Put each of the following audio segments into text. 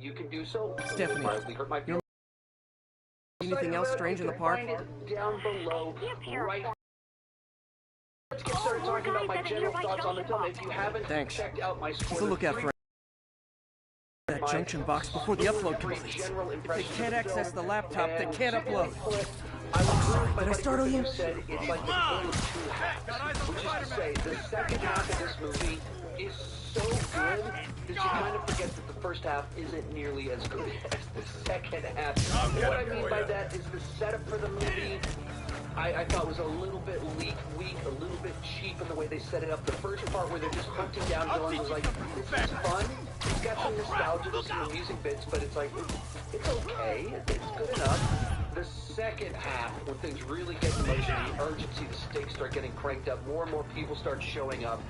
You can do so. Stephanie, you anything else strange in the park? Down below, right. Let's get started talking about my general thoughts on the film. If you haven't checked out my Let's look out for that junction box before the upload completes. If they can't access the laptop, they can't upload. Did I startle you? It's like the tale of two halves, which is to say, the second half of this movie is so good that you kind of forget that the first half isn't nearly as good as the second half. What I mean by that is the setup for the movie, I thought was a little bit weak, a little bit cheap in the way they set it up. The first part where they're just hunting down villains was like, this is fun. It's got some nostalgia, there's some amusing bits, but it's like, it's okay, it's good enough. The second half, when things really get emotional, the urgency, the stakes start getting cranked up, more and more people start showing up,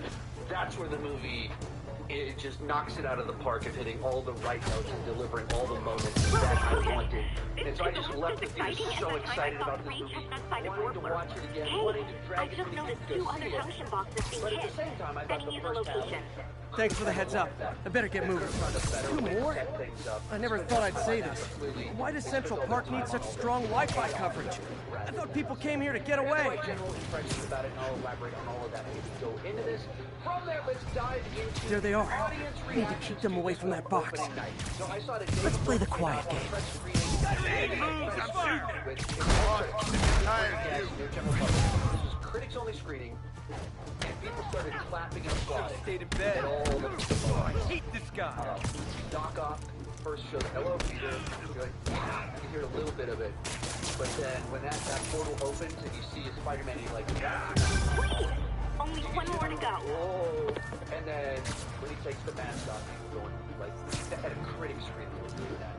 that's where the movie, it just knocks it out of the park of hitting all the right notes and delivering all the moments that I wanted. And so I just left the theater so excited about this movie, wanting to watch it again, wanting to drag it to the end to see it. But at the same time, I thought the first half... Thanks for the heads up. I better get moving. 2 more? I never thought I'd say this. Why does Central Park need such strong Wi-Fi coverage? I thought people came here to get away. There they are. I need to keep them away from that box. Let's play the quiet game. Critics only screening, and people started clapping and applauding. Stayed in bed. I hate this guy. Doc Ock first showed hello, Peter. You're like, yeah, you can hear a little bit of it. But then when that portal opens and you see a Spider-Man, you're like, yeah. Wait! Only one more to go. Whoa! And then when he takes the mask off, people going like at a critic screen doing that.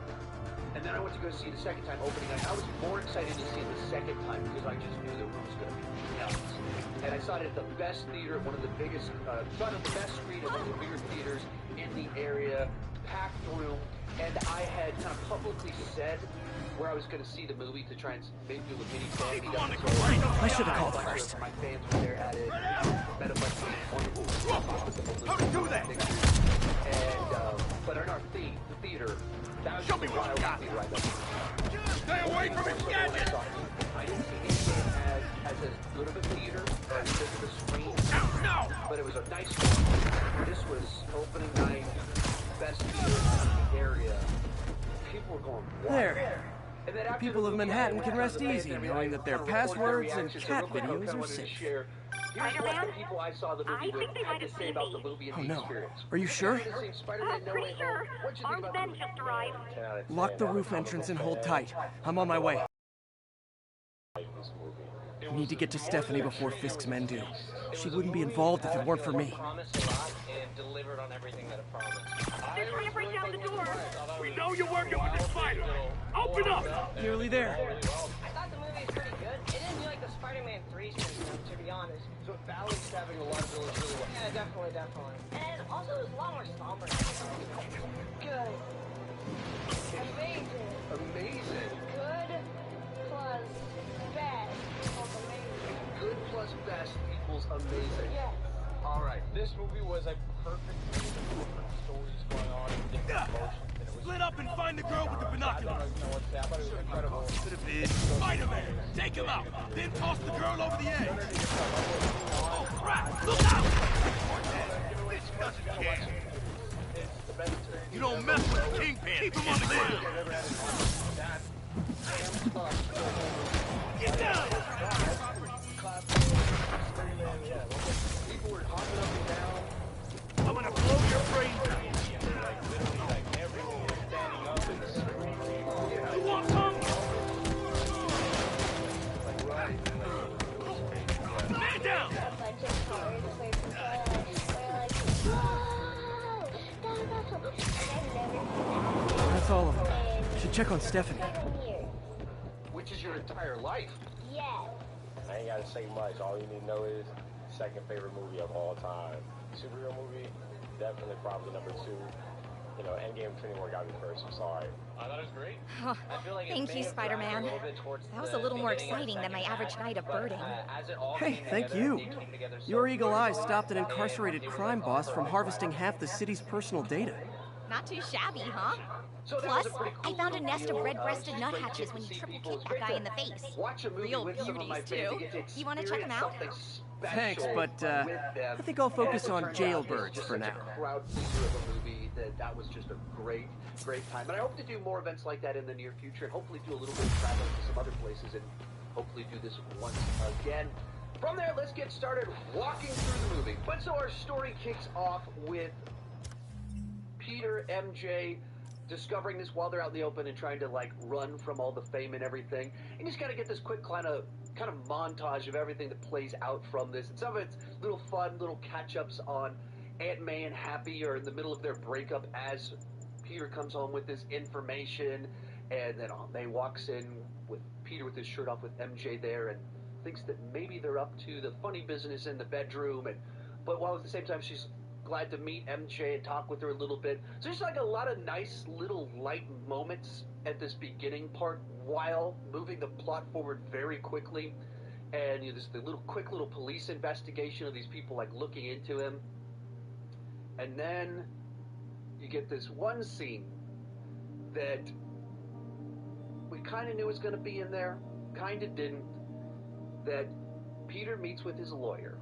And then I went to go see the second time opening night. I was more excited to see it the second time because I just knew the room was going to be nuts. And I saw it at the best theater, one of the biggest, saw it at the best screen at one of the bigger theaters in the area, packed room. And I had kind of publicly said where I was going to see the movie to try and maybe do a mini fan meetup. I should have called first. My fans were there at it. Met a bunch of wonderful people. How to do that? And, but in our theme, the theater, that was the wild theater I got. Stay away from his gadget! I didn't see anything as good of a theater as just the screen. No! But it was a nice one. This was opening night, best theater in the area. People were going wild. There. The people of Manhattan can rest easy knowing that their passwords and cat videos are safe. Spider-Man? I think they might have seen me. Oh no. Are you sure? Pretty sure. Armed men just arrived. Lock the roof entrance and hold tight. I'm on my way. I need to get to Stephanie before Fisk's men do. She wouldn't be involved if it weren't for me. They're trying to break down the door. We know you're working with the spider. Open up! Nearly there. I thought the movie was pretty good. It didn't do like the Spider-Man 3 system, to be honest. So Valley's having a lot of villains really well. Yeah, definitely. And also it was a lot more somber. Good. Amazing. Good plus best equals amazing. Good plus best equals amazing. Yes. Alright, this movie was a perfect mix of different stories going on and different emotions. Split up and find the girl with the binoculars. I thought it was incredible. Could have been Spider-Man. Take him out. Then toss the girl over the edge. Oh, crap. Look out. This doesn't care. You don't mess with the Kingpin. Keep him on the ground. Get down. People were hopping up and down. I'm gonna blow your brains out. You want some? Man down! That's all of them. Should check on Stephanie. Which is your entire life. Yes. I ain't gotta say much. All you need to know is second favorite movie of all time. Superhero movie, definitely probably number 2. You know, Endgame Infinity War got me first. I'm sorry. I thought it was great. Oh, thank you, Spider-Man. That was a little more exciting than my average night of birding. Hey, thank you. Your eagle eye stopped an incarcerated crime boss from harvesting half the city's personal data. Not too shabby, huh? So that Plus, was a pretty cool I found a little nest deal. of red-breasted It's great to nuthatches get when to you see triple people. kick It's that great guy to in the face. watch a movie Real with some of my beauties, fans too. and get to You wanna check 'em experience out? something special Thanks, but with them. I think I'll focus And on as it turns out, Jailbirds it's for just now. such a crowd pleaser of a movie that was just a great time. And I hope to do more events like that in the near future, and hopefully do a little bit of travel to some other places, and hopefully do this once again. From there, let's get started walking through the movie. But so our story kicks off with Peter, MJ, discovering this while they're out in the open and trying to like run from all the fame and everything. And just gotta get this quick kind of montage of everything that plays out from this. And some of it's little fun, little catch-ups on Aunt May and Happy are in the middle of their breakup as Peter comes home with this information, and then Aunt May walks in with Peter with his shirt off with MJ there and thinks that maybe they're up to the funny business in the bedroom, but while at the same time she's glad to meet MJ and talk with her a little bit. So there's like a lot of nice little light moments at this beginning part while moving the plot forward very quickly. And there's the quick little police investigation of these people like looking into him. And then you get this one scene that we kind of knew was going to be in there, kind of didn't, that Peter meets with his lawyer.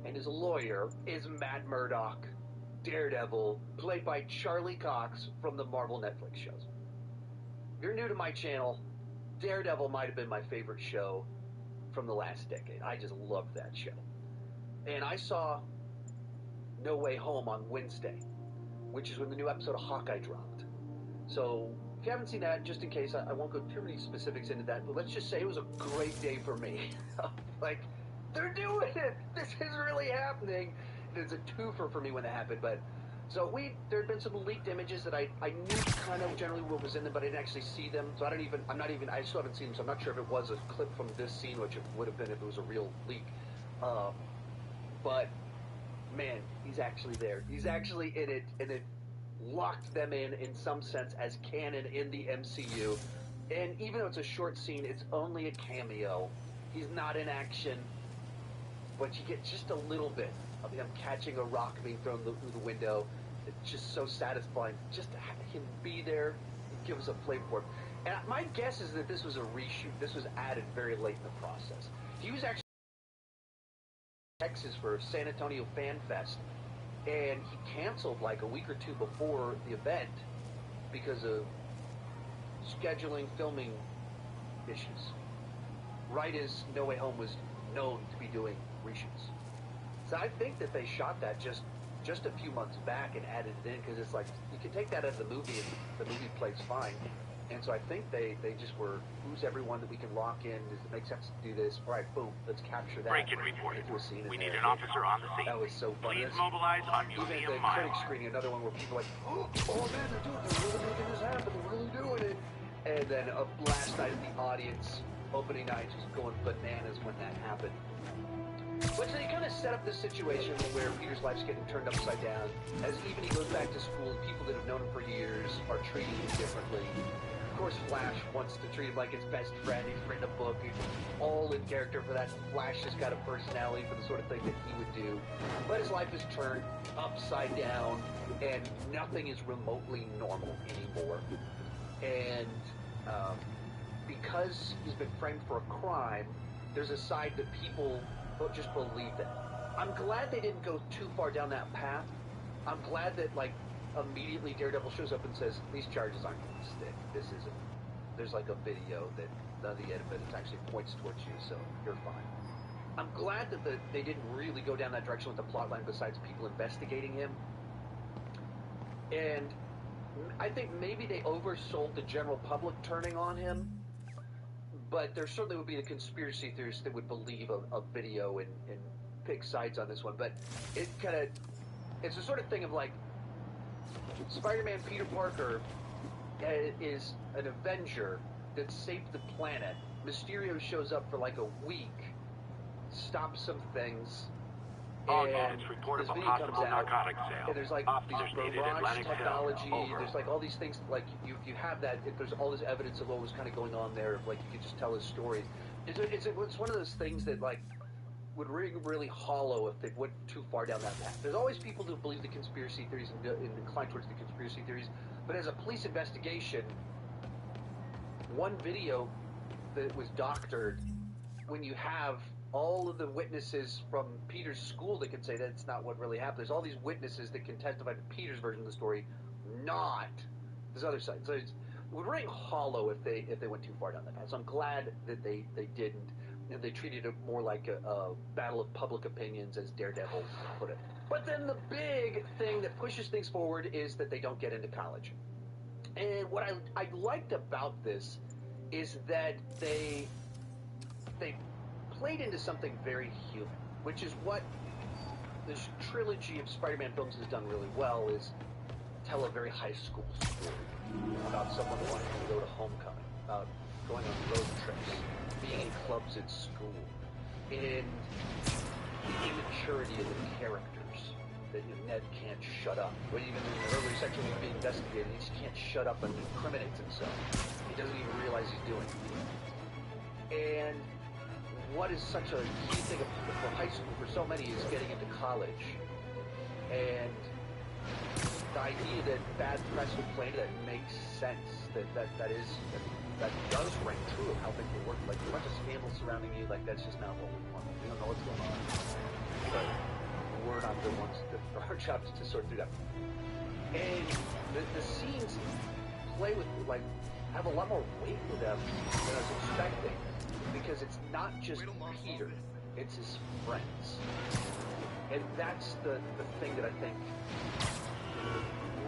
And his lawyer is Matt Murdock, Daredevil, played by Charlie Cox from the Marvel Netflix shows. If you're new to my channel, Daredevil might have been my favorite show from the last decade. I just loved that show. And I saw No Way Home on Wednesday, which is when the new episode of Hawkeye dropped. So if you haven't seen that, just in case, I won't go too many specifics into that, but let's just say it was a great day for me. Like, they're doing it! This is really happening! It's a twofer for me when that happened, but... So there had been some leaked images that I knew kind of generally what was in them, but I didn't actually see them, so I still haven't seen them, so I'm not sure if it was a clip from this scene, which it would have been if it was a real leak. But, man, he's actually there. He's actually in it, and it locked them in some sense, as canon in the MCU. And even though it's a short scene, it's only a cameo. He's not in action, but you get just a little bit of him catching a rock being thrown through the window. It's just so satisfying just to have him be there and give us a flavor for it. And my guess is that this was a reshoot. This was added very late in the process. He was actually in Texas for San Antonio Fan Fest, and he canceled like a week or two before the event because of scheduling, filming issues. Right as No Way Home was known to be doing reshoots. So I think that they shot that just a few months back and added it in, because it's like, you can take that out of the movie and the movie plays fine. And so I think they just were, who's everyone that we can lock in? Does it make sense to do this? All right, boom, let's capture that. Break-in reported. We need an officer on the scene. That was so funny. Please mobilize on Even Museum the Mile. critic screening, another one where people are like, oh man, they're really making this happen, they're really doing it. And then last night at the audience, opening night, just going bananas when that happened. But so you kind of set up this situation where Peter's life's getting turned upside down as even he goes back to school and people that have known him for years are treating him differently. Of course, Flash wants to treat him like his best friend. He's written a book. He's all in character for that. Flash has got a personality for the sort of thing that he would do. But his life is turned upside down and nothing is remotely normal anymore. And because he's been framed for a crime, there's a side that people just believe that. I'm glad they didn't go too far down that path. I'm glad that, like, immediately Daredevil shows up and says, these charges aren't going to stick. This isn't. There's, like, a video that none of the evidence actually points towards you, so you're fine. I'm glad that they didn't really go down that direction with the plotline besides people investigating him. And I think maybe they oversold the general public turning on him. But there certainly would be the conspiracy theorists that would believe a video and pick sides on this one. But it's the sort of thing of like, Spider-Man Peter Parker is an Avenger that saved the planet. Mysterio shows up for like a week, stops some things. All units report of a possible narcotic sale. And there's like Officers these needed barrage Atlantic technology. Over. There's like all these things. Like you have that. There's all this evidence of what was kind of going on there. Like you could just tell his stories. It's one of those things that like would ring really hollow if they went too far down that path. There's always people who believe the conspiracy theories and incline towards the conspiracy theories, But as a police investigation, one video that was doctored, when you have all of the witnesses from Peter's school that can say that's not what really happened. There's all these witnesses that can testify to Peter's version of the story, not this other side. So it would ring hollow if they went too far down that path. So I'm glad that they didn't. And they treated it more like a battle of public opinions, as Daredevil put it. But then the big thing that pushes things forward is that they don't get into college. And what I liked about this is that they played into something very human, which is what this trilogy of Spider-Man films has done really well, is tell a very high school story about someone wanting to go to homecoming, about going on road trips, being in clubs at school, and the immaturity of the characters. That Ned can't shut up. But even in the early section when he's being investigated, he just can't shut up and incriminates himself. He doesn't even realize he's doing it. And what is such a key thing for high school for so many is getting into college. And the idea that bad press would play into that makes sense. That does ring true of how things will work. Like a bunch of scandals surrounding you, like that's just not what we want. We don't know what's going on. But we're not the ones that our job is to sort through that. And the scenes play with, like, have a lot more weight to them than I was expecting, because it's not just Peter, it's his friends. And that's the thing that I think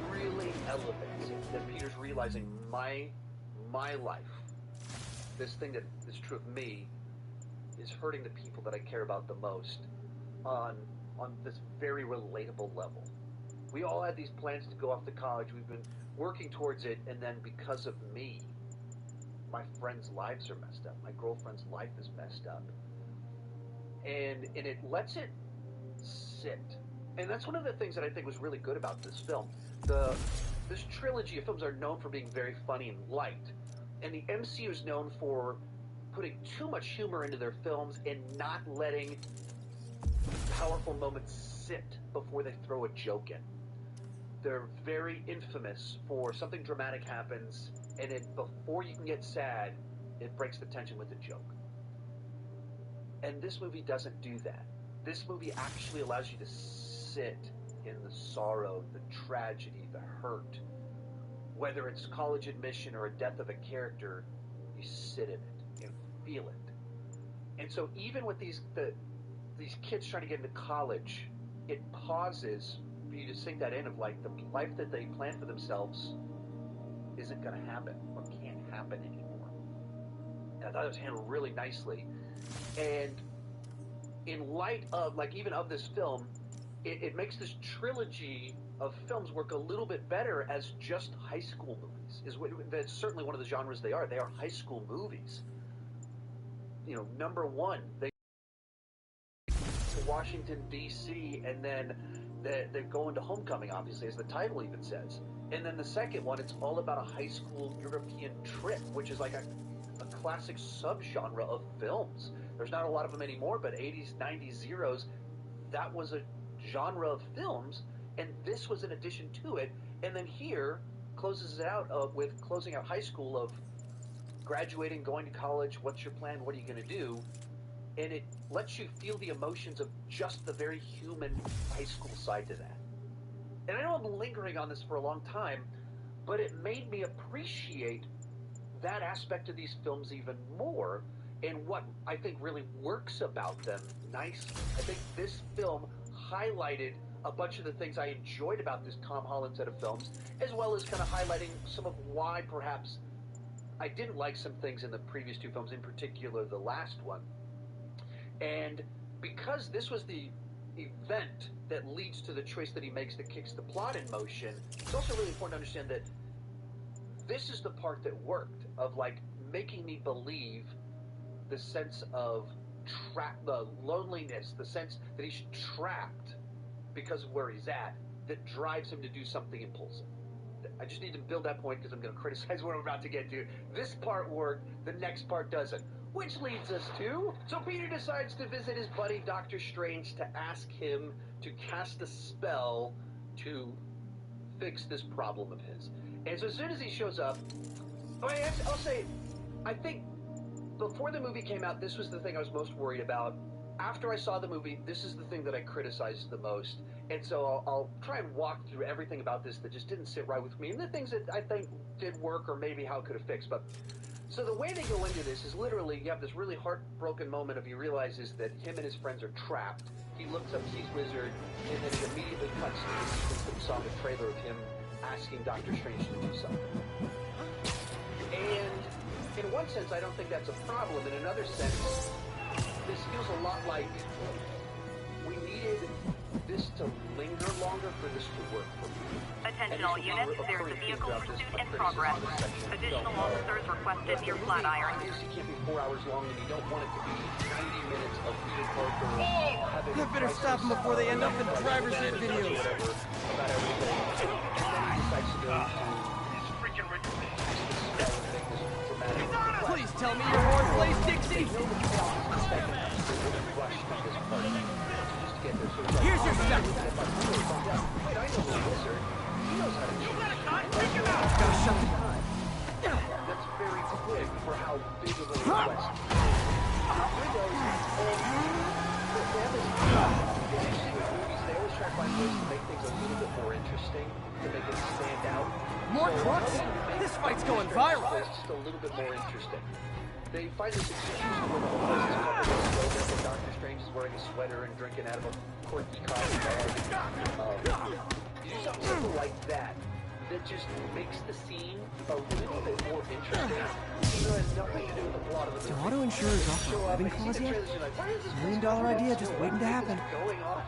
really elevates it, that Peter's realizing my life, this thing that is true of me, is hurting the people that I care about the most on this very relatable level. We all had these plans to go off to college. We've been working towards it, and then because of me, my friends' lives are messed up. My girlfriend's life is messed up. And it lets it sit. And that's one of the things that I think was really good about this film. This trilogy of films are known for being very funny and light. And the MCU is known for putting too much humor into their films and not letting powerful moments sit before they throw a joke in. They're very infamous for something dramatic happens, and before you can get sad, it breaks the tension with a joke. And this movie doesn't do that. This movie actually allows you to sit in the sorrow, the tragedy, the hurt. Whether it's college admission or a death of a character, you sit in it and feel it. And so even with these kids trying to get into college, it pauses for you to sink that in of, like, the life that they plan for themselves isn't going to happen or can't happen anymore. And I thought it was handled really nicely. And in light of, like, even of this film, it makes this trilogy of films work a little bit better as just high school movies. That's certainly one of the genres they are. They are high school movies. You know, number one, they to Washington, D.C., and then they're going to homecoming, obviously, as the title even says. And then the second one, it's all about a high school European trip, which is like a classic subgenre of films. There's not a lot of them anymore, but 80s, 90s, zeros, that was a genre of films, and this was an addition to it. And then here closes it out with closing out high school of graduating, going to college, what's your plan, what are you going to do? And it lets you feel the emotions of just the very human high school side to that. And I know I'm lingering on this for a long time, but it made me appreciate that aspect of these films even more, and what I think really works about them nicely. I think this film highlighted a bunch of the things I enjoyed about this Tom Holland set of films, as well as kind of highlighting some of why perhaps I didn't like some things in the previous two films, in particular the last one. And because this was the event that leads to the choice that he makes that kicks the plot in motion, it's also really important to understand that this is the part that worked, of, like, making me believe the sense of the loneliness, the sense that he's trapped because of where he's at, that drives him to do something impulsive. I just need to build that point because I'm going to criticize what I'm about to get to. This part worked, the next part doesn't. Which leads us to... So Peter decides to visit his buddy Dr. Strange to ask him to cast a spell to fix this problem of his. And so as soon as he shows up, I'll say, I think before the movie came out, this was the thing I was most worried about. After I saw the movie, this is the thing that I criticized the most. And so I'll try and walk through everything about this that just didn't sit right with me, and the things that I think did work or maybe how it could have fixed. But so the way they go into this is literally you have this really heartbroken moment of he realizes that him and his friends are trapped. He looks up, sees Wizard, and then it immediately cuts to the sequence that we saw in the trailer of him asking Doctor Strange to do something. And in one sense, I don't think that's a problem. In another sense, this feels a lot like we needed this to linger longer for this to work for me. Attention all units, there's a vehicle pursuit in progress. Additional officers requested near Flatiron. Obviously, it can't be 4 hours long, and you don't want it to be 90 minutes of Peter Parker having I better stop them before they end up in driver's ed videos. About everything. And then he decides to go to Please tell me your horn plays Dixie. Here's your stuff. Wait, I know the wizard. He knows how to do it. Gotta shut the... That's very quick for how big of a request. Windows, they have this interesting with movies. They always try to find ways to make things a little bit more interesting, to make it stand out. More crooks? This fight's going viral. It's just a little bit more interesting. They find this excuse where the whole place is covered in snow, and Doctor Strange is wearing a sweater and drinking out of a corky coffee mug. You do something simple like that just makes the scene a little bit more interesting. Even though it has nothing to do with the plot of the movie. Auto insurers offer living clause yet? $1 million idea just waiting to happen. Going on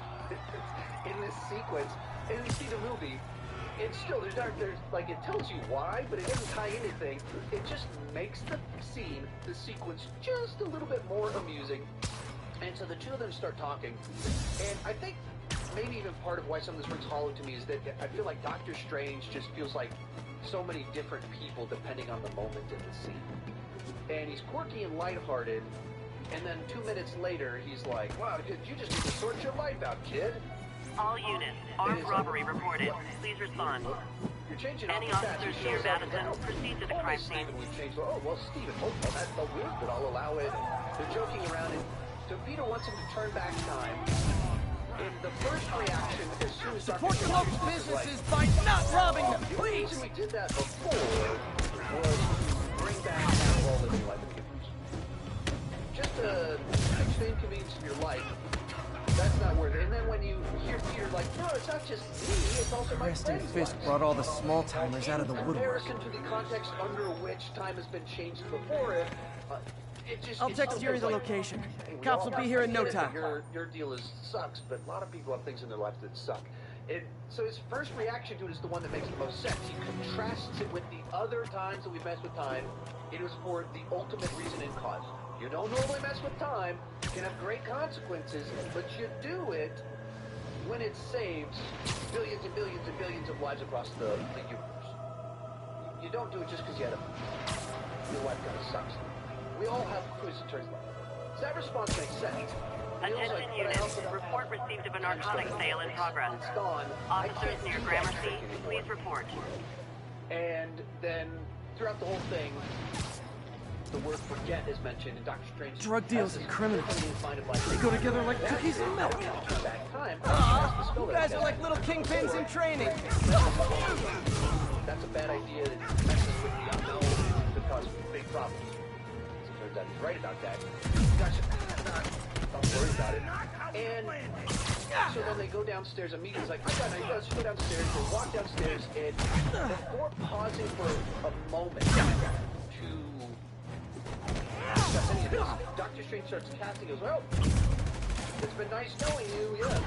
in this sequence, and you see the movie. It's still, there's like, it tells you why, but it doesn't tie anything. It just makes the scene, the sequence, just a little bit more amusing. And so the two of them start talking. And I think maybe even part of why some of this rings hollow to me is that I feel like Doctor Strange just feels like so many different people depending on the moment in the scene. And he's quirky and lighthearted. And then 2 minutes later, he's like, wow, you just need to sort your life out, kid. All units, armed robbery reported. Please respond. You're changing Any officers near Madison, proceed to the crime scene. We've changed. Oh, well, Steven. Oh, well, that felt weird, but I'll allow it. They're joking around, and so Peter wants him to turn back time. And the first reaction, as soon as Support your local businesses by not robbing them, the please! reason we did that before was to bring back all living life in the just to fix the inconvenience of your life. That's not worth it. And then when you hear Peter like, no, it's not just me, it's also my Resting friends' Fist lives. brought all the small-timers out of the woodwork. In comparison to the context under which time has been changed before it, I'll text Yuri the location. Cops will be here in no time. Your deal sucks, but a lot of people have things in their life that suck. So his first reaction to it is the one that makes the most sense. He contrasts it with the other times that we mess with time. It was for the ultimate reason and cause. You don't normally mess with time. It can have great consequences, but you do it when it saves billions and billions and billions of lives across the universe. You don't do it just because your life kind of sucks. We all have twists and turns in life. So that response makes sense. Attention units, report received of a narcotics sale in progress. It's gone. Officers near Gramercy, please report. And then throughout the whole thing, the word forget is mentioned, and Doctor Strange... Drug deals and criminals. They go together like cookies and milk. You guys are like little kingpins in training. That's a bad idea that messes with the unknown and could cause big problems. As it turns out, he's right about that. Don't worry about it. And so then they go downstairs, and he's like, I got an idea, let's go downstairs. They walk downstairs, and before pausing for a moment to discuss any of this, Doctor Strange starts casting. He goes, well, it's been nice knowing you. Yeah,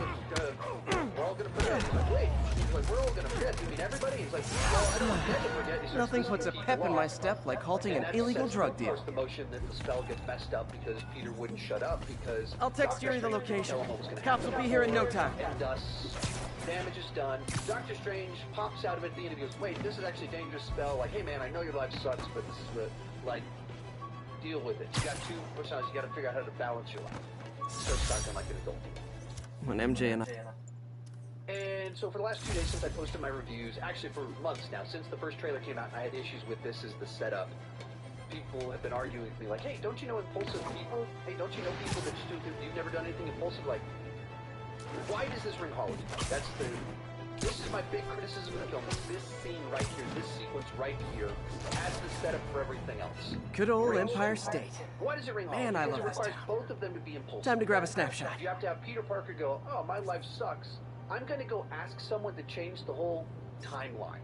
we're all gonna forget. He's like, wait. He's like, we're all gonna forget. You mean everybody? He's like, well, I don't intend to forget. He starts Nothing puts a pep in my step like halting an illegal drug deal. The motion that the spell gets messed up because Peter wouldn't shut up because I'll text Yuri the location. Cops will be here in no time. And thus, damage is done. Doctor Strange pops out of it at the end and goes, wait, this is actually a dangerous spell. Like, hey man, I know your life sucks, but this is what, like, deal with it. You got two personalities, you gotta figure out how to balance your life. So stuck on like an adult. When MJ and I... And so for the last 2 days since I posted my reviews, actually for months now, since the first trailer came out and I had issues with this as the setup, people have been arguing with me like, hey, don't you know impulsive people? Hey, don't you know people that just do, you've never done anything impulsive? Like, why does this ring hollow to me? This is my big criticism of the film. This scene right here, this sequence right here, as the setup for everything else. Good old Empire State. Why does it ring hollow? Man, I love because this it requires town. both of them to be impulsive. Time to grab a snapshot. You have to have Peter Parker go, oh, my life sucks. I'm going to go ask someone to change the whole timeline.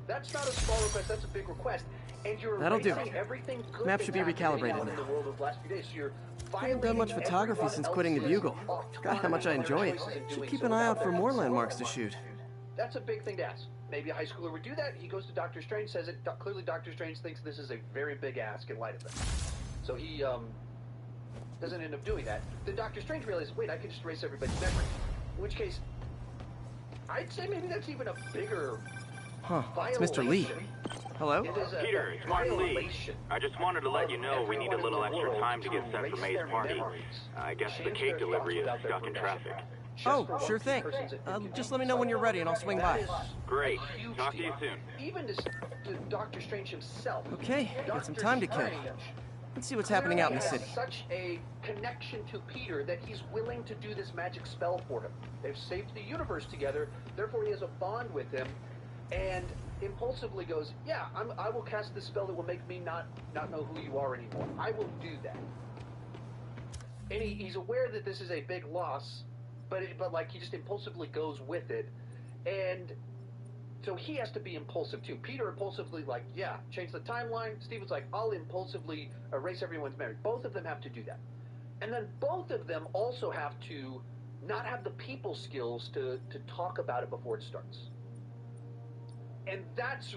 That's not a small request, that's a big request. And you're That'll do. Everything good Map should be that's happening recalibrated in the now. world of the last few days. So you're I haven't done much photography since quitting the Bugle. God, how much I enjoy it. Should keep an eye out for more landmarks to shoot. That's a big thing to ask. Maybe a high schooler would do that. He goes to Doctor Strange, says it. Clearly, Doctor Strange thinks this is a very big ask in light of that. So he doesn't end up doing that. Then Doctor Strange realizes, wait, I can just erase everybody's memory. In which case, I'd say maybe that's even a bigger It's Mr. Lee. Hello? Peter, it's Martin Lee. I just wanted to let you know we need a little extra time to get set for May's party. I guess the cake delivery is stuck in traffic. Oh, sure thing. Just let me know when you're ready and I'll swing by. Great. Talk to you soon. Even to Doctor Strange himself. Okay, got some time to kill. Let's see what's happening out in the city. Such a connection to Peter that he's willing to do this magic spell for him. They've saved the universe together, therefore he has a bond with him, and impulsively goes, yeah, I will cast this spell that will make me not know who you are anymore. I will do that. And he's aware that this is a big loss, but like he just impulsively goes with it, and so he has to be impulsive too. Peter impulsively like, yeah, change the timeline. Steven's like, I'll impulsively erase everyone's memory. Both of them have to do that, and then both of them also have to not have the people skills to talk about it before it starts. And that's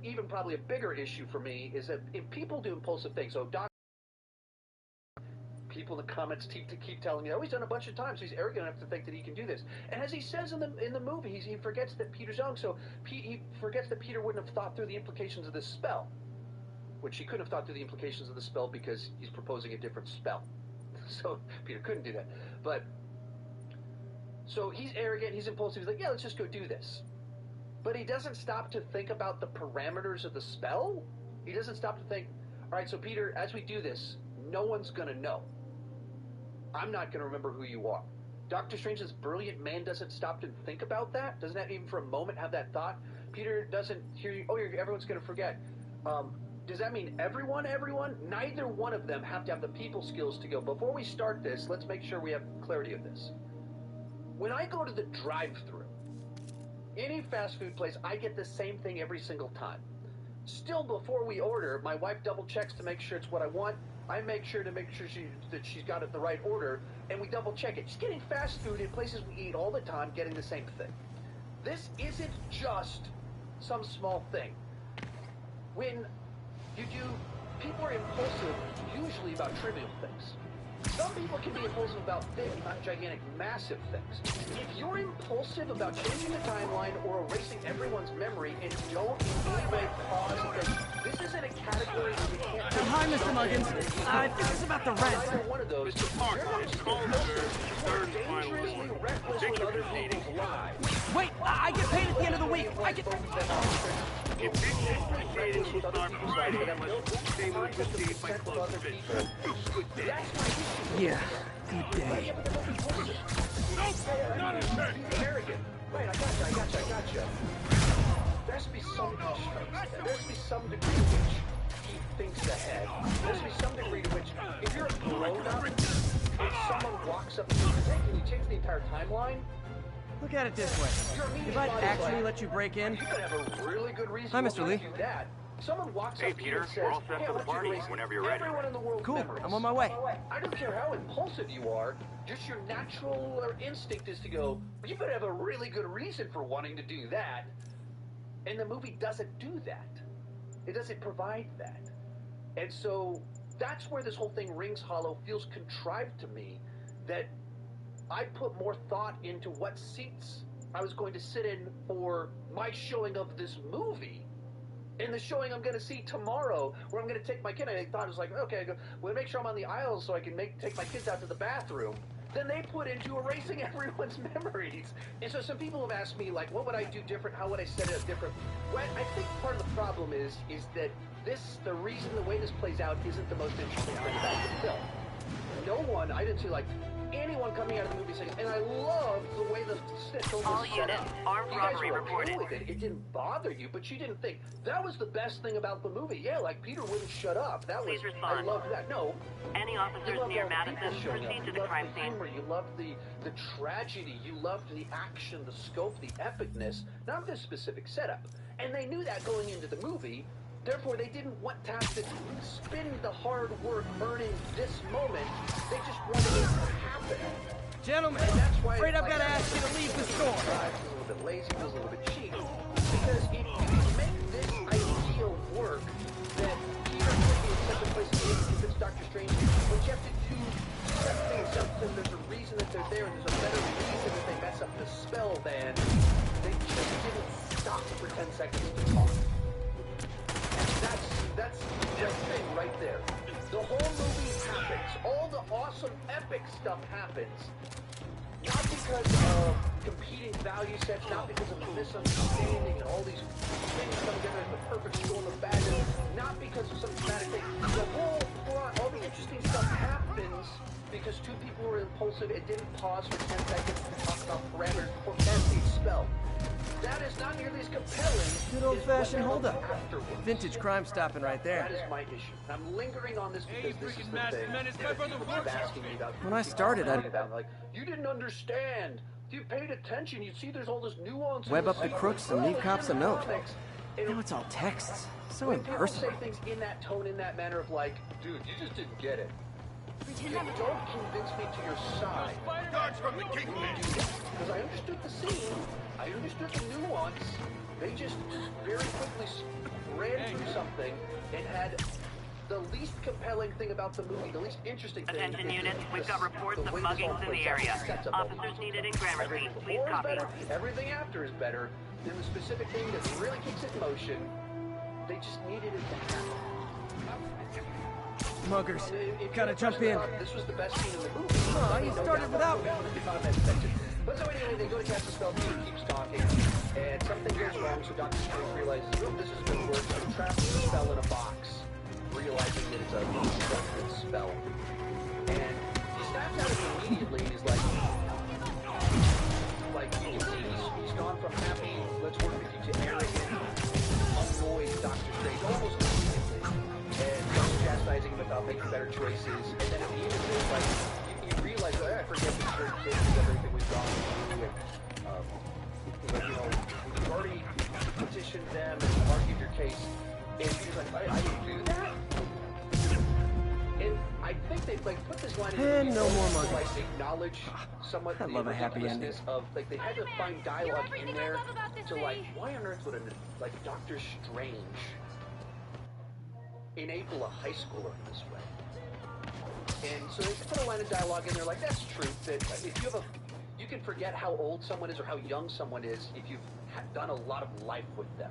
even probably a bigger issue for me, is that if people do impulsive things, so people in the comments keep telling me, oh, he's done a bunch of times, so he's arrogant enough to think that he can do this. And as he says in the movie, he forgets that Peter's young, so he forgets that Peter wouldn't have thought through the implications of this spell, which he couldn't have thought through the implications of the spell because he's proposing a different spell. So Peter couldn't do that. But so he's arrogant, he's impulsive, he's like, yeah, let's just go do this. But he doesn't stop to think about the parameters of the spell. He doesn't stop to think, all right, so Peter, as we do this, no one's going to know. I'm not going to remember who you are. Doctor Strange's brilliant man doesn't stop to think about that, doesn't have even for a moment have that thought. Peter doesn't hear you, oh, everyone's going to forget. Does that mean everyone? Neither one of them have to have the people skills to go, before we start this, let's make sure we have clarity of this. When I go to the drive-thru, any fast food place, I get the same thing every single time. Still, before we order, my wife double checks to make sure it's what I want. I make sure that she's got it the right order, and we double check it. She's getting fast food in places we eat all the time, getting the same thing. This isn't just some small thing. When you do, people are impulsive usually about trivial things. Some people can be impulsive about big, not gigantic, massive things. If you're impulsive about changing the timeline or erasing everyone's memory and don't in any way pause and think, this isn't a category where you can't... Hi, Mr. Muggins. This is about the rent. Either one of those, Mr. Parker, it's called third and final dangerously warning. reckless Take with your other proceedings. people's lives. Wait, I get paid at the end of the week. If this proceedings will start Friday, unless they will proceed by close of business. Good day. Yeah, good day. Nope, not a thing. Arrogant. Right, I gotcha. There has to be some constraints. There has to be some degree to which he thinks ahead. There has to be some degree to which, if you're a grown-up, if someone walks up to you and you change the entire timeline, Look at it this way. If I'd actually let you break in... you could have a really good reason Hi, Mr. to Lee. do that. Someone walks Hey, up to you and Peter, says, we're all set hey, for the I want you to party erase whenever you're ready. everyone in the world's Cool, memories. I'm on my way. I don't care how impulsive you are, just your natural or instinct is to go, well, you better have a really good reason for wanting to do that. And the movie doesn't do that. It doesn't provide that. And so that's where this whole thing rings hollow, feels contrived to me, that I put more thought into what seats I was going to sit in for my showing of this movie. In the showing I'm going to see tomorrow, where I'm going to take my kid, I thought it was like, okay, we'll make sure I'm on the aisles so I can take my kids out to the bathroom. than they put into erasing everyone's memories. And so some people have asked me, like, what would I do different? How would I set it up different? Well, I think part of the problem is that the reason the way this plays out isn't the most interesting thing about the film. No one, I didn't see, like, anyone coming out of the movie saying, and I love the way the film was set up. Armed You guys robbery were okay reported. with it. It didn't bother you, but you didn't think that was the best thing about the movie. Yeah, like Peter wouldn't shut up. That was, Please respond. I loved that. No. Any officers near Madison, proceed to the crime scene. You loved the tragedy. You loved the action, the scope, the epicness, not this specific setup. And they knew that going into the movie. Therefore, they didn't want to have to spend the hard work earning this moment. They just wanted it to happen. Gentlemen, And that's why, afraid I've got to ask you to leave the store. It's a little bit lazy, feels a little bit cheap. Because if you make this idea work, that Peter could be in such a place as to convince Doctor Strange, but you have to do set things up so there's a reason that they're there, and there's a better reason that they mess up the spell than they just didn't stop for 10 seconds to talk. That's the thing right there. The whole movie happens. All the awesome, epic stuff happens. Not because of competing value sets, not because of misunderstanding and all these things come together as the perfect storm of badness, not because of some dramatic thing. The whole plot, all the interesting stuff happens because two people were impulsive and didn't pause for 10 seconds to talk about parameters before casting a spell. That is not nearly as compelling. Good old-fashioned hold-up. Vintage crime stopping right there. That is my issue. I'm lingering on this because this is the thing. My brother People keep asking me about. When I started, like, you didn't understand. If you paid attention, you'd see there's all this nuance. Web up the crooks and leave cops a note. And Now it's all texts. So when people impersonal. say things in that tone, in that manner of like, dude, you just didn't get it. You don't convince me to your side. Guards from the Kingpin. Because I understood the scene, I understood the nuance. They just very quickly ran through something and had the least compelling thing about the movie, the least interesting thing. Attention units, we've got reports of muggings in the area. Officers needed in Gramercy. Please copy. Everything after is better than the specific thing that really kicks it in motion. They just needed it to happen. Muggers, gotta jump in. This was the best scene in the movie. Aw, you started without me. But so anyway, they go to cast the spell, Peter keeps talking, and something goes wrong, so Dr. Strange realizes, oh, this is going to work, so he traps the spell in a box, realizing that it's a destructive spell. And he snaps out of it immediately, and he's like, you can see he's gone from happy, let's work with you, to arrogant, annoyed Dr. Strange, almost immediately. And starts chastising him about making better choices, and then at the end of it, like, you realize, oh, I forget the certain cases, everything we've gone through, and, you've already petitioned them and argued your case, and Peter's like, I didn't do that? And I think they've, like, put this line in the And no more muggers. to, like, acknowledge somewhat I the love a happy ridiculousness ending. of, like, they had to find dialogue in there to, like, why on earth would like, Doctor Strange enable a high schooler in this way? And so they put a line of dialogue in there like, that's true, that if you have you can forget how old someone is or how young someone is if you've done a lot of life with them.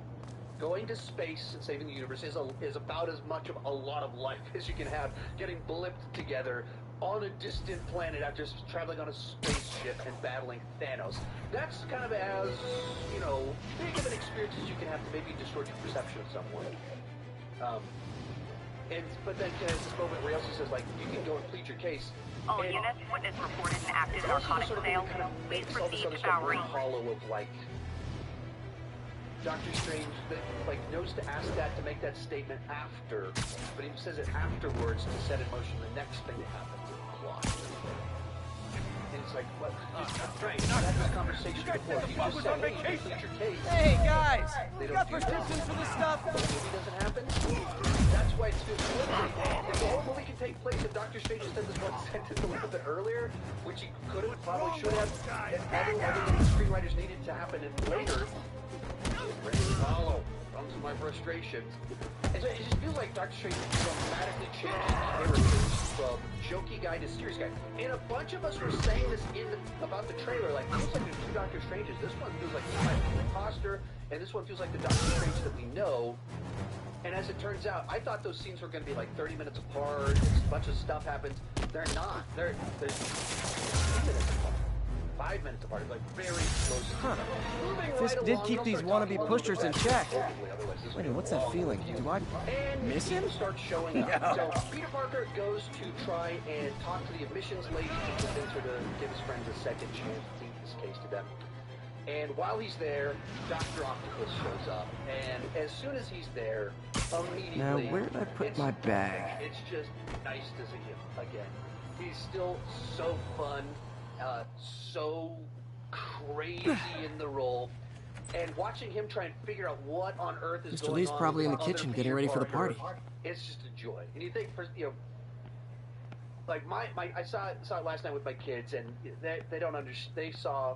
Going to space and saving the universe is about as much of a lot of life as you can have getting blipped together on a distant planet after just traveling on a spaceship and battling Thanos. That's kind of as, big of an experience as you can have to maybe distort your perception of someone. But then there's this moment where he also says, like, you can go and plead your case. All units, witness reported an active narcotic sale. Please proceed to Bowery. Hollow of, like, Doctor Strange that, like, knows to ask that to make that statement after, but he says it afterwards to set in motion the next thing that happens in the plot. And it's like, what? Right, not had this conversation before. You just said, hey, you plead your case. Hey, guys! They You don't got do that. prescriptions for this stuff? The movie doesn't happen. That's why it's good to if the whole movie can take place if Doctor Strange said this one sentence a little bit earlier, which he could have, probably should have, and everything the screenwriters needed to happen later, ready to follow. Comes my frustration. And so it just feels like Doctor Strange dramatically changes characters from jokey guy to serious guy. And a bunch of us were saying this about the trailer, like, it feels like there's two Doctor Stranges. This one feels like he might be an imposter, and this one feels like the Doctor Strange that we know. And as it turns out, I thought those scenes were going to be like 30 minutes apart, a bunch of stuff happens. They're not. There's 10 minutes apart. 5 minutes apart. It's like very close. Huh. Moving Fisk right did along, keep they'll these start wannabe talking a pushers little in bit check. vocally, otherwise this Wait, is what's that long feeling? review. Do I And miss him? He starts showing up. Yeah. So Peter Parker goes to try and talk to the admissions lady to convince her to give his friends a second chance to plead this case to them. And while he's there, Dr. Octopus shows up. And as soon as he's there, immediately... Now, where did I put my bag? It's just nice to see him again. He's still so fun, so crazy in the role. And watching him try and figure out what on earth is Mr. going Lee's on probably in with the other kitchen Peter getting ready for the Parker, party. It's just a joy. And you think, like I saw it last night with my kids, and they don't understand. They saw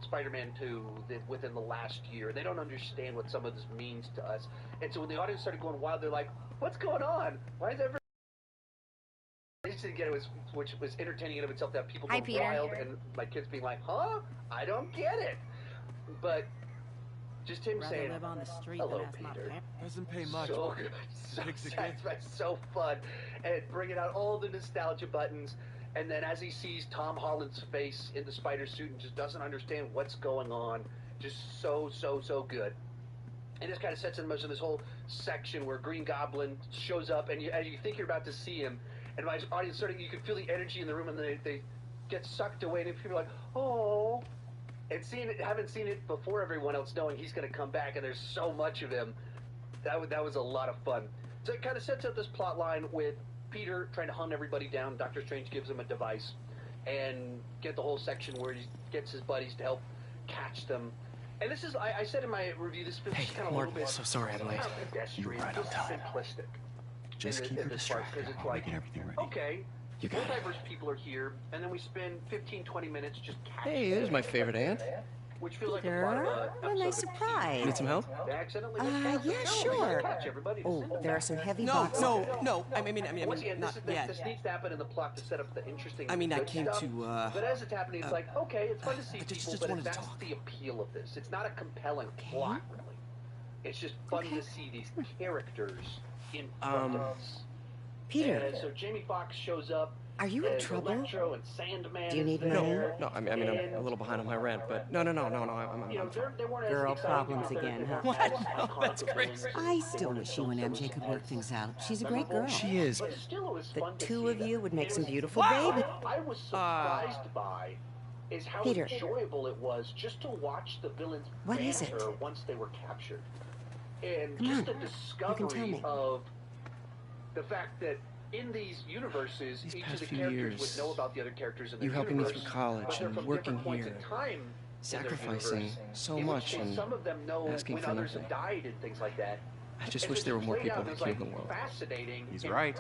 Spider-Man 2 within the last year. They don't understand what some of this means to us. And so when the audience started going wild, they're like, "What's going on? Why is everyone?" I just didn't get it, which was entertaining in of itself to have people Hi, go Peter. wild and my kids being like, "Huh? I don't get it." But just him saying, live on the street "Hello, than ask my Peter." parents. Doesn't pay much. So good. That's so fun. And bringing out all the nostalgia buttons. And then as he sees Tom Holland's face in the spider suit and just doesn't understand what's going on, just so good. And this kind of sets in motion this whole section where Green Goblin shows up, and as you think you're about to see him, and my audience you can feel the energy in the room, and they get sucked away, and people are like, "Oh." And having seen it before everyone else knowing he's going to come back, and there's so much of him, that was a lot of fun. So it kind of sets up this plot line with Peter trying to hunt everybody down. Doctor Strange gives him a device, and get the whole section where he gets his buddies to help catch them. And this is, I said in my review, this feels kind of a little bit... so sorry I'm late. You were right on time. Simplistic. Just keep her distracted. It's I'll like, get everything ready. okay, You got it. diverse people are here, and then we spend 15-20 minutes just catching Hey, there's my favorite aunt. which feels like a part of Peter, a what a nice surprise. Need some help? They accidentally Yeah, sure. catch everybody. Oh, there are some heavy No, boxes. no. I mean, Once again, not this yet. needs to happen in the plot to set up the interesting. I mean, I good came stuff, to, But as it's happening, it's like, okay, it's fun to see just people, but wanted to that's talk. the appeal of this. It's not a compelling plot, really. It's just fun to see these characters in front of us. Peter, And so Jamie Foxx shows up. are you in as trouble? Electro and Sandman Do you need is money? there, No, I mean, I'm a little behind on my rent, but no, I'm you know, fine. they weren't as Girl exciting problems because they're- again, huh? What? No, that's crazy. I still wish you and MJ could work things out. She's a great girl. She is. But still, it was The fun to two see of them. you would make It some was- beautiful baby. I was surprised by is how Peter. enjoyable it was just to watch the villains What is it? banter once they were captured, and Come just on, the you can discovery tell me. of the fact that in these universes, These each past of the few characters years, would know about the other characters in the you helping me universe, through college but they're and from working different points here, in time in their sacrificing universe, so in which much case and some of them know asking when for others nothing. have died and things like that. I just And wish so there were it's more played people out, who and it's, healed like, the world. Fascinating. He's and right.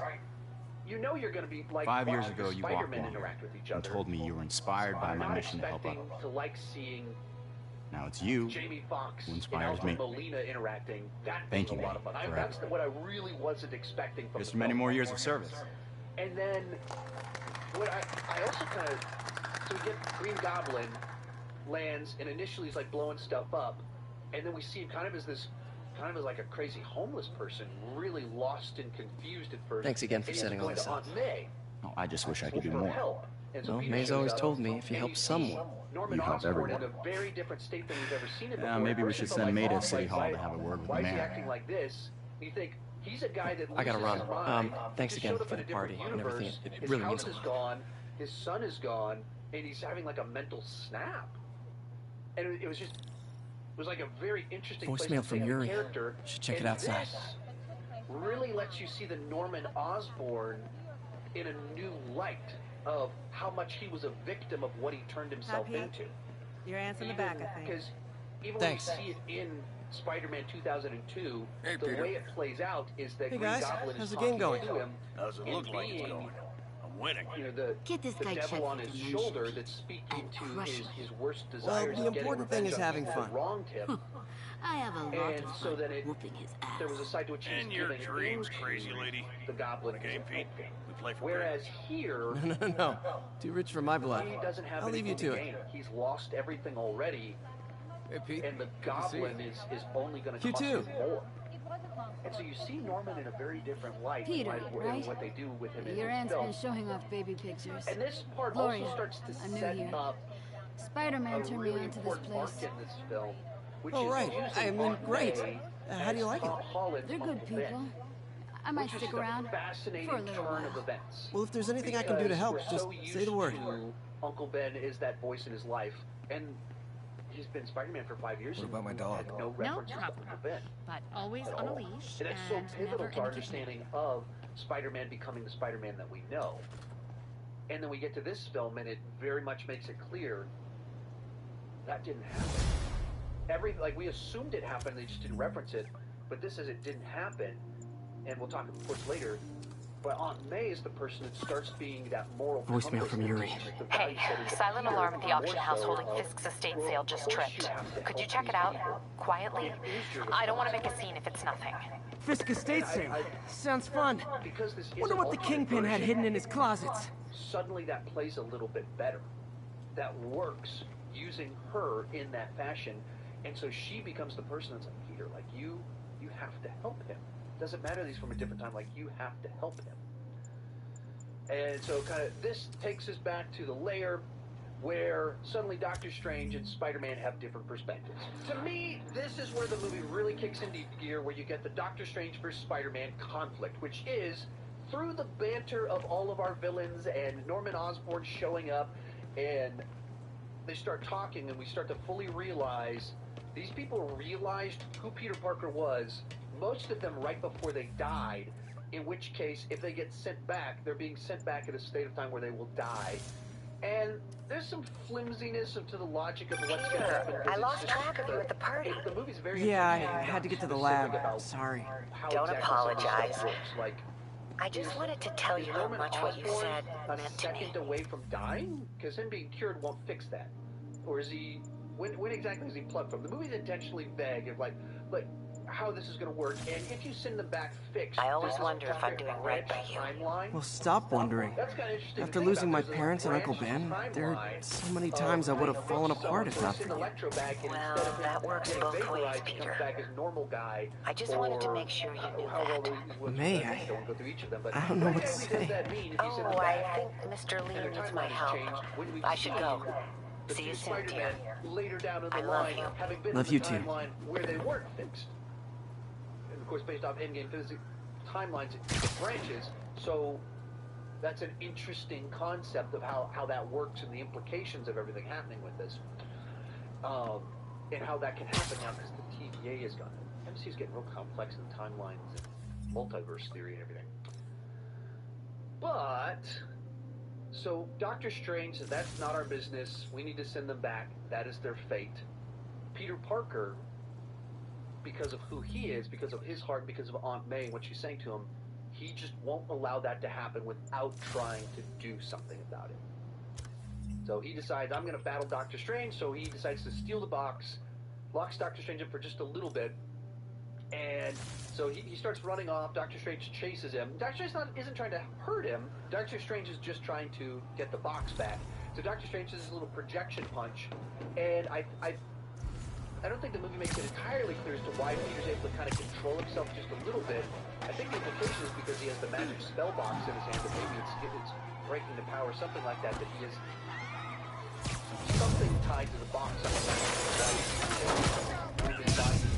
You know you're going to be like 5 years watching ago, the you walked Spider-Man longer interact with each and other. told me you were inspired by I'm my not mission to help out. expecting to like seeing Now it's you Jamie Foxx who and inspires Alfred me. Molina interacting. That Thank was you, a lot of fun. forever. That's what I really wasn't expecting from Just the many film. more years of service. And then what I also kind of, so we get Green Goblin lands, and initially he's like blowing stuff up, and then we see him kind of as like a crazy homeless person, really lost and confused at first. Thanks again for And he's setting all going this to up. Aunt May Oh, I just wish I could do for more. help. And so Well, Peter May's shows always up, told me if you and help you see someone, Norman you help Osborn in everyone. a very different state than we've ever seen it before. Yeah, maybe we First should you go send like, May to oh, City like, Hall why- to have a word with Why the is he mayor. acting like this? You think he's a guy that I gotta loses run. his mind, Thanks just again showed up for in the a different party and everything. universe, It his really house means a is lot. gone, his son is gone, and he's having like a mental snap. And it was like a very interesting place Voicemail to from take a Yuri. character. Should check it And outside. this really lets you see the Norman Osborn in a new light of how much he was a victim of what he turned himself Happy? into. Your aunt's in the back, I think. Because even Thanks. when you see it in Spider-Man 2002, Hey, the Peter. way it plays out is that Hey, Green guys. Goblin How's is the game talking going? to him. How's it and look like it's being, going? I'm winning. You know, the Get this guy checked devil on for his dementia. shoulder that's speaking And to crush his him. worst Well, desires. the of getting important thing revenge is on having people that fun. wronged him. I have a lot And of so fun that it, whooping his ass. there was a side to which he was In your giving dreams, into crazy lady. the Goblin. Want a game, Pete? We play for Whereas here, No. Too rich for my blood. he doesn't have I'll leave you anything to gain. it. He's lost everything already, Hey, Pete. and the Good to see you. Goblin is only going to You cost too. him more. And so you see Norman in a very different light Peter, than what they do with him in Your this aunt's film. been showing off baby pictures. And this part Gloria, also starts to I'm new set here. up Spider-Man a turned me really on to this important arc place. in this film, which Oh, is right. using I mean, Aunt great. May How do you as like it? Tom Holland's They're good Uncle Ben, people. I might which is stick just around a fascinating for a little turn of while. events. Well, if there's anything I can do to help, Because just we're so say the word. used to Uncle Ben is that voice in his life, and he's been Spider-Man for 5 years. What about my dog? Had no No reference to problem. Uncle Ben. But always At on a all. leash And that's so and pivotal never to our in a kidney. understanding of Spider-Man becoming the Spider-Man that we know. And then we get to this film, and it very much makes it clear that didn't happen. We assumed it happened, they just didn't reference it. But this says it didn't happen, and we'll talk of course later. But Aunt May is the person that starts being that moral Voicemail compass from that Yuri. teaches the Hey, value setting to silent Peter, alarm at the more auction house so holding of, Fisk's estate well, sale of just course tripped. you have to Could you help check these it out? people. Quietly? It is your I don't want to make a scene if it's nothing. Fisk estate sale. Sounds fun. Because this is Wonder an what the alternate Kingpin had version, hidden in his closets. Suddenly that plays a little bit better. That works using her in that fashion. And so she becomes the person that's like, Peter, like you have to help him. Doesn't matter that he's from a different time, like you have to help him. And so kind of this takes us back to the layer where suddenly Doctor Strange and Spider-Man have different perspectives. To me, this is where the movie really kicks into gear, where you get the Doctor Strange versus Spider-Man conflict, which is through the banter of all of our villains and Norman Osborn showing up, and they start talking, and we start to fully realize these people realized who Peter Parker was, most of them right before they died, in which case, if they get sent back, they're being sent back at a state of time where they will die. And there's some flimsiness to the logic of what's going to happen. I lost track of you at the party. The movie's very Yeah, I intentional, had to get to the specific lab. about Sorry. how Don't exactly some of this stuff apologize. works. Like, I just wanted to tell you how Norman much what you Osborn said a meant to me. second away from dying? Because him being cured won't fix that. Or is he... When exactly is he plugged from? The movie's intentionally vague of like how this is going to work, and if you send them back fixed... I always wonder if I'm doing right by you. Timeline? Well, stop wondering. That's kind of interesting. After to think losing my about. There's a parents and Uncle branch Ben, there are timeline so many of times I would have trying to fallen fix apart if someone not who's for in you. electrobag, and Well, instead of that works getting both ways, vaporized, he Peter. comes back as normal guy. I just wanted to or make sure you knew how well that. we May I don't go through each of them, but I don't know what to exactly does say. that mean if you send Oh, them I back think Mr. and Lee their needs timeline my has help. changed? When we I should see go. the See two you soon, Spider-Man dear. later down in the I love line, you. having been Love in you the too. timeline where they weren't fixed. And of course, based off Endgame physics, timelines branches, so that's an interesting concept of how that works and the implications of everything happening with this, and how that can happen now because the TVA is gone. MCU's getting real complex in timelines and multiverse theory and everything. But so Doctor Strange says that's not our business. We need to send them back. That is their fate. Peter Parker, because of who he is, because of his heart, because of Aunt May and what she's saying to him, he just won't allow that to happen without trying to do something about it. So he decides, I'm going to battle Doctor Strange, so he decides to steal the box, locks Doctor Strange in for just a little bit, and so he starts running off. Doctor Strange chases him. Doctor Strange isn't trying to hurt him. Doctor Strange is just trying to get the box back. So Doctor Strange does his little projection punch, and I don't think the movie makes it entirely clear as to why Peter's able to kind of control himself just a little bit. I think the implication is because he has the magic spell box in his hand, that maybe it's breaking the power, something like that, that he has something tied to the box.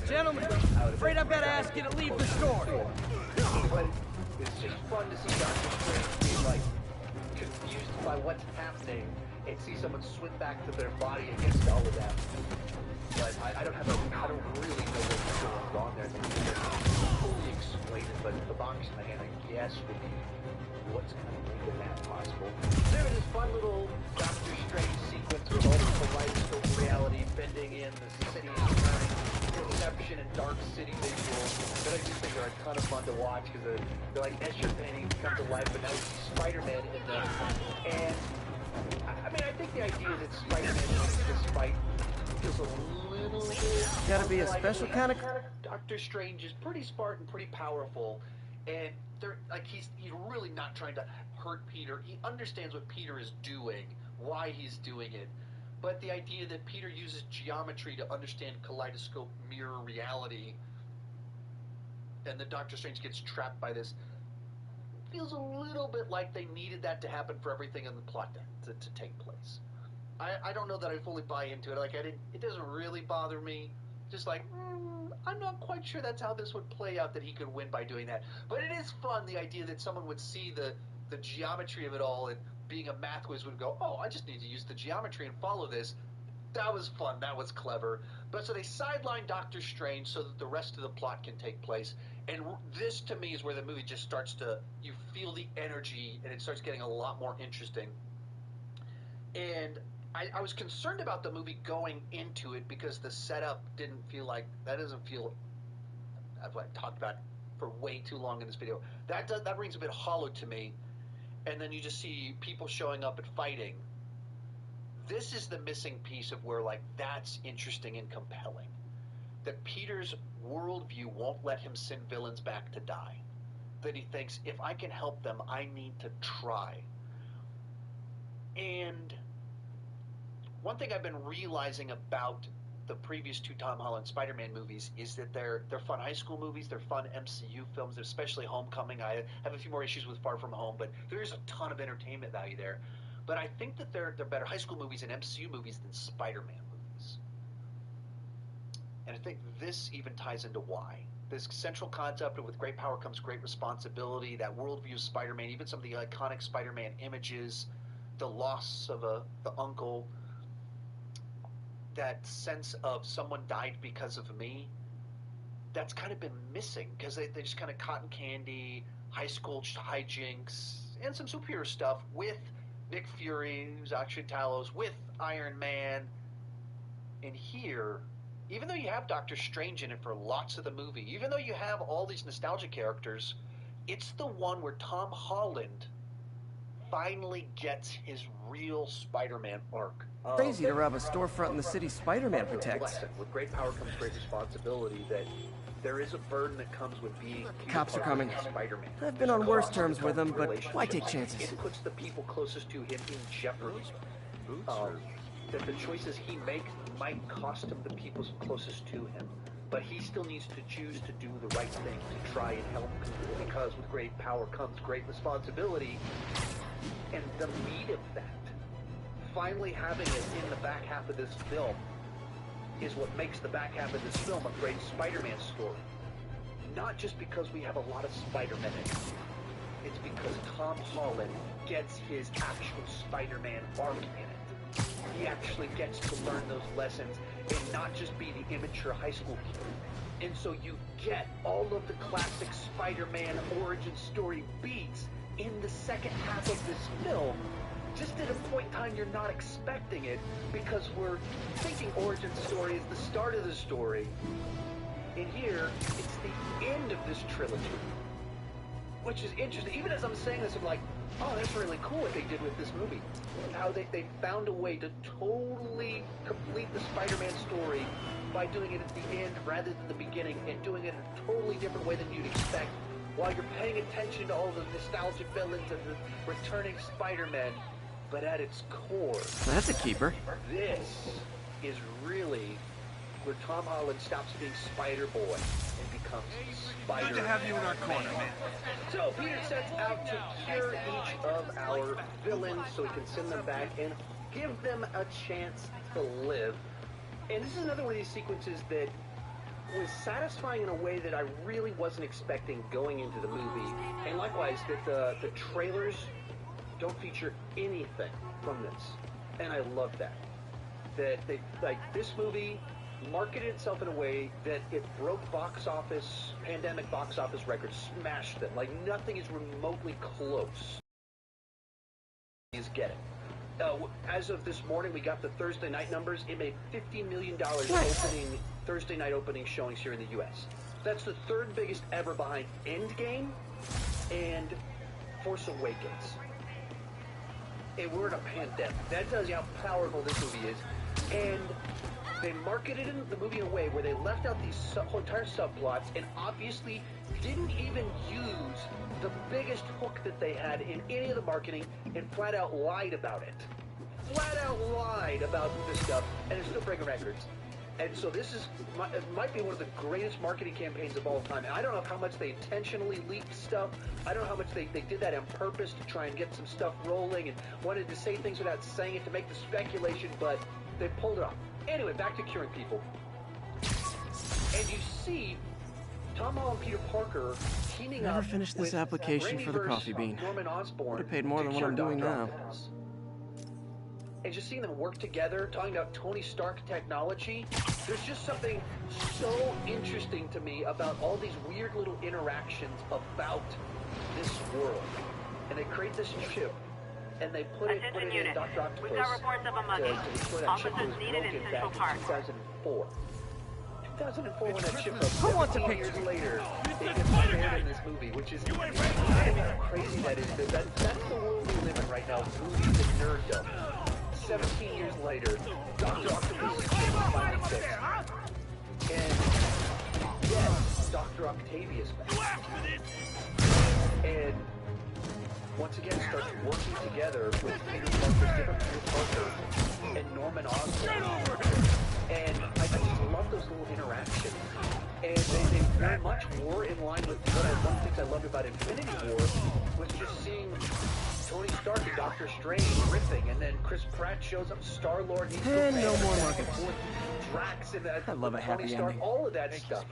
Gentlemen, afraid I better ask you to leave the store. But it's just fun to see Doctor Strange being like confused by what's happening and see someone swim back to their body against all of that. But I don't really know what's going on there. I can't fully explain it, but the box in the hand, I guess, would be what's kind of making that possible. There is this fun little Doctor Strange sequence with all the kaleidoscope reality bending in, the city is turning, Inception and Dark City visuals that I just think are a ton of fun to watch because they're like Escher paintings come to life, but now we see Spider-Man in them. And I mean, I think the idea that Spider-Man wins this fight feels a little bit... Gotta be a special kind of... Doctor Strange is pretty smart and pretty powerful, and they're like he's really not trying to hurt Peter. He understands what Peter is doing, why he's doing it. But the idea that Peter uses geometry to understand kaleidoscope mirror reality and then Doctor Strange gets trapped by this. Feels a little bit like they needed that to happen for everything in the plot to take place. I don't know that I fully buy into it. Like it doesn't really bother me. Just like I'm not quite sure that's how this would play out, that he could win by doing that. But it is fun, the idea that someone would see the geometry of it all, and being a math whiz would go, oh, I just need to use the geometry and follow this. That was fun. That was clever. But so they sideline Doctor Strange so that the rest of the plot can take place. And this, to me, is where the movie just starts to, you feel the energy, and it starts getting a lot more interesting. And I was concerned about the movie going into it because the setup didn't feel like, that doesn't feel, that's what I talked about for way too long in this video. That rings a bit hollow to me. And then you just see people showing up and fighting. This is the missing piece of where, like, that's interesting and compelling. That Peter's worldview won't let him send villains back to die. That he thinks, if I can help them, I need to try. And one thing I've been realizing about the previous two Tom Holland Spider-Man movies is that they're fun high school movies, they're fun MCU films, especially Homecoming. I have a few more issues with Far From Home, but there's a ton of entertainment value there. But I think that they're better high school movies and MCU movies than Spider-Man movies. And I think this even ties into why. This central concept of with great power comes great responsibility, that worldview of Spider-Man, even some of the iconic Spider-Man images, the loss of the uncle, that sense of someone died because of me, that's kind of been missing because they just kind of cotton candy, high school hijinks, and some superhero stuff with Nick Fury, who's actually Talos, with Iron Man. And here, even though you have Doctor Strange in it for lots of the movie, even though you have all these nostalgia characters, it's the one where Tom Holland finally gets his real Spider-Man arc. Crazy to rob a storefront in the city Spider-Man protects. With great power comes great responsibility, that there is a burden that comes with being Cops are coming. Spider-Man. I've been on worse terms with them, but why take chances? It puts the people closest to him in jeopardy. That the choices he makes might cost him the people closest to him. But he still needs to choose to do the right thing, to try and help people, because with great power comes great responsibility. And the meat of that, finally having it in the back half of this film, is what makes the back half of this film a great Spider-Man story. Not just because we have a lot of Spider-Men in it. It's because Tom Holland gets his actual Spider-Man arc in it. He actually gets to learn those lessons and not just be the immature high school kid. And so you get all of the classic Spider-Man origin story beats in the second half of this film, just at a point in time you're not expecting it, because we're thinking origin story is the start of the story. And here, it's the end of this trilogy. Which is interesting. Even as I'm saying this, I'm like, oh, that's really cool what they did with this movie. How they found a way to totally complete the Spider-Man story by doing it at the end rather than the beginning, and doing it in a totally different way than you'd expect, while you're paying attention to all the nostalgic villains and the returning Spider-Man. But at its core, That's a keeper. this is really where Tom Holland stops being Spider-Boy and becomes Spider-Man. Good to have you in our corner, man. So Peter sets out to cure each of our villains so he can send them back and give them a chance to live. And this is another one of these sequences that was satisfying in a way that I really wasn't expecting going into the movie. And likewise, that the trailers don't feature anything from this. And I love that. That they, like, this movie marketed itself in a way that it broke pandemic box office records, smashed them. Like, nothing is remotely close. Is getting. As of this morning, we got the Thursday night numbers. It made $50 million opening Thursday night opening showings here in the U.S. That's the third biggest ever behind Endgame and Force Awakens. And we're in a pandemic. That tells you how powerful this movie is. And they marketed the movie in a way where they left out these entire subplots and obviously didn't even use the biggest hook that they had in any of the marketing, and flat out lied about it. Flat out lied about this stuff, and it's still breaking records. And so this it might be one of the greatest marketing campaigns of all time. And I don't know how much they intentionally leaked stuff. I don't know how much they did that on purpose to try and get some stuff rolling and wanted to say things without saying it to make the speculation, but they pulled it off. Anyway, back to curing people. And you see Tom Holland and Peter Parker teaming up. Never finished this application for the coffee bean. Norman Osborn. Would have paid more than what I'm doing now. And just seeing them work together, talking about Tony Stark technology, there's just something so interesting to me about all these weird little interactions about this world. And they create this chip, and they put it in Dr. Octopus. We've got reports of a mugging. Officers needed in Central Park. 2004. 2004 when that chip was Who wants a 15 picture? years later, it gets compared in this movie, which is kind of how crazy that is. That's the world we live in right now, movies and nerddom. 17 years later, Dr. Octopus is finally fixed. And yes, Dr. Octavius back. And once again starts working together with Peter Parker, different Peter Parker, and Norman Osborn. And I just love those little interactions. And they very much were in line with one of the things I loved about Infinity War was just seeing Tony Stark and Doctor Strange riffing, and then Chris Pratt shows up, Star-Lord, he's And no more muggings. Drax and I love a happy Tony Stark, ending. all of that stuff.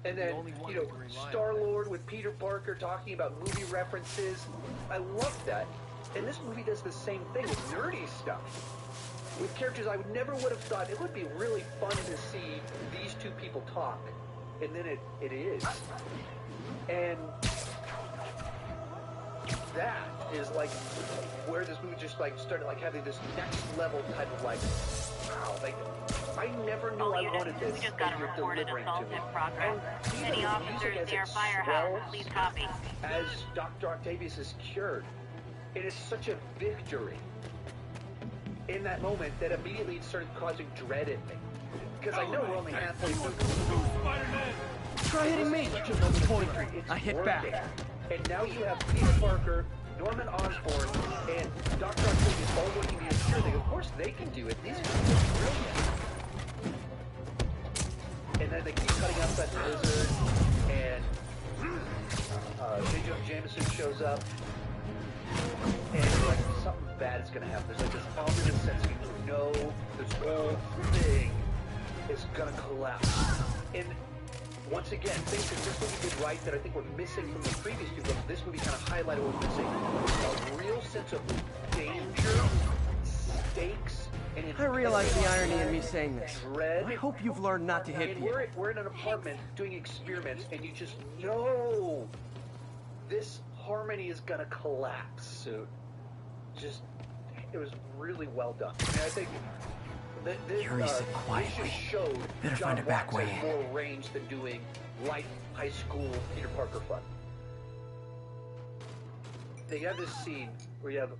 And then, you know, Star-Lord with Peter Parker talking about movie references. I love that. And this movie does the same thing with nerdy stuff. With characters I never would have thought it would be really fun to see these two people talk. And then it is. And that is like where this movie just like started like having this next level type of like, wow, like I never knew I wanted this. We just got a and you're report of delivering assault to me. in progress. And City even the music officers as near it firehouse. swells Please copy. as Dr. Octavius is cured. It is such a victory in that moment that immediately it started causing dread in me. Because I know we're only halfway through the movie. Try hitting me. Such a moment of victory. It's I hit working. back. And now you have Peter Parker, Norman Osborn, and Dr. Octavius all working to ensure that, of course, they can do it. These guys are brilliant. And then they keep cutting up that lizard, and J. Jonah Jameson shows up, and like something bad is going to happen. There's like this ominous sense you know this whole thing is going to collapse. And once again, things that this movie did right that I think were missing from the previous two films, this movie kind of highlighted what was missing. A real sense of danger, stakes, and I realize the irony in me saying this. dread. I hope you've learned not to hit And people. we're in an apartment doing experiments, and you just know this harmony is gonna collapse soon. Just, it was really well done. I mean, I think Yuri said quietly. this just showed Better John find a back Watts way has in. more range than doing light high school Peter Parker fun. They have this scene where you have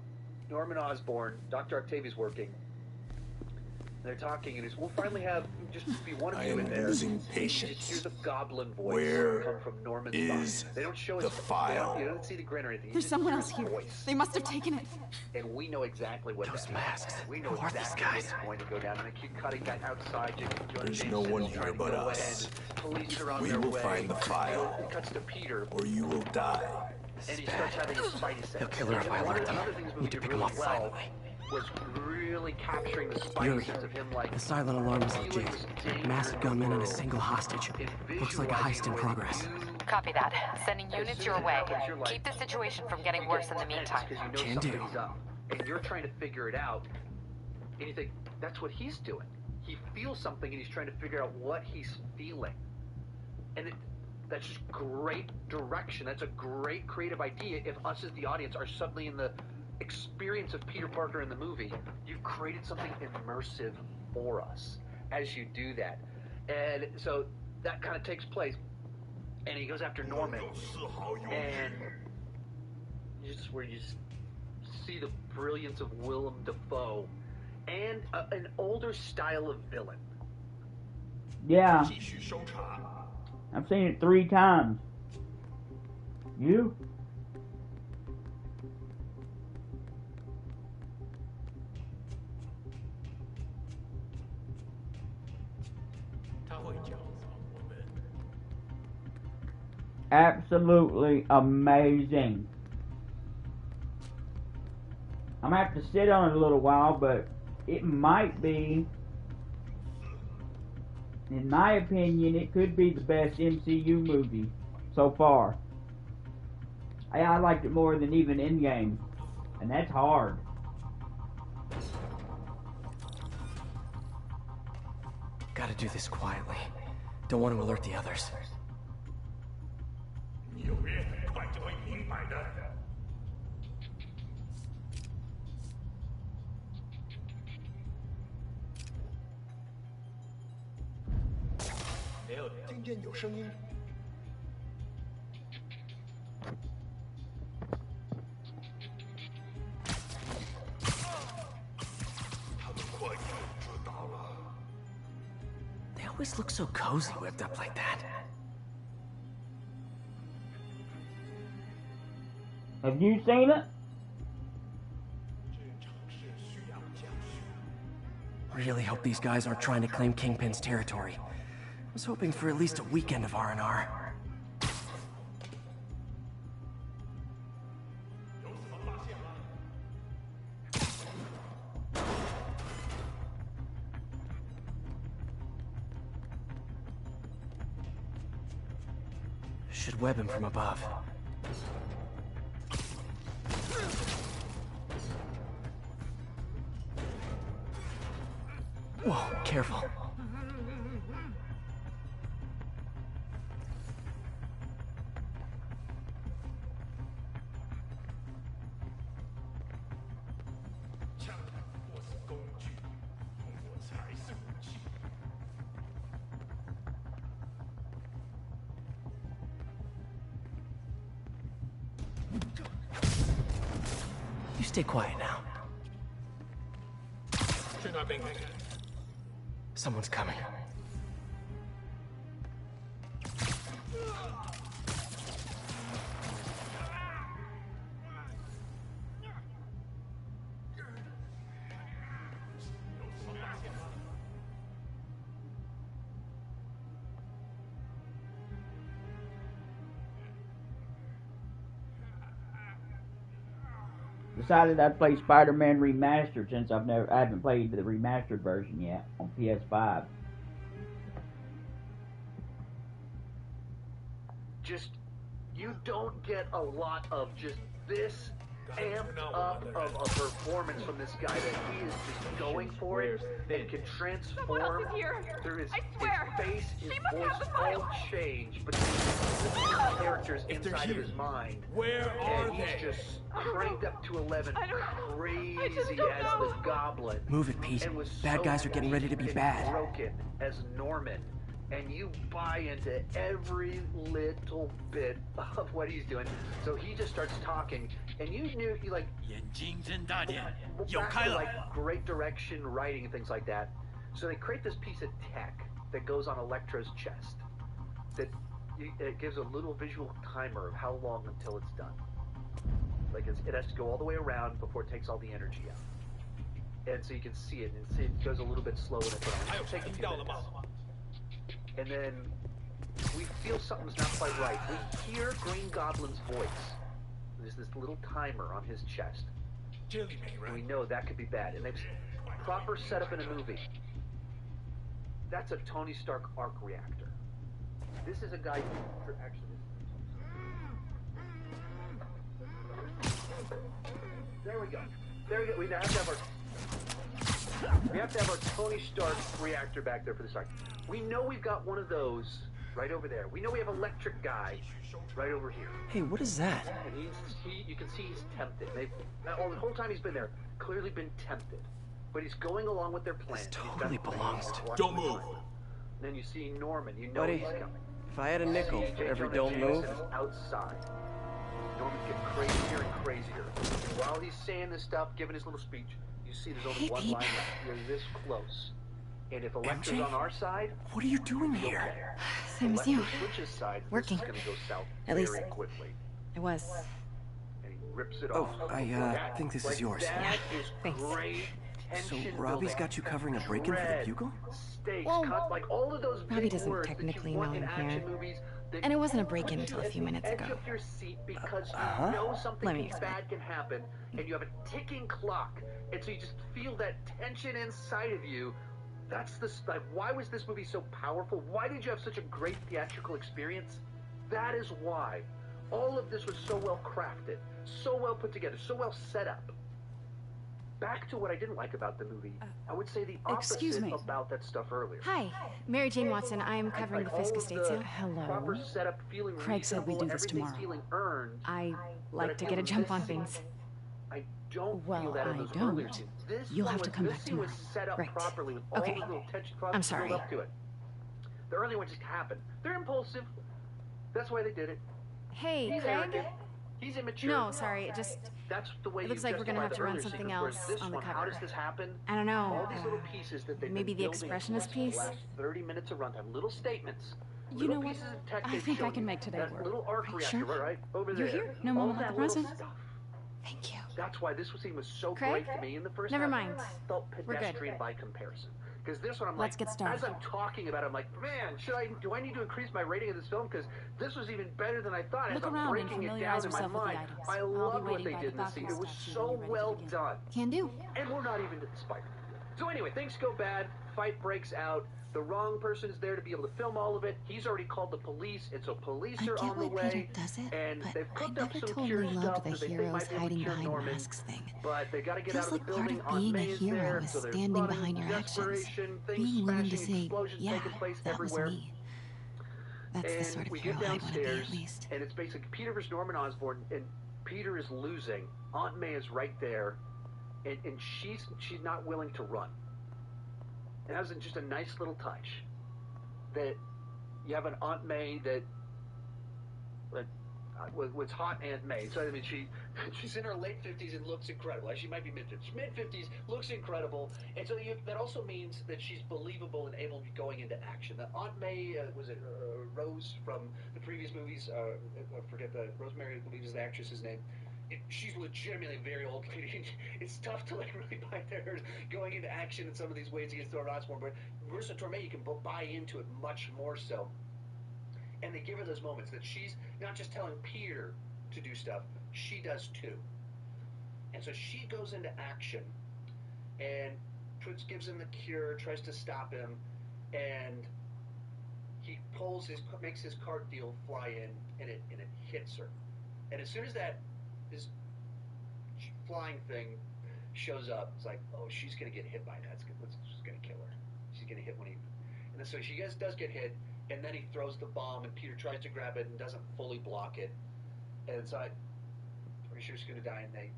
Norman Osborn, Dr. Octavius working. They're talking, and we'll finally have just be one of I you am in there. losing You just patience. hear the goblin voice Where come from Norman's is mind. They don't show the us file? You don't see the grin or anything. You There's just someone hear else his here. voice. They must have taken it. And we know exactly what Those that masks. is. We know Who are these exactly guys? what's going to go down. And they keep cutting that outside. There's no one here but us. Police are on We their will way. find the file. It cuts to Peter, Or you will die. and he starts having his spidey sense. He'll kill her if I alert them. Another thing this Need movie to did pick him really off well silently. was really capturing the spidey Yuri, sense of him, like the silent alarm is legit. Masked gunmen and a single hostage. Looks like a heist in progress. Copy that. Sending units your way. Keep the situation from getting worse in the meantime. Can do. Something's up, and you're trying to figure it out, and you think that's what he's doing. He feels something, and he's trying to figure out what he's feeling, and that's just great direction. That's a great creative idea. If us as the audience are suddenly in the experience of Peter Parker in the movie, you've created something immersive for us as you do that, and so that kind of takes place. And he goes after Norman, and where you just see the brilliance of Willem Dafoe and an older style of villain. Yeah. I've seen it 3 times. You? Absolutely amazing. I'm gonna have to sit on it a little while, but it might be, in my opinion, it could be the best MCU movie so far. I liked it more than even Endgame, and that's hard. Gotta do this quietly. Don't want to alert the others. They always look so cozy whipped up like that. Have you seen it? Really hope these guys aren't trying to claim Kingpin's territory. I was hoping for at least a weekend of R&R. Should web him from above. Whoa, careful. You stay quiet now. Someone's coming. Decided I'd play Spider-Man Remastered since I haven't played the remastered version yet on PS5. Just, you don't get a lot of just this amped up of a performance from this guy that he is just going for it and can transform through his face, his voice, all change between the characters inside of his mind. And he's just cranked up to 11, crazy as the Goblin. Move it, Pete. Bad guys are getting ready to be bad. Broken as Norman. And you buy into every little bit of what he's doing. So he just starts talking, and you knew, you like, back to like great direction, writing, and things like that. So they create this piece of tech that goes on Elektra's chest. That it gives a little visual timer of how long until it's done. Like it has to go all the way around before it takes all the energy out. And so you can see it, and see it goes a little bit slow when it's on. It'll take a few minutes. And then we feel something's not quite right. We hear Green Goblin's voice. There's this little timer on his chest. And we know that could be bad. And they've proper setup in a movie. That's a Tony Stark arc reactor. This is a guy who actually... There we go. There we go. We now have to have our Tony Stark reactor back there for the start. We know we've got one of those right over there. We know we have Electric Guy right over here. Hey, what is that? And you can see he's tempted. The whole time he's been there, clearly been tempted. But he's going along with their plan. This totally belongs to... Don't move. Then you see Norman. You know Buddy, he's coming. if I had a nickel for every don't move... outside. Norman's getting crazier and crazier. While he's saying this stuff, giving his little speech, you see there's only one line left. You're this close. And if Elektra's on our side, what are you doing here? Same as you. Side, working. This is gonna go south At least very quickly. I was. And he rips it Oh, off. I think this is yours. That is Thanks. great. So Robbie's got you covering a break-in for the Bugle? Stakes, Well, like all of those Robbie big doesn't words technically that you want know in I'm action here. movies, And it wasn't a break-in until a few minutes ago. Edge of your seat because you know Let something me explain. bad can happen, and you have a ticking clock, and so you just feel that tension inside of you. That's the like. Why was this movie so powerful? Why did you have such a great theatrical experience? That is why. All of this was so well crafted, so well put together, so well set up. Back to what I didn't like about the movie, I would say the opposite about that stuff earlier. Hi, Mary Jane Watson. I'm covering the Fisk Estates here. Proper setup, feeling Craig said we'd do this tomorrow. feeling earned. I like to get a jump on things. I don't Well, feel that in I those don't. earlier scenes. This You'll one have to was- come this back scene was tomorrow. set up Right. properly with all Okay. the little tension clocks I'm built sorry. up to it. The earlier ones just happened. They're impulsive. That's why they did it. Hey, He's Craig? arrogant. He's immature. No, sorry, it just... That's the way It looks you like we're gonna justify have the to run earlier something sequence, whereas else this on the one, How cover. does this happen? I don't know. All these little pieces that they've Maybe been the building expressionist for piece? the last 30 minutes of runtime, little statements. You little know what? pieces of tech I they've think I shown can you. make today that work. little arc Are you reactor, sure? right over You're there. here? No All moment that like the little present? stuff. Thank you. That's why this scene was so Craig? great to me in the first Never half. mind. Felt We're good. pedestrian by comparison. Because this one, I'm Let's like, get started. as I'm talking about it, I'm like, man, do I need to increase my rating of this film? Because this was even better than I thought. Look as I'm around and breaking it familiarize down in my yourself with the mind, items. I I'll be love what waiting they by did in the this scene. It balcony was statue so when you're ready well to begin. done. Can do. And we're not even to the spider. So anyway, things go bad. Fight breaks out. The wrong person is there to be able to film all of it. He's already called the police, and so police I are get on the why way. Peter does it, and but they've I cooked up never some totally cure loved stuff the that they think heroes might be able to hiding cure behind Norman. masks thing. But they got to get Feels out like of the part building. of Aunt being a May is hero there, is so there's standing running, behind your actions. desperation, things Being willing to smashing, say, explosions yeah, taking place that was everywhere. me. That's the And sort of we hero get I want to be, downstairs, at least. and it's basically Peter versus Norman Osborn, and Peter is losing. Aunt May is right there, and she's not willing to run. And that was just a nice little touch. That you have an Aunt May that was hot Aunt May. So I mean, she's in her late 50s and looks incredible. She might be mid 50s, looks incredible, and so that also means that she's believable and able to be going into action. The Aunt May was it Rose from the previous movies? I forget Rosemary, I believe is the actress's name. She's legitimately a very old lady. It's tough to like really buy her going into action in some of these ways against Norman Osborn, but Marissa Tomei, you can buy into it much more so. And they give her those moments that she's not just telling Peter to do stuff, she does too. And so she goes into action and gives him the cure, tries to stop him, and he makes his cart deal fly in, and it hits her. And as soon as this flying thing shows up, it's like, oh, she's gonna get hit by that. It's gonna kill her. She's gonna hit and then so she does get hit, and then he throws the bomb, and Peter tries to grab it and doesn't fully block it, and so I'm pretty sure she's gonna die, and they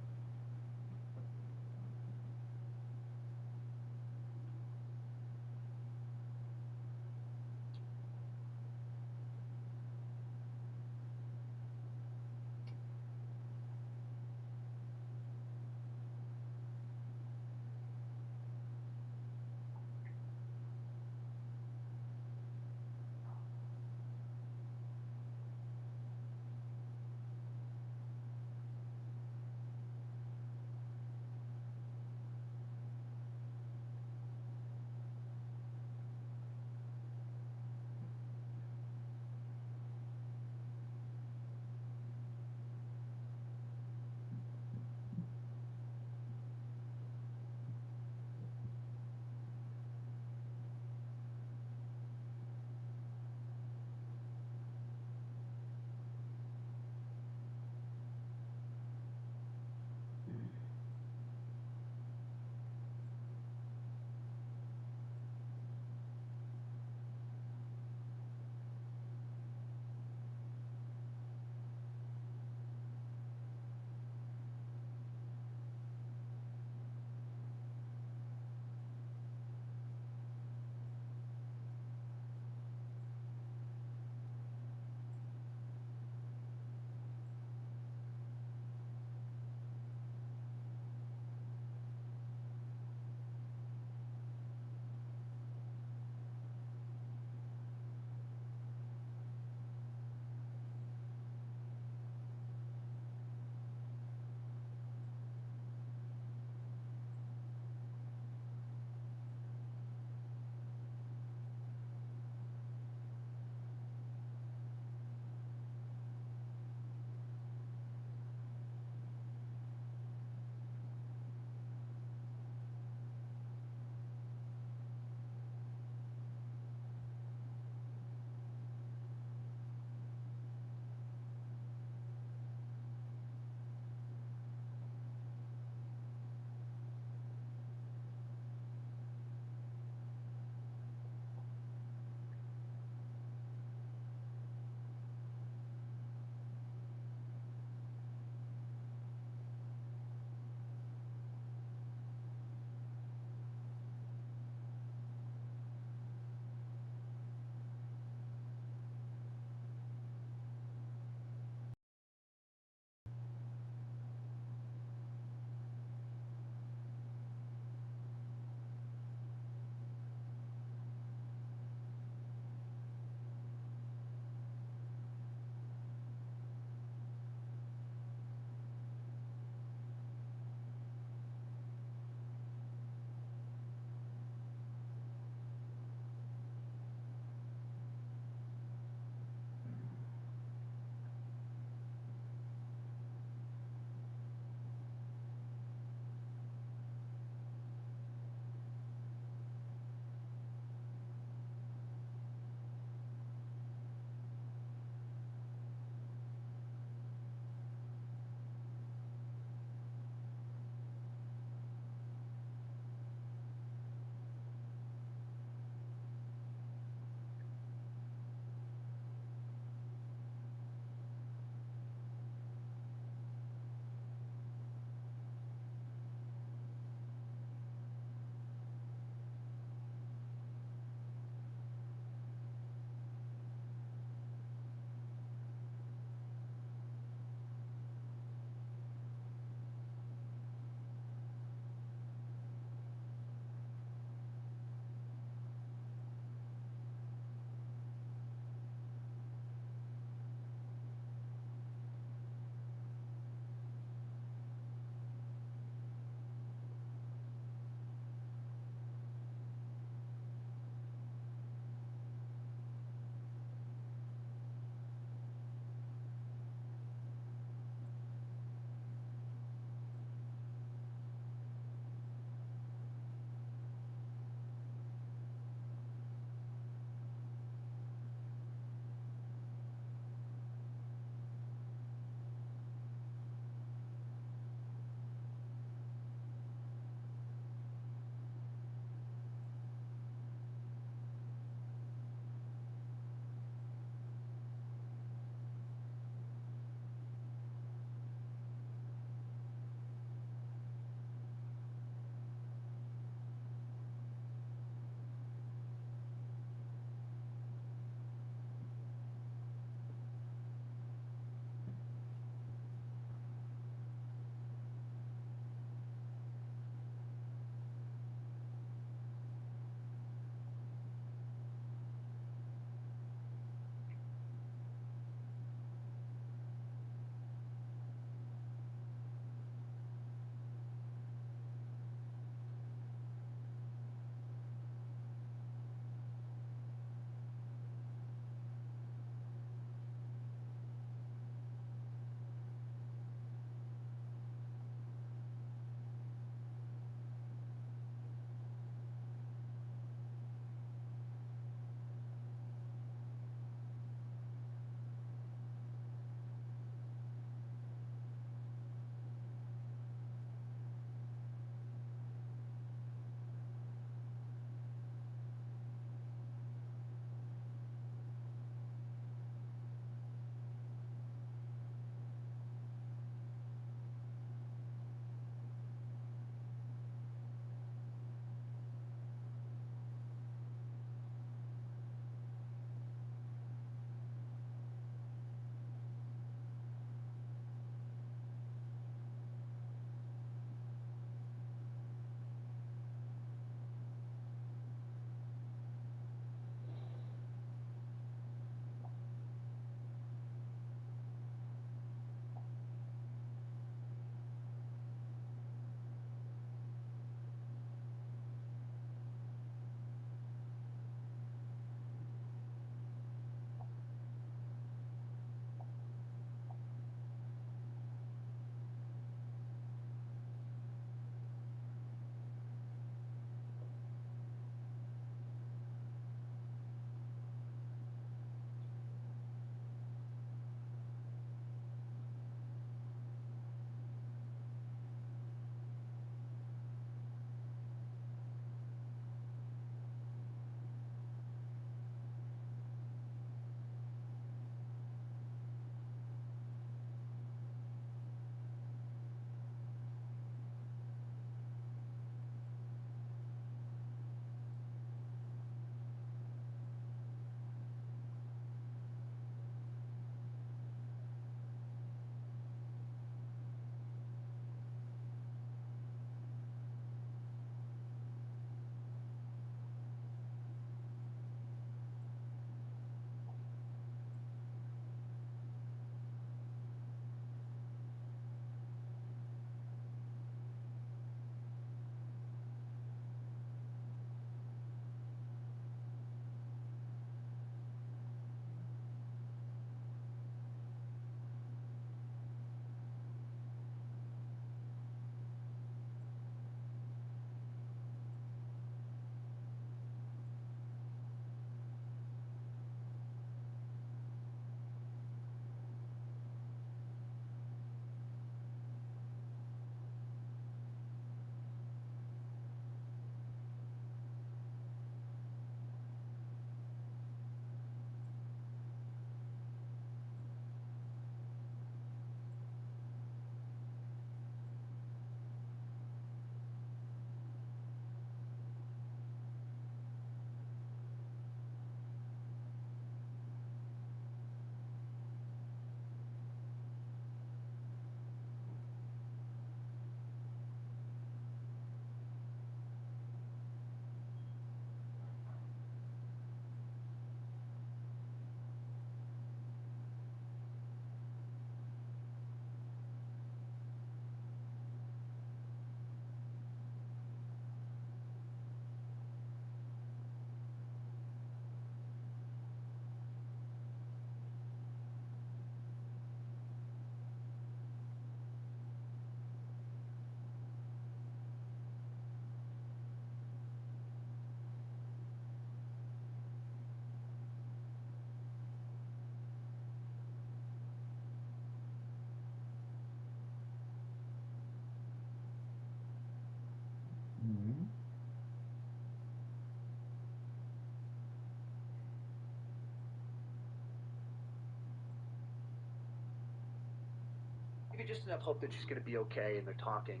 maybe just enough hope that she's going to be okay, and they're talking,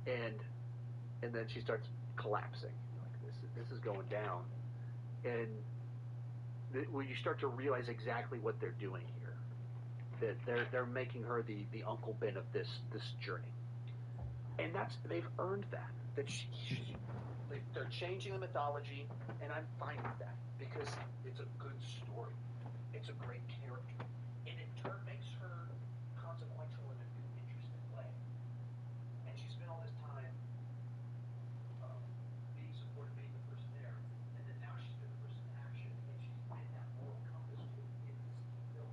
and then she starts collapsing. Like this is going down, and when you start to realize exactly what they're doing here, that they're making her the Uncle Ben of this journey, and they've earned that. They're changing the mythology, and I'm fine with that because it's a good story. It's a great character, and it makes her consequential in a new, interesting way. And she spent all this time being supported, being the person there, and then now she's been the person in action, and she's been that moral compass in this film,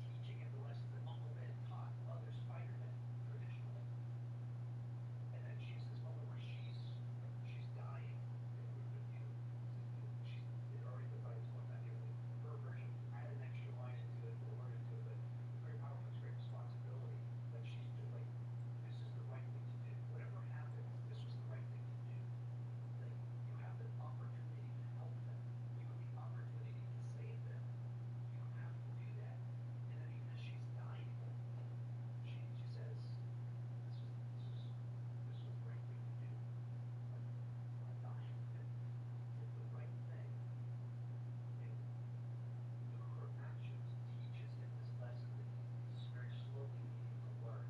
teaching him the lessons that Uncle Ben taught other Spider-Men traditionally. And then she's this moment where she's dying. It would have been beautiful. It already been by this point in time given her version, add an extra line into it, more word into it, but it's very powerful, it's great responsibility that she's just like, this is the right thing to do. Whatever happens, this was the right thing to do. Like, you have the opportunity to help them. You have the opportunity to save them. You have to do that. And then even as she's dying, she says, this was the right thing to do. Like, I'm dying. It's the right thing. And through her actions teaches him this lesson that he's very slowly needing to learn.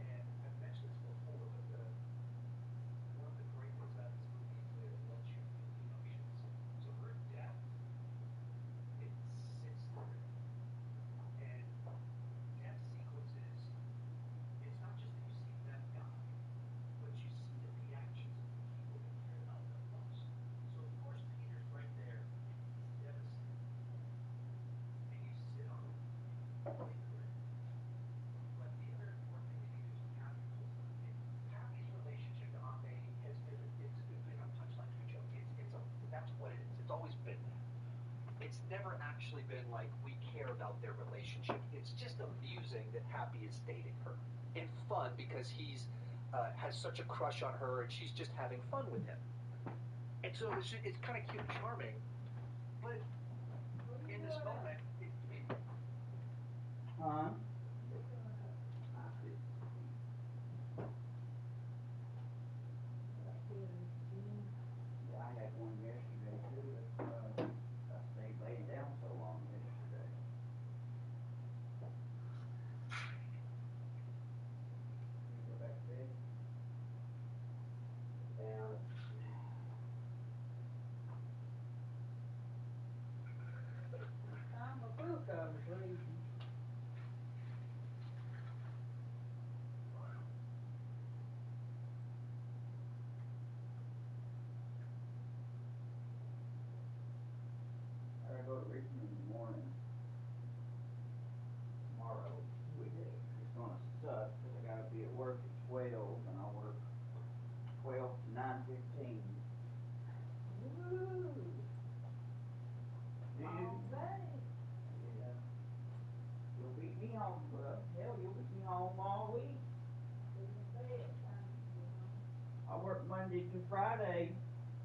And I've mentioned this before, but one of the great things about this movie is that it lets you feel the emotions. So her death, it sits there. And death sequences, it's not just that you see them die, but you see the reactions of the people that care about them most. So of course Peter's right there, and he's devastated. And you sit on him, and you grin. But the other important thing that you do is Happy pulls them in. Happy's relationship to Aunt May has been it's been a punchline to a joke. That's what it is. It's always been that. It's never actually been like we care about their relationship. It's just amusing that Happy is dating her. And fun because he's has such a crush on her and she's just having fun with him. And so it's kind of cute and charming. But in this moment, Huh? Yeah, I had one yesterday too. I stayed laying down so long yesterday. You go back to bed? down. Time a book I was reading. I gotta go to Richmond in the morning. Tomorrow. It's gonna suck because I gotta be at work at 12 and I work 12 to 9:15. Woo! All day. Yeah. You'll beat me home, bro. Hell, you'll beat me home all week. I work Monday to Friday.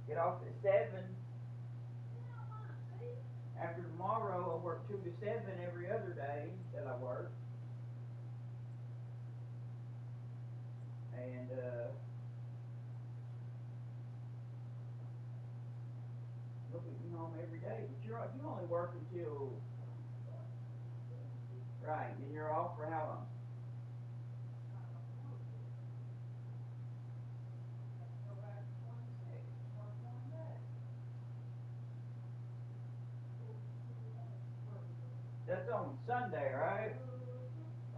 Get off at 7. After tomorrow, I work 2 to 7 every other day that I work. And, you'll beat me home every day. But you only work until, right, and you're off for how long? That's on Sunday, right?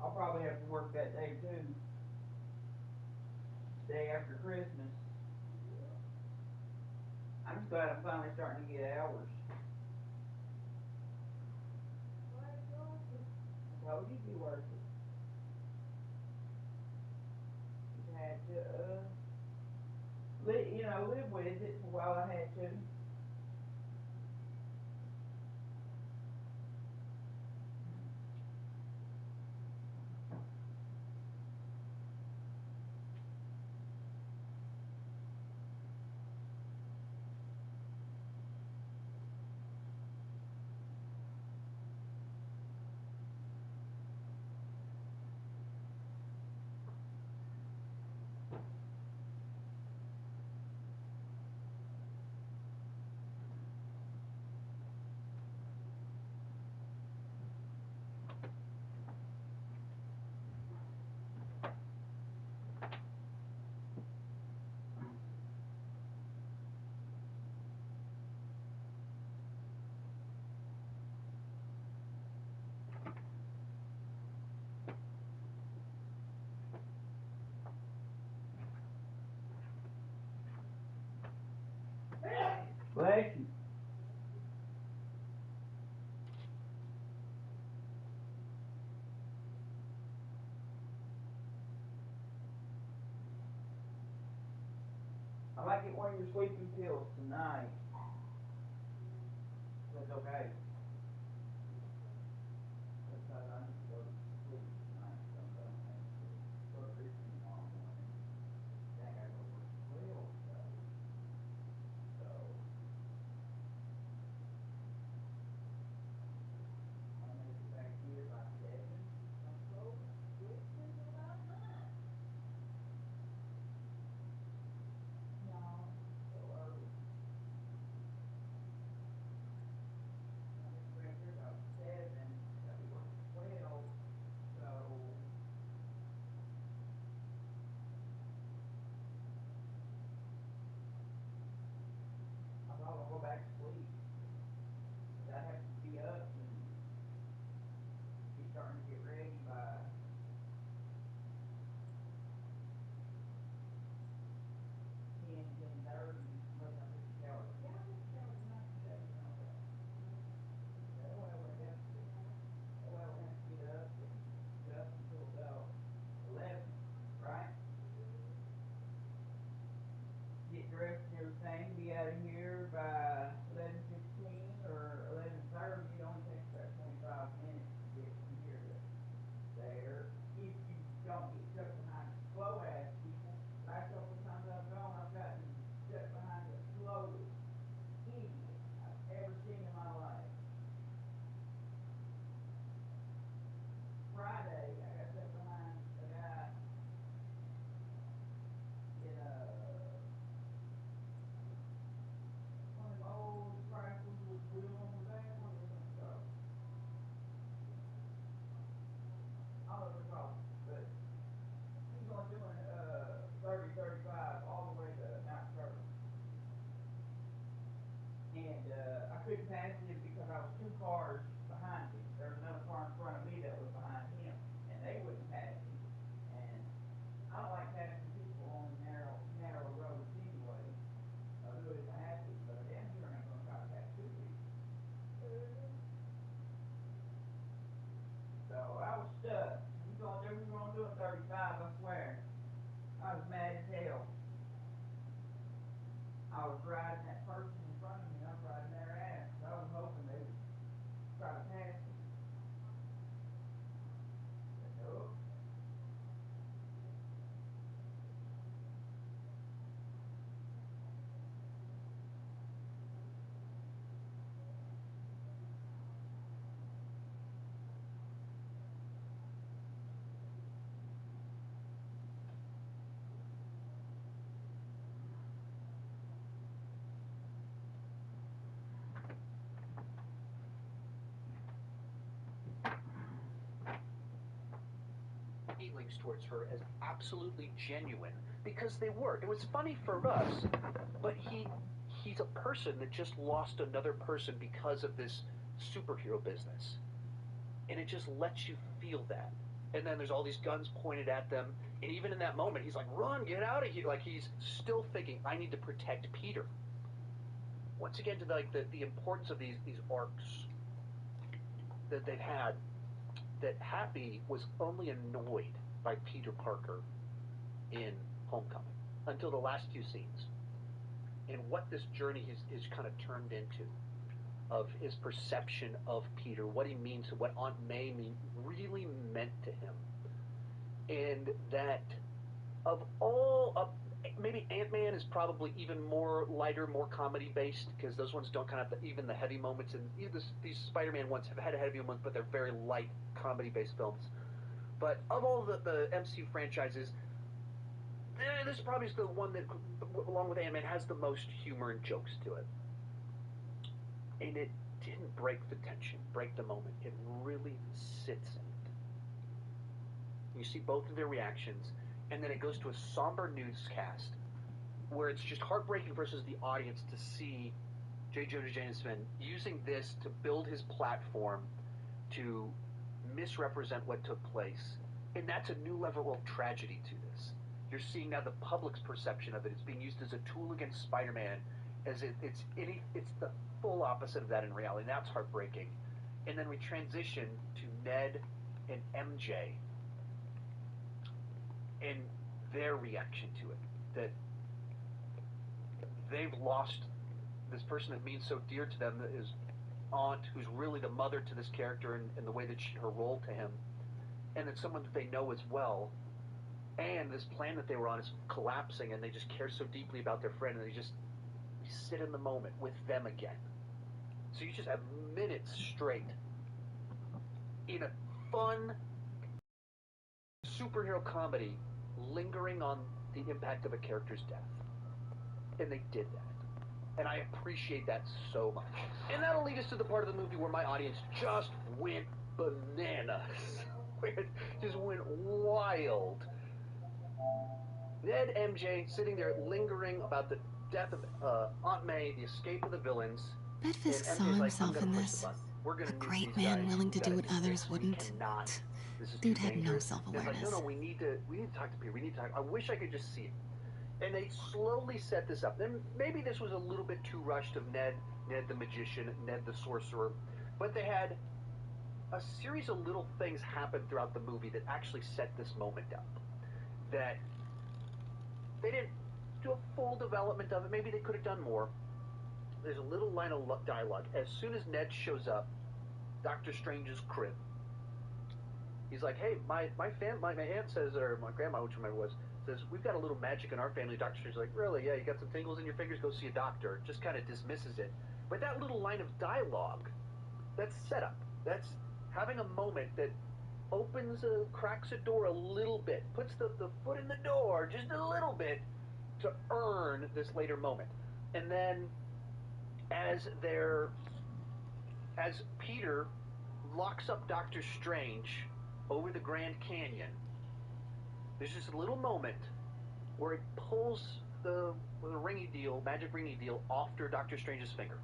I'll probably have to work that day too. Day after Christmas. I'm just glad I'm finally starting to get hours. I told you it'd be worth it. You had to, live with it while I had to. I might get one of your sleeping pills tonight. That's okay. Because I need to go to sleep tonight, so I'm going to have to go to Richmond tomorrow morning. Then I gotta go work 12 today. So I'll make it back here by 7. I'm so sleep until about 9. No, so early. I'll make it back here about 7. I'll be working 12. So I thought I'll go back to sleep. But I'd have to be up and be starting to get ready by 10:30, unless I take a shower. Yeah, I took a shower tonight today, you know that. That way I would have to get up and until about 11, right? Get dressed and everything, be out of here by 11:15 or 11:30. It only takes about 25 minutes to get from here to there. If you don't get stuck behind slow ass people. Last couple of times I've gone, I've gotten stuck behind the slowest idiot I've ever seen in my life. Friday, I got stuck behind a guy in one of them old trifles with wheel on the back. What was it called? I don't know what it's called, but he's only doing 30, 35 all the way to Mount Charlotte. And I couldn't pass him because I was 2 cars behind him. There was another car in front of me that was behind him, and they wouldn't pass him. And I don't like passing people on narrow roads anyway. I'll do it if I have to, but I damn sure ain't gonna try to pass 2 people. So I was stuck. We were gonna do a 35, I swear. I was mad as hell. I was riding that person in front of me, I was riding their ass. I was hoping they would try to pass me. But nope. Feelings towards her as absolutely genuine because they were. It was funny for us, but he's a person that just lost another person because of this superhero business. And it just lets you feel that. And then there's all these guns pointed at them, and even in that moment he's like, run, get out of here. Like he's still thinking, I need to protect Peter. Once again, to the importance of these arcs that they've had, that Happy was only annoyed by Peter Parker in Homecoming until the last few scenes. And what this journey is kind of turned into, of his perception of Peter, what he means, what Aunt May really meant to him. And that of all, maybe Ant-Man is probably even more lighter, more comedy-based, because those ones don't kind of have even the heavy moments, and these Spider-Man ones have had heavy moments, but they're very light comedy-based films. But of all the MCU franchises, this probably is the one that, along with Ant-Man, has the most humor and jokes to it. And it didn't break the tension, break the moment. It really sits in it. You see both of their reactions, and then it goes to a somber newscast where it's just heartbreaking versus the audience to see J. Jonah Jameson using this to build his platform to misrepresent what took place. And that's a new level of tragedy to this. You're seeing now the public's perception of it. It's being used as a tool against Spider-Man, as it's the full opposite of that in reality. That's heartbreaking. And then we transition to Ned and MJ and their reaction to it. That they've lost this person that means so dear to them, that is aunt, who's really the mother to this character, and the way that her role to him, and it's someone that they know as well, and this plan that they were on is collapsing, and they just care so deeply about their friend, and they just sit in the moment with them again. So you just have minutes straight in a fun superhero comedy lingering on the impact of a character's death. And they did that. And I appreciate that so much. And that'll lead us to the part of the movie where my audience just went bananas. Where it just went wild. Ned, MJ, sitting there lingering about the death of Aunt May, the escape of the villains. Bet Fisk saw himself in this. A great man willing to do what others wouldn't. Dude had no self-awareness. Like, no, we need to talk to Peter. We need to talk. I wish I could just see it. And they slowly set this up. Then maybe this was a little bit too rushed of Ned the magician, Ned the sorcerer. But they had a series of little things happen throughout the movie that actually set this moment up. That they didn't do a full development of it. Maybe they could have done more. There's a little line of dialogue. As soon as Ned shows up, Doctor Strange's crib, he's like, hey, my aunt says, or my grandma, which remember was, says, we've got a little magic in our family. Dr. Strange's like, really? Yeah, you got some tingles in your fingers? Go see a doctor. Just kind of dismisses it. But that little line of dialogue, that's setup. That's having a moment that cracks a door a little bit, puts the foot in the door just a little bit to earn this later moment. And then as Peter locks up Doctor Strange over the Grand Canyon, there's just a little moment where it pulls the magic ringy deal off Doctor Strange's finger.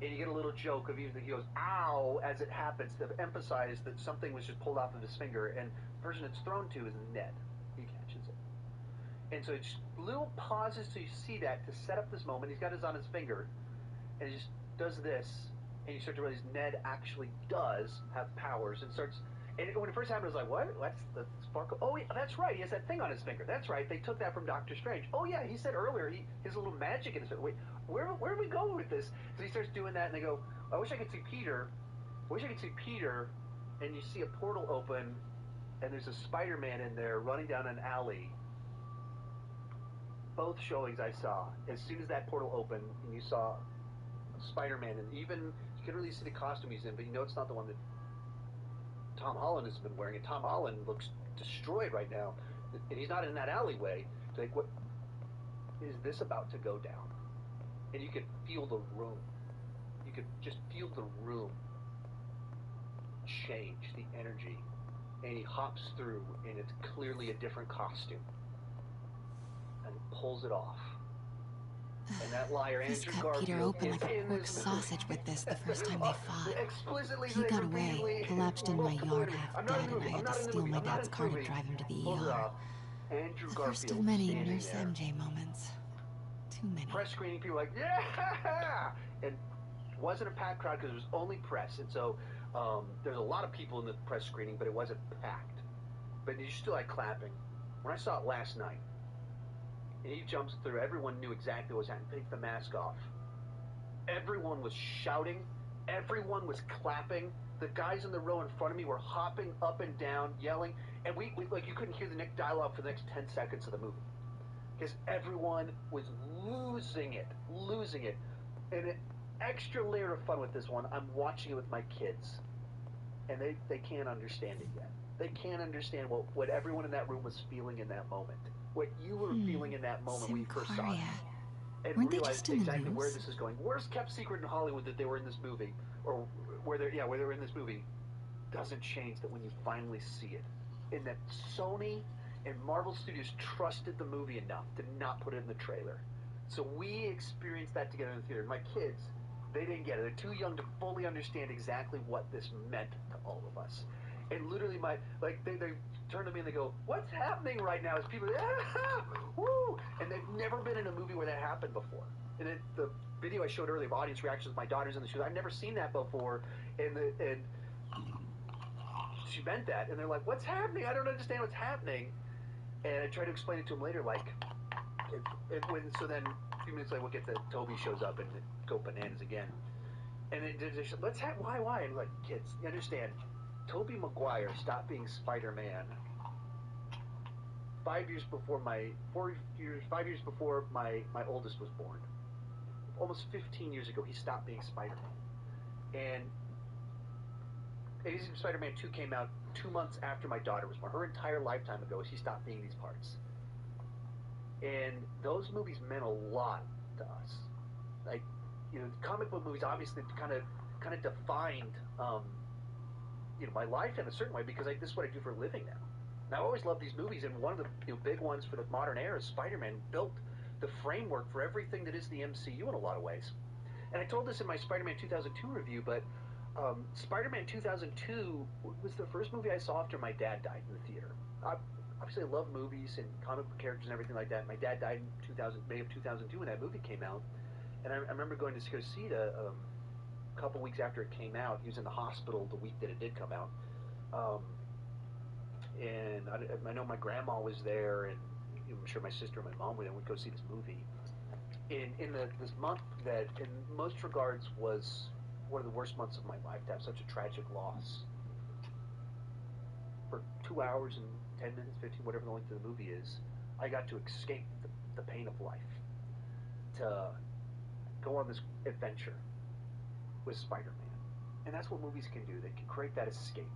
And you get a little joke of he goes, ow, as it happens, to emphasize that something was just pulled off of his finger, and the person it's thrown to is Ned. He catches it. And so it's little pauses so you see that to set up this moment. He's got his on his finger, and he just does this, and you start to realize Ned actually does have powers, and starts. And when it first happened, I was like, what? What's the sparkle? Oh, yeah, that's right. He has that thing on his finger. That's right. They took that from Doctor Strange. Oh, yeah, he said earlier his little magic in his finger. Wait, where are we going with this? So he starts doing that, and they go, I wish I could see Peter. And you see a portal open, and there's a Spider-Man in there running down an alley. Both showings I saw, as soon as that portal opened, and you saw Spider-Man, and even, you couldn't really see the costume he's in, but you know it's not the one that Tom Holland has been wearing, and Tom Holland looks destroyed right now, and he's not in that alleyway. It's like, what is this about to go down? And you could feel the room. You could just feel the room change, the energy, and he hops through, and it's clearly a different costume, and he pulls it off. And that liar, Fisk Andrew cut Garfield, Peter open is like a in pork this sausage with this the first time they fought. Explicitly, He got away, collapsed in my yard half dead, and I had to steal my dad's car to drive him to the ER. Andrew The first Garfield of many standing Nurse there. MJ moments. Too many. Press screening, people were like, yeah! And it wasn't a packed crowd because it was only press. And so there's a lot of people in the press screening, but it wasn't packed. But you still like clapping. When I saw it last night, and he jumps through, everyone knew exactly what was happening. Take the mask off. Everyone was shouting. Everyone was clapping. The guys in the row in front of me were hopping up and down, yelling. And we like, you couldn't hear the next dialogue for the next 10 seconds of the movie. Because everyone was losing it. And an extra layer of fun with this one, I'm watching it with my kids. And they can't understand it yet. They can't understand what everyone in that room was feeling in that moment. What you were feeling in that moment when you first saw it. And Weren't they realize just in the exactly where news? this is going. Worst kept secret in Hollywood that they were in this movie, or where they were in this movie, doesn't change that when you finally see it. And that Sony and Marvel Studios trusted the movie enough to not put it in the trailer. So we experienced that together in the theater. My kids, they didn't get it. They're too young to fully understand exactly what this meant to all of us. And literally, they turn to me and they go, "What's happening right now?" As people, woo! And they've never been in a movie where that happened before. And the video I showed earlier of audience reactions, my daughter's in the show. I've never seen that before. And she meant that, and they're like, "What's happening? I don't understand what's happening." And I tried to explain it to them later, like, so then few minutes later, we'll get the Toby shows up and go bananas again. And it just, let's have, why? And like, kids, you understand, Tobey Maguire stopped being Spider-Man 5 years before my oldest was born. Almost 15 years ago, he stopped being Spider-Man. And Amazing Spider-Man 2 came out 2 months after my daughter was born. Her entire lifetime ago, she stopped being these parts. And those movies meant a lot to us. Like, you know, comic book movies obviously kind of defined, you know, my life in a certain way because this is what I do for a living now. And I always loved these movies, and one of the big ones for the modern era is Spider-Man built the framework for everything that is the MCU in a lot of ways. And I told this in my Spider-Man 2002 review, but Spider-Man 2002 was the first movie I saw after my dad died in the theater. Obviously, I love movies and comic book characters and everything like that. My dad died in May of 2002 when that movie came out. And I remember going to go see it a couple weeks after it came out. He was in the hospital the week that it did come out. And I know my grandma was there, and I'm sure my sister and my mom were there. We'd go see this movie. In this month that, in most regards, was one of the worst months of my life to have such a tragic loss. For 2 hours and 10 minutes, 15, whatever the length of the movie is, I got to escape the pain of life. To go on this adventure with Spider-Man. And that's what movies can do. They can create that escape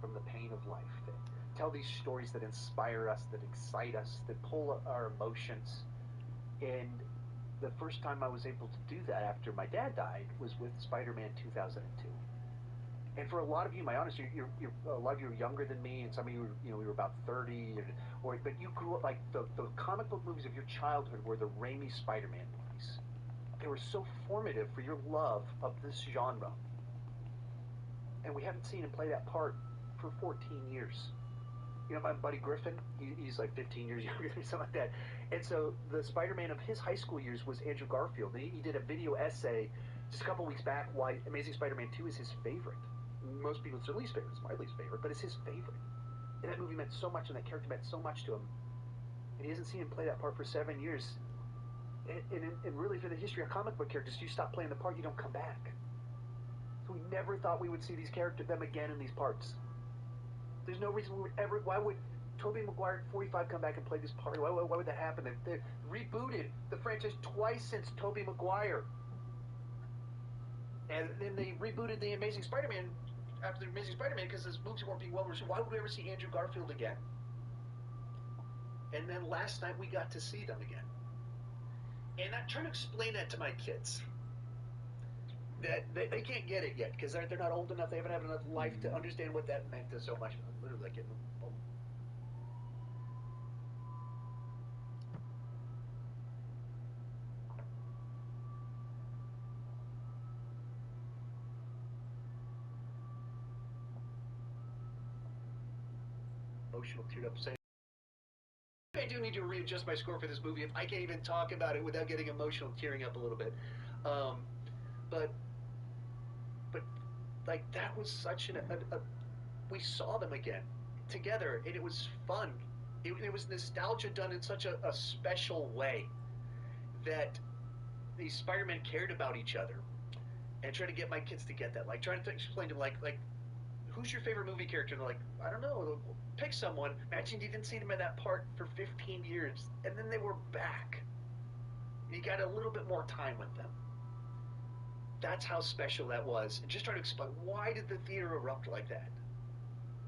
from the pain of life. They tell these stories that inspire us, that excite us, that pull our emotions. And the first time I was able to do that after my dad died was with Spider-Man 2002. And for a lot of you, my honest, a lot of you are younger than me, and some of you, you were about 30, but you grew up, like, the comic book movies of your childhood were the Raimi Spider-Man movies. They were so formative for your love of this genre. And we haven't seen him play that part for 14 years. You know, my buddy Griffin, he's like 15 years younger than me, something like that. And so the Spider-Man of his high school years was Andrew Garfield. He did a video essay just a couple weeks back why Amazing Spider-Man 2 is his favorite. Most people, it's their least favorite. It's my least favorite, but it's his favorite. And that movie meant so much, and that character meant so much to him. And he hasn't seen him play that part for 7 years. And really, for the history of comic book characters, you stop playing the part, you don't come back. So we never thought we would see these characters, them again in these parts. There's no reason we would ever. Why would Tobey Maguire at 45 come back and play this part? Why would that happen? They rebooted the franchise twice since Tobey Maguire. And then they rebooted the Amazing Spider-Man after the Amazing Spider-Man because his movies weren't being well received. Why would we ever see Andrew Garfield again? And then last night we got to see them again. And I'm trying to explain that to my kids. That they can't get it yet because they're not old enough. They haven't had enough life to understand what that meant to so much. I'm literally like getting emotional, teared up. Saying, I do need to readjust my score for this movie if I can't even talk about it without getting emotional, tearing up a little bit. But like that was such we saw them again together, and it was fun. It was nostalgia done in such a special way that these Spider-Men cared about each other, and trying to get my kids to get that. Like trying to explain to them, like who's your favorite movie character? And they're like, I don't know. Pick someone. Imagine you didn't see them in that part for 15 years, and then they were back. And you got a little bit more time with them. That's how special that was. And just trying to explain, why did the theater erupt like that?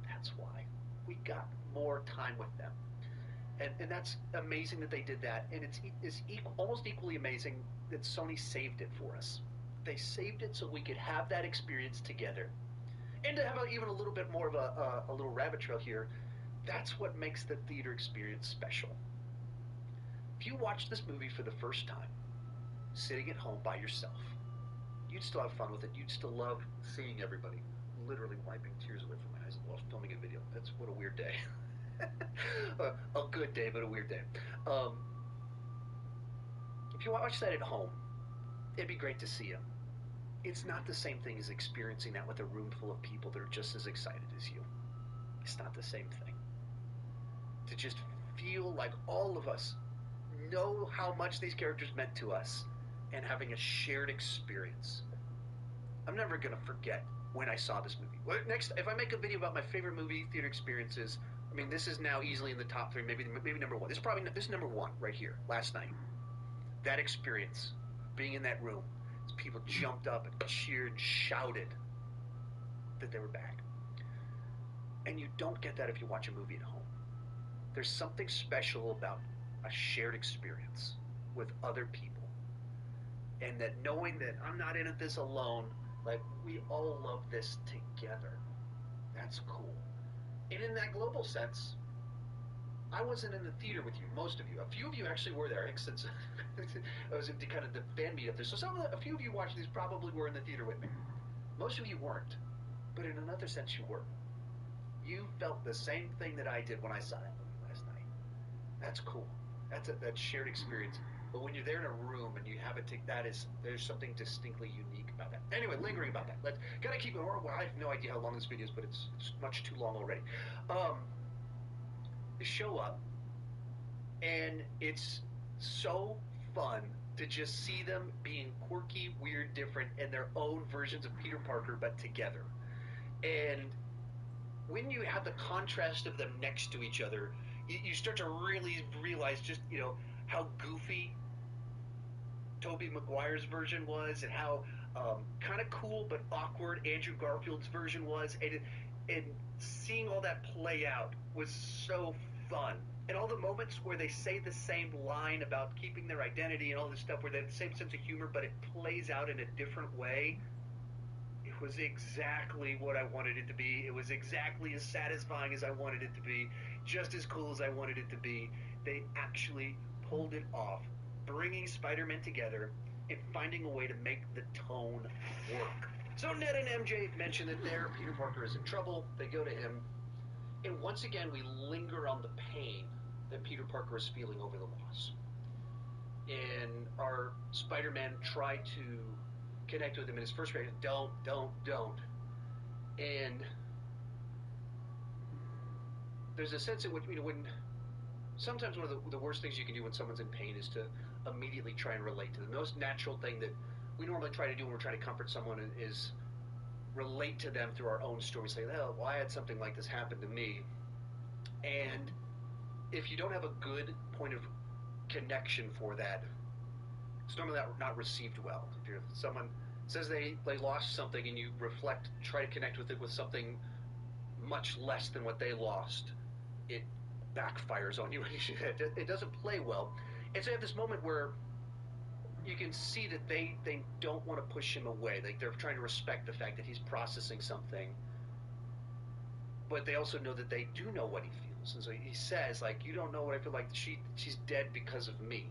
That's why. We got more time with them. And that's amazing that they did that. And it's almost equally amazing that Sony saved it for us. They saved it so we could have that experience together. And to have even a little bit more of a little rabbit trail here, that's what makes the theater experience special. If you watch this movie for the first time, sitting at home by yourself, you'd still have fun with it. You'd still love seeing everybody, literally wiping tears away from my eyes while filming a video. That's what a weird day. A good day, but a weird day. If you watch that at home, it'd be great to see him. It's not the same thing as experiencing that with a room full of people that are just as excited as you. It's not the same thing. To just feel like all of us know how much these characters meant to us and having a shared experience. I'm never gonna forget when I saw this movie. Next, if I make a video about my favorite movie theater experiences, I mean, this is now easily in the top 3, maybe number 1. This is number 1 right here. Last night, that experience, being in that room, as people jumped up and cheered, shouted that they were back. And you don't get that if you watch a movie at home. There's something special about a shared experience with other people, and that knowing that I'm not in this alone. Like, we all love this together. That's cool. And in that global sense, I wasn't in the theater with you, most of you. A few of you actually were there, since I was to kind of the fan meet up there. So a few of you watching these probably were in the theater with me. Most of you weren't, but in another sense you were. You felt the same thing that I did when I saw that movie last night. That's cool. That's that shared experience. But when you're there in a room and you have it, there's something distinctly unique about that. Anyway, lingering about that. Gotta keep it horrible. I have no idea how long this video is, but it's much too long already. They show up, and it's so fun to just see them being quirky, weird, different, and their own versions of Peter Parker, but together. And when you have the contrast of them next to each other, you start to really realize just, how goofy Tobey Maguire's version was, and how kind of cool but awkward Andrew Garfield's version was, and seeing all that play out was so fun. And all the moments where they say the same line about keeping their identity and all this stuff, where they have the same sense of humor, but it plays out in a different way, it was exactly what I wanted it to be. It was exactly as satisfying as I wanted it to be, just as cool as I wanted it to be. They actually pulled it off, bringing Spider-Man together and finding a way to make the tone work. So Ned and MJ mention that Peter Parker is in trouble. They go to him, and once again we linger on the pain that Peter Parker is feeling over the loss. And our Spider-Man tried to connect with him in his first reaction, don't. And there's a sense in which, when sometimes one of the worst things you can do when someone's in pain is to immediately try and relate to them. The most natural thing that we normally try to do when we're trying to comfort someone is relate to them through our own story. Say, well, why had something like this happen to me? And if you don't have a good point of connection for that, it's normally not received well. If someone says they lost something and you reflect, try to connect with it with something much less than what they lost, it backfires on you. It doesn't play well. And so you have this moment where you can see that they don't want to push him away. Like, they're trying to respect the fact that he's processing something, but they also know that they do know what he feels. And so he says, like, you don't know what I feel like. She's dead because of me.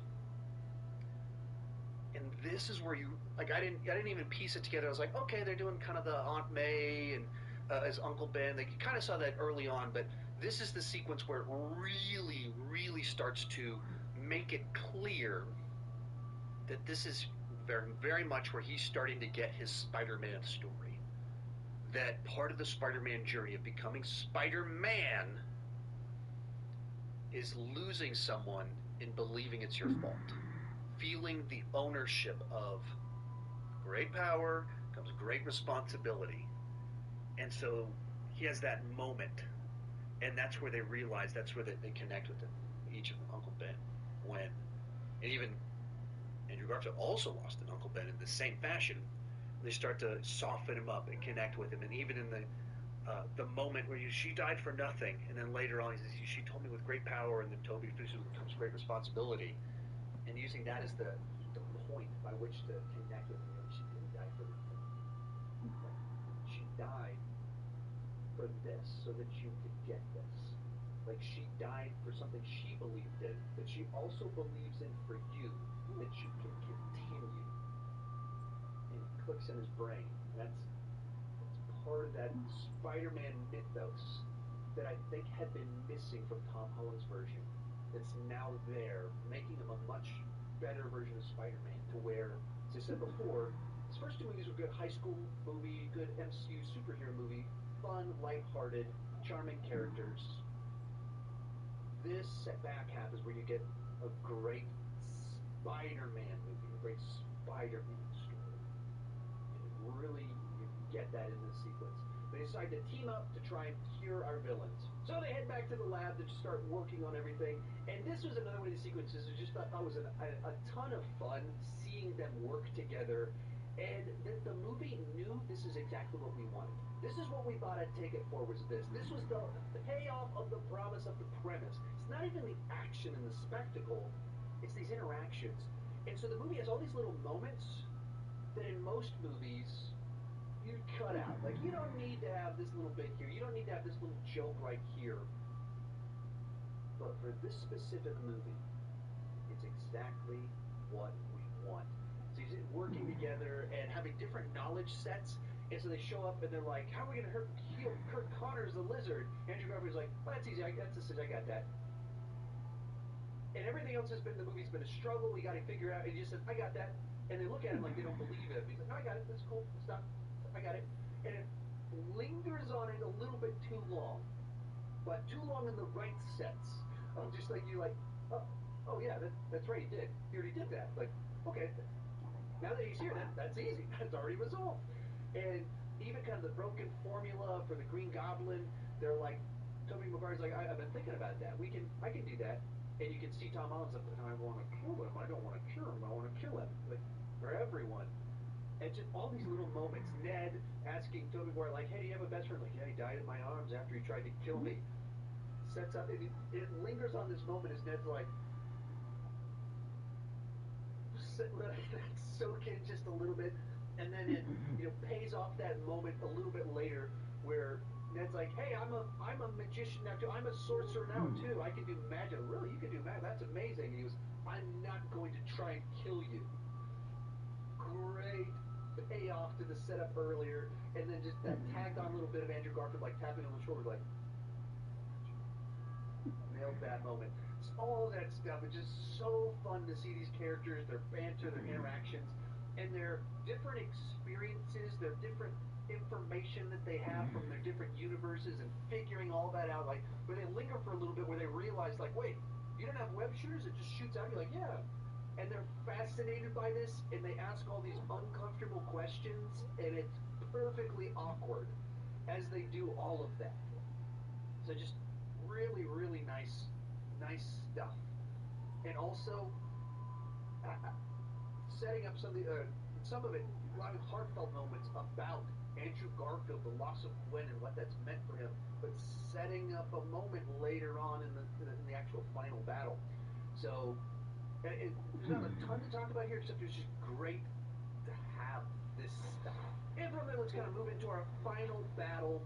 And this is where I didn't even piece it together. I was like, okay, they're doing kind of the Aunt May and as Uncle Ben. You kind of saw that early on, but this is the sequence where it really, really starts to make it clear that this is very, very much where he's starting to get his Spider-Man story. That part of the Spider-Man journey of becoming Spider-Man is losing someone and believing it's your fault. Feeling the ownership of great power comes great responsibility. And so he has that moment, and that's where they realize, that's where they connect with him, each of them, Uncle Ben, Gwen, and even Andrew Garfield also lost an Uncle Ben in the same fashion. They start to soften him up and connect with him, and even in the moment where she died for nothing, and then later on he says, she told me with great power, and then Toby comes great responsibility, and using that as the point by which to connect with him. She didn't die for nothing. She died for this, so that you could get this. Like, she died for something she believed in, but she also believes in for you, that you can continue. And it clicks in his brain. That's part of that Spider-Man mythos that I think had been missing from Tom Holland's version. That's now there, making him a much better version of Spider-Man, to where, as I said before, his first 2 movies were good high school movie, good MCU superhero movie, fun, lighthearted, charming characters. This back half is where you get a great Spider-Man movie, a great Spider-Man story. And really, you get that in this sequence. They decide to team up to try and cure our villains. So they head back to the lab to just start working on everything. And this was another one of these sequences I just thought was a ton of fun seeing them work together. And the movie knew this is exactly what we wanted. This is what we thought I'd take it for was this. This was the payoff of the promise of the premise. It's not even the action and the spectacle. It's these interactions. And so the movie has all these little moments that in most movies you'd cut out. Like, you don't need to have this little bit here. You don't need to have this little joke right here. But for this specific movie, it's exactly what we want. So he's working together and having different knowledge sets. And so they show up and they're like, how are we going to heal Kurt Connors the lizard? Andrew Garfield's like, well, that's easy. I got that. And everything else the movie's been a struggle. We got to figure out. And he just says, I got that. And they look at him like they don't believe it. He's like, no, I got it. That's cool. Stop. I got it. And it lingers on it a little bit too long. But too long in the right sense. Just like you're like, oh yeah, that's right, he did. He already did that. Like, okay. Now that he's here, that's easy. That's already resolved. And even kind of the broken formula for the Green Goblin, they're like, Tobey Maguire's like, I've been thinking about that. I can do that. And you can see Tom Holland's like, I want to kill him. I don't want to cure him. I want to kill him. Like, for everyone. And just all these little moments. Ned asking Tobey Maguire, like, hey, do you have a best friend? Like, yeah, he died in my arms after he tried to kill me. Sets up, it lingers on this moment as Ned's like, let that soak in just a little bit. And then it pays off that moment a little bit later where Ned's like, hey, I'm a magician now too. I'm a sorcerer now too. I can do magic. Really? You can do magic? That's amazing. And he goes, I'm not going to try and kill you. Great payoff to the setup earlier. And then just that tagged on little bit of Andrew Garfield like tapping on the shoulder like, nailed that moment. It's all that stuff. It's just so fun to see these characters, their banter, their interactions, and their different experiences, their different information that they have from their different universes, and figuring all that out. Like, where they linger for a little bit, where they realize, like, wait, you don't have web shooters? It just shoots out. You're like, yeah. And they're fascinated by this, and they ask all these uncomfortable questions, and it's perfectly awkward as they do all of that. So just really, really nice stuff. And also setting up some of it, a lot of heartfelt moments about Andrew Garfield, the loss of Gwen and what that's meant for him, but setting up a moment later on in the actual final battle. So there's not a ton to talk about here, except it's just great to have this stuff. And from there, let's kind of move into our final battle.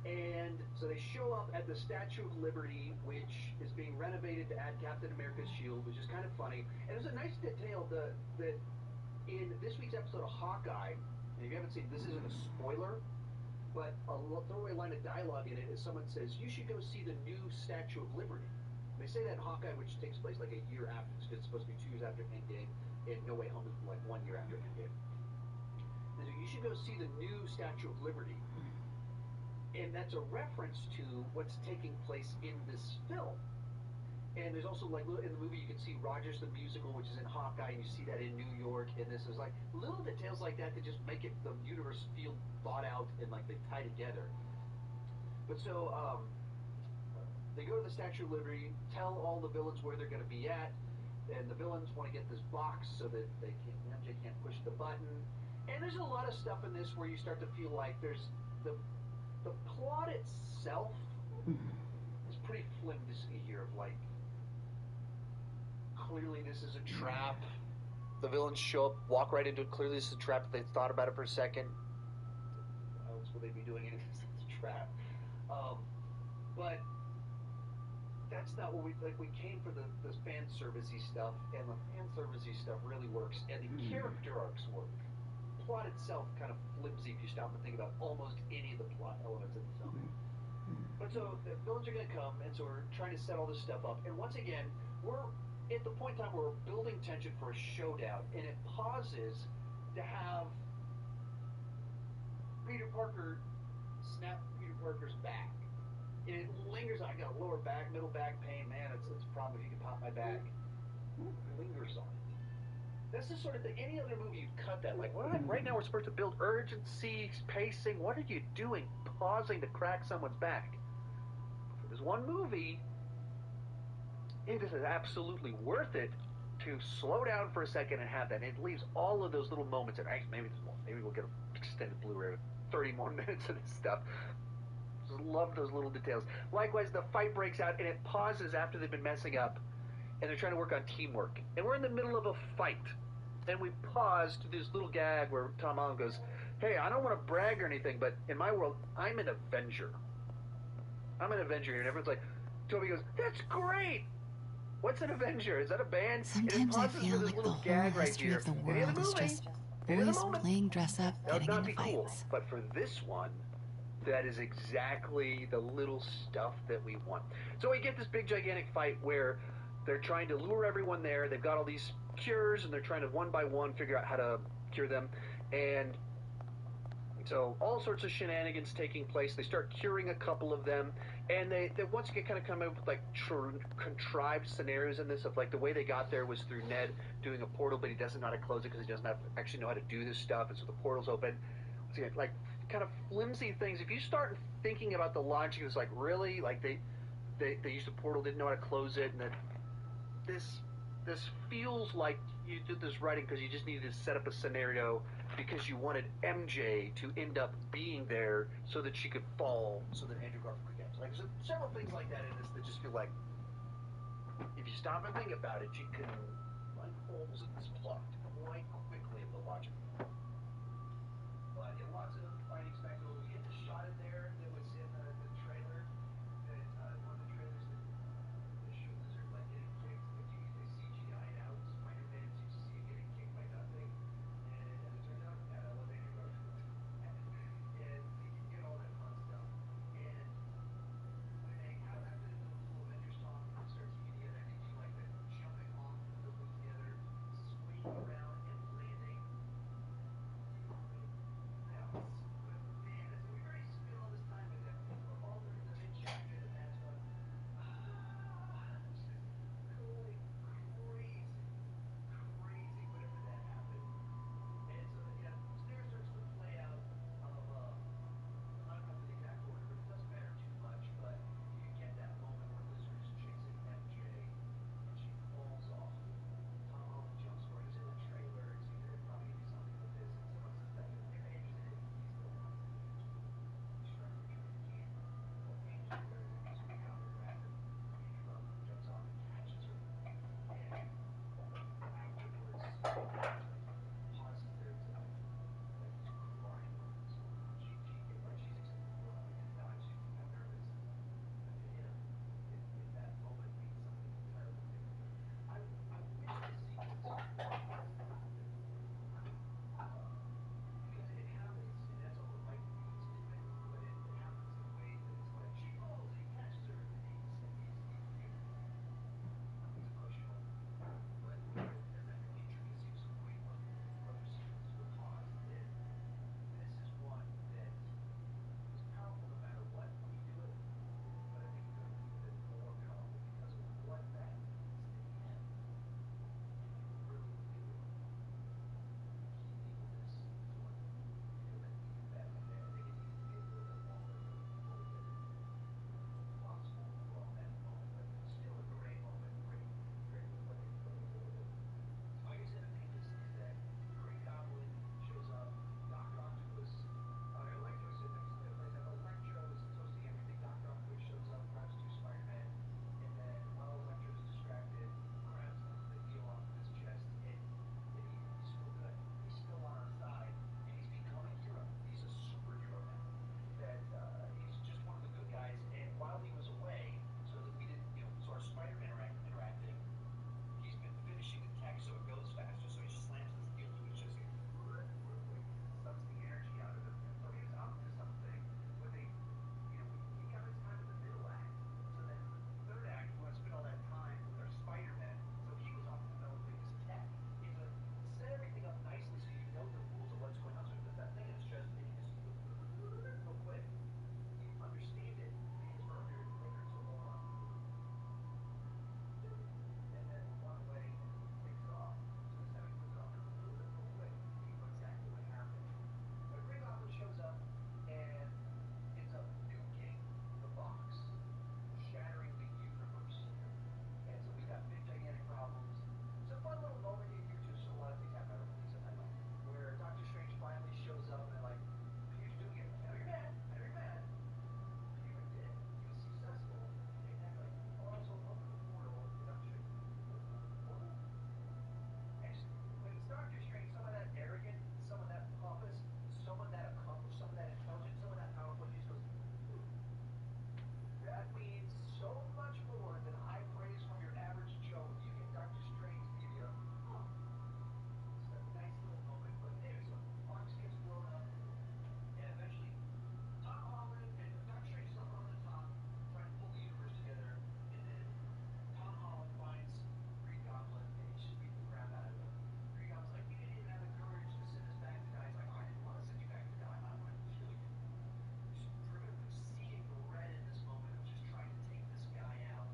And so they show up at the Statue of Liberty, which is being renovated to add Captain America's shield, which is kind of funny. And there's a nice detail that in this week's episode of Hawkeye, and if you haven't seen, this isn't a spoiler, but a throwaway line of dialogue in it is someone says, you should go see the new Statue of Liberty. They say that in Hawkeye, which takes place like a year after, because it's supposed to be 2 years after Endgame, and No Way Home is like 1 year after Endgame. And so you should go see the new Statue of Liberty. And that's a reference to what's taking place in this film. And there's also, like, in the movie, you can see Rogers the Musical, which is in Hawkeye, and you see that in New York, and this is, like, little details like that just make it, the universe feel thought out and, like, they tie together. But so, they go to the Statue of Liberty, tell all the villains where they're going to be at, and the villains want to get this box so that MJ can't push the button. And there's a lot of stuff in this where you start to feel like there's the plot itself is pretty flimsy here, of like, clearly this is a trap. The villains show up, walk right into it. Clearly this is a trap. They thought about it for a second. Why else would they be doing it? It's a trap. But that's not what we came for this fan servicey stuff, and the fan servicey stuff really works, and the character arcs work. Plot itself kind of flimsy if you stop and think about almost any of the plot elements in the film. But so the villains are going to come, and so we're trying to set all this stuff up. And once again, we're at the point in time where we're building tension for a showdown, and it pauses to have Peter Parker snap Peter Parker's back. And it lingers on. I got lower back, middle back pain. Man, it's a problem if you can pop my back. It lingers on it. That's the sort of thing. Any other movie, you'd cut that. Like, what? Right now we're supposed to build urgency, pacing. What are you doing? Pausing to crack someone's back. For this one movie, it is absolutely worth it to slow down for a second and have that. And it leaves all of those little moments. And maybe there's more. Maybe we'll get an extended Blu-ray with 30 more minutes of this stuff. Just love those little details. Likewise, the fight breaks out and it pauses after they've been messing up, and they're trying to work on teamwork. And we're in the middle of a fight, and we pause to this little gag where Tom Holland goes, "Hey, I don't want to brag or anything, but in my world, I'm an Avenger. I'm an Avenger here." And everyone's like, Toby goes, "That's great. What's an Avenger? Is that a band?" Sometimes I feel like the whole history of the world is just boys playing dress up, That would getting not into be cool. fights. But for this one, that is exactly the little stuff that we want. So we get this big gigantic fight where they're trying to lure everyone there. They've got all these cures, and they're trying to one by one figure out how to cure them. And so all sorts of shenanigans taking place. They start curing a couple of them, and they once again kind of come up with like contrived scenarios in this of like the way they got there was through Ned doing a portal, but he doesn't know how to close it because he doesn't actually know how to do this stuff, and so the portal's open. Once again, like kind of flimsy things. If you start thinking about the logic, it's like really like they used a portal, didn't know how to close it, and that this feels like you did this writing because you just needed to set up a scenario because you wanted MJ to end up being there so that she could fall, so that Andrew Garfield could get. Like there's several things like that in this that just feel like if you stop and think about it, you can find holes in this plot quite quickly in the logic. But yeah, lots of fighting spectacle. We get the shot in there that was in the trailer, that one of the trailers that show Lizard like getting kicked. If they CGI'd out Spider-Man, so you see it getting kicked by nothing. And as it turns out, that was Andrew Garfield. And you can get all that fun stuff. And when they have after the little Avengers talk, and start teaming together, and they do like the jumping off the building together, swinging around and landing. so much more than high praise from your average Joe. You get Doctor Strange give you a, oh, it's a nice little moment. But anyway, so Fox gets blown up, and eventually Tom Holland and Doctor Strange is up on the top, trying to pull the universe together, and then Tom Holland finds Green Goblin and he just beats the crap out of him. Green Goblin's like, you didn't even have the courage to send us back to die. He's like, I didn't want to send you back to die. I wanted to kill you. Just seeing the red in this moment of just trying to take this guy out.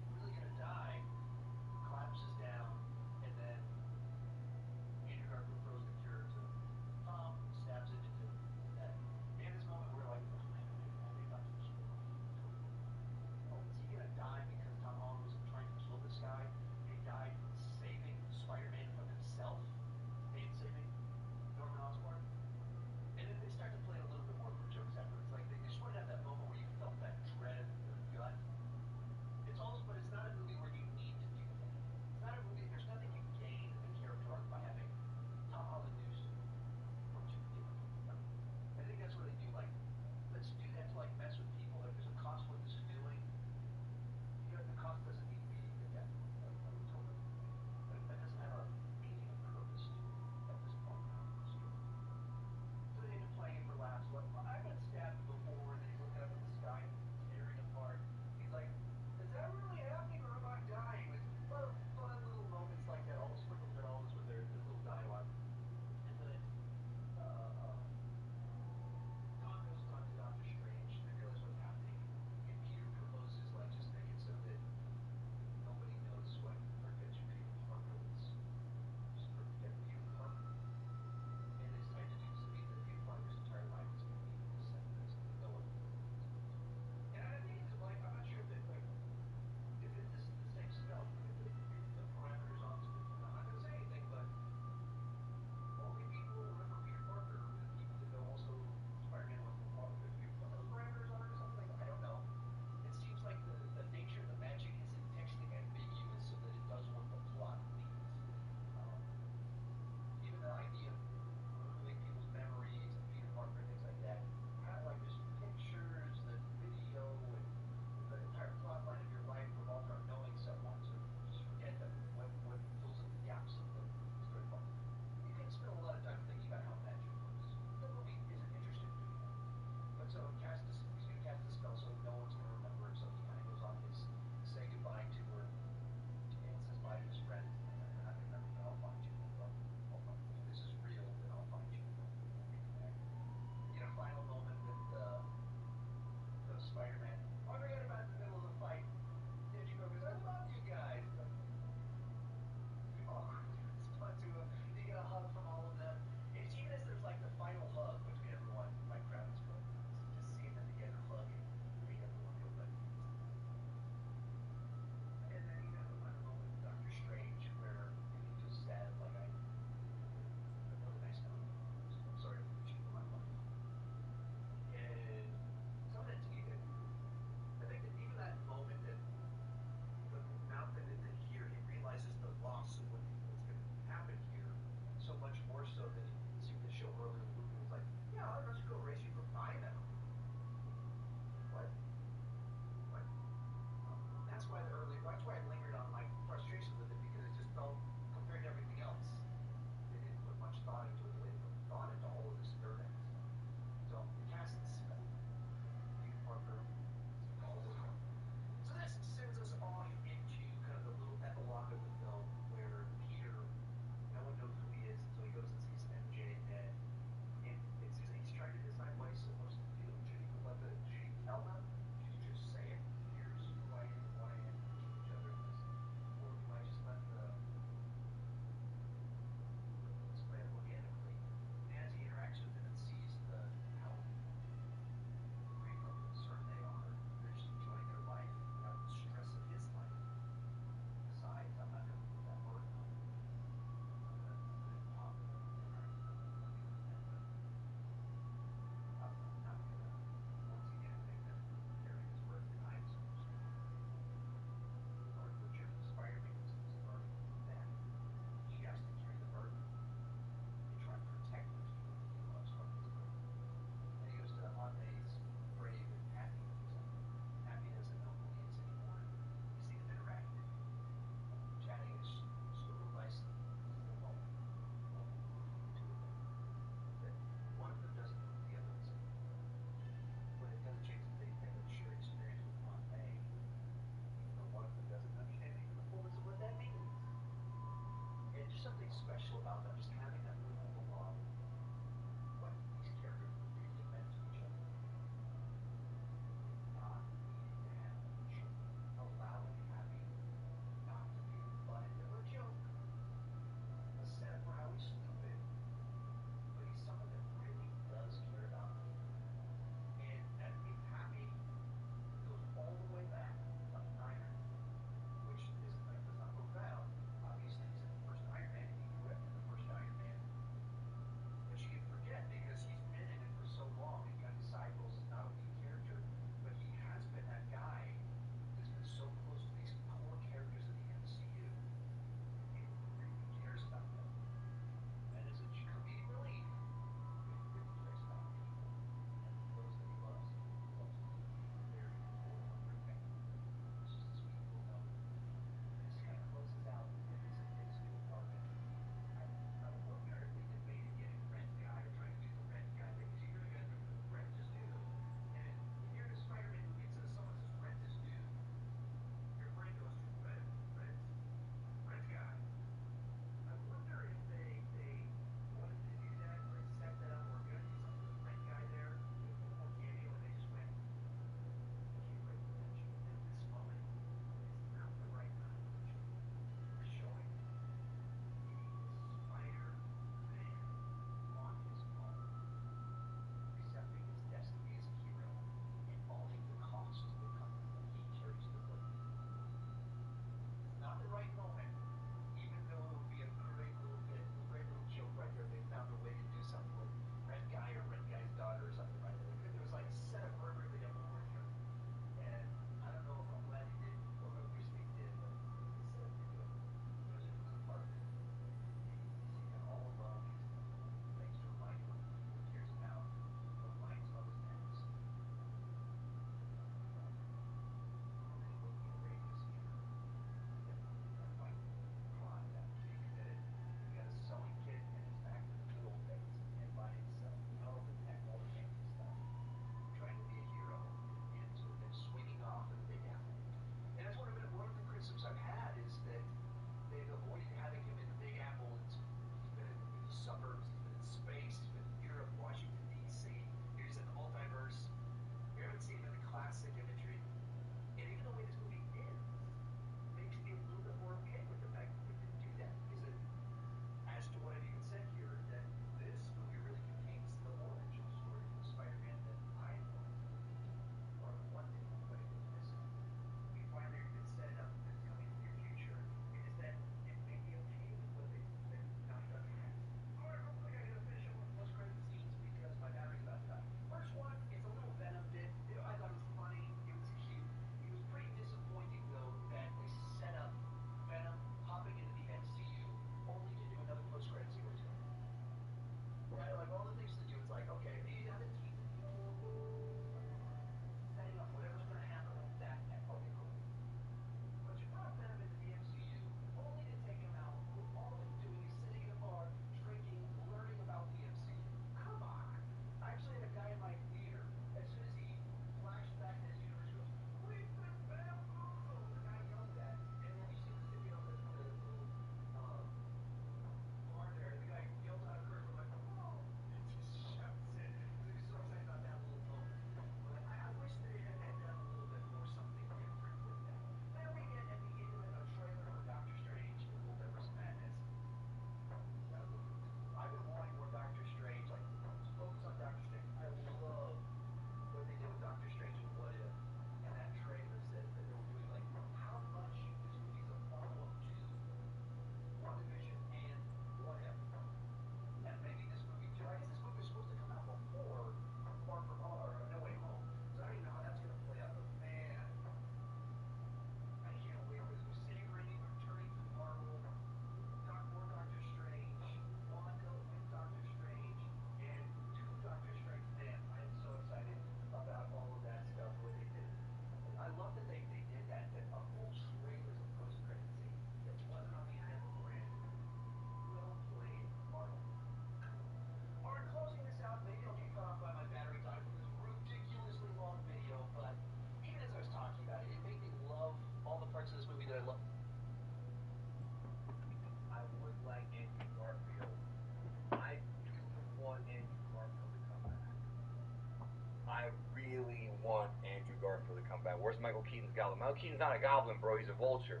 really want Andrew Garfield to come back. Where's Michael Keaton's Goblin? Michael Keaton's not a goblin, bro. He's a vulture.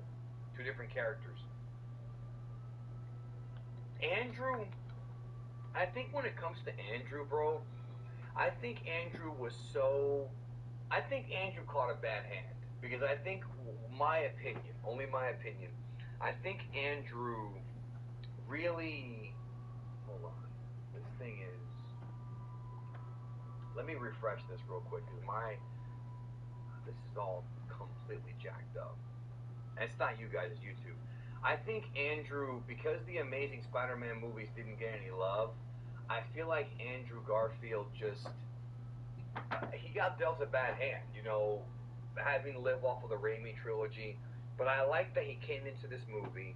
Two different characters. Andrew, I think when it comes to Andrew, bro, I think Andrew caught a bad hand. Because I think, my opinion, only my opinion, I think Andrew really, hold on, this thing is, let me refresh this real quick, because this is all completely jacked up. And it's not you guys, it's YouTube. I think Andrew, because the Amazing Spider-Man movies didn't get any love, I feel like Andrew Garfield just, he got dealt a bad hand, you know, having to live off of the Raimi trilogy. But I like that he came into this movie,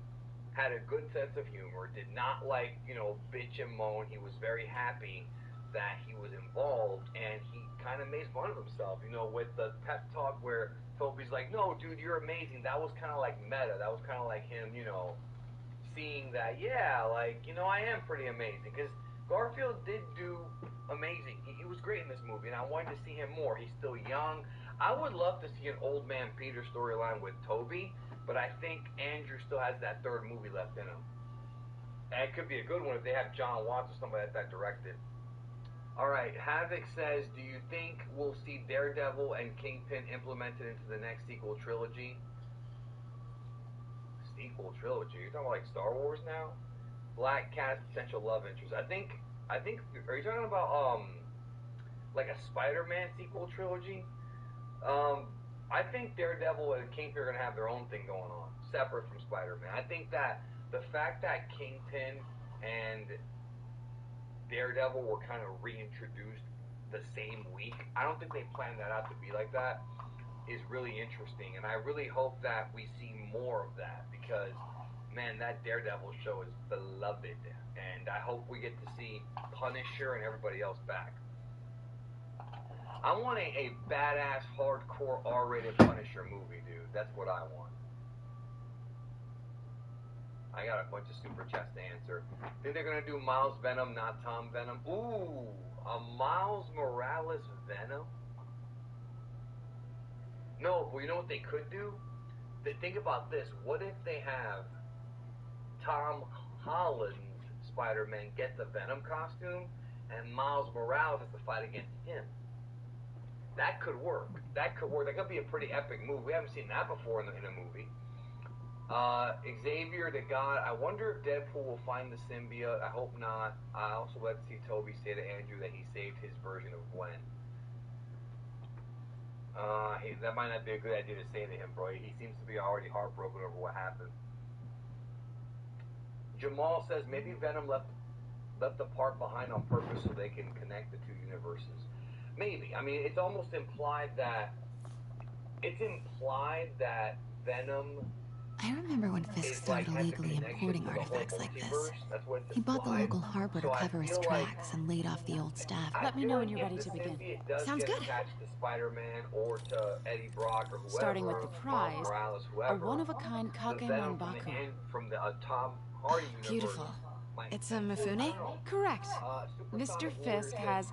had a good sense of humor, did not like, you know, bitch and moan. He was very happy that he was involved, and he kind of made fun of himself, you know, with the pep talk where Toby's like, no, dude, you're amazing. That was kind of like meta. That was kind of like him, you know, seeing that, yeah, like, you know, I am pretty amazing. Because Garfield did do amazing. He was great in this movie, and I wanted to see him more. He's still young. I would love to see an Old Man Peter storyline with Toby, but I think Andrew still has that third movie left in him. And it could be a good one if they have John Watts or somebody like that direct it. Alright, Havoc says, do you think we'll see Daredevil and Kingpin implemented into the next sequel trilogy? Sequel trilogy? You're talking about like Star Wars now? Black Cat's potential love interest. I think, are you talking about, like a Spider-Man sequel trilogy? I think Daredevil and Kingpin are gonna have their own thing going on, separate from Spider-Man. I think that the fact that Kingpin and Daredevil were kind of reintroduced the same week, I don't think they planned that out to be like that, is really interesting. And I really hope that we see more of that, because, man, that Daredevil show is beloved. And I hope we get to see Punisher and everybody else back. I want a badass, hardcore, R-rated Punisher movie, dude. That's what I want. I got a bunch of super chats to answer. Think they're gonna do Miles Venom, not Tom Venom? Ooh, a Miles Morales Venom? No, well, you know what they could do? Think about this. What if they have Tom Holland's Spider-Man get the Venom costume, and Miles Morales has to fight against him? That could work. That could work. That could be a pretty epic move. We haven't seen that before in a movie. Xavier the God. I wonder if Deadpool will find the symbiote. I hope not. I also like to see Toby say to Andrew that he saved his version of Gwen. That might not be a good idea to say to him, bro. He seems to be already heartbroken over what happened. Jamal says maybe Venom left the part behind on purpose so they can connect the two universes. Maybe. I mean, it's almost implied that Venom. I remember when Fisk started illegally importing artifacts like this. He bought the local harbor to cover his tracks and laid off the old staff. Let me know when you're ready to begin. Sounds good. To Spider-Man or to Eddie Brock or whoever, Starting with the prize, Morales, a one-of-a-kind Kakemono Baku. From the Tom Hardy universe. Beautiful. It's a Mifune? Correct. Mr. Fisk has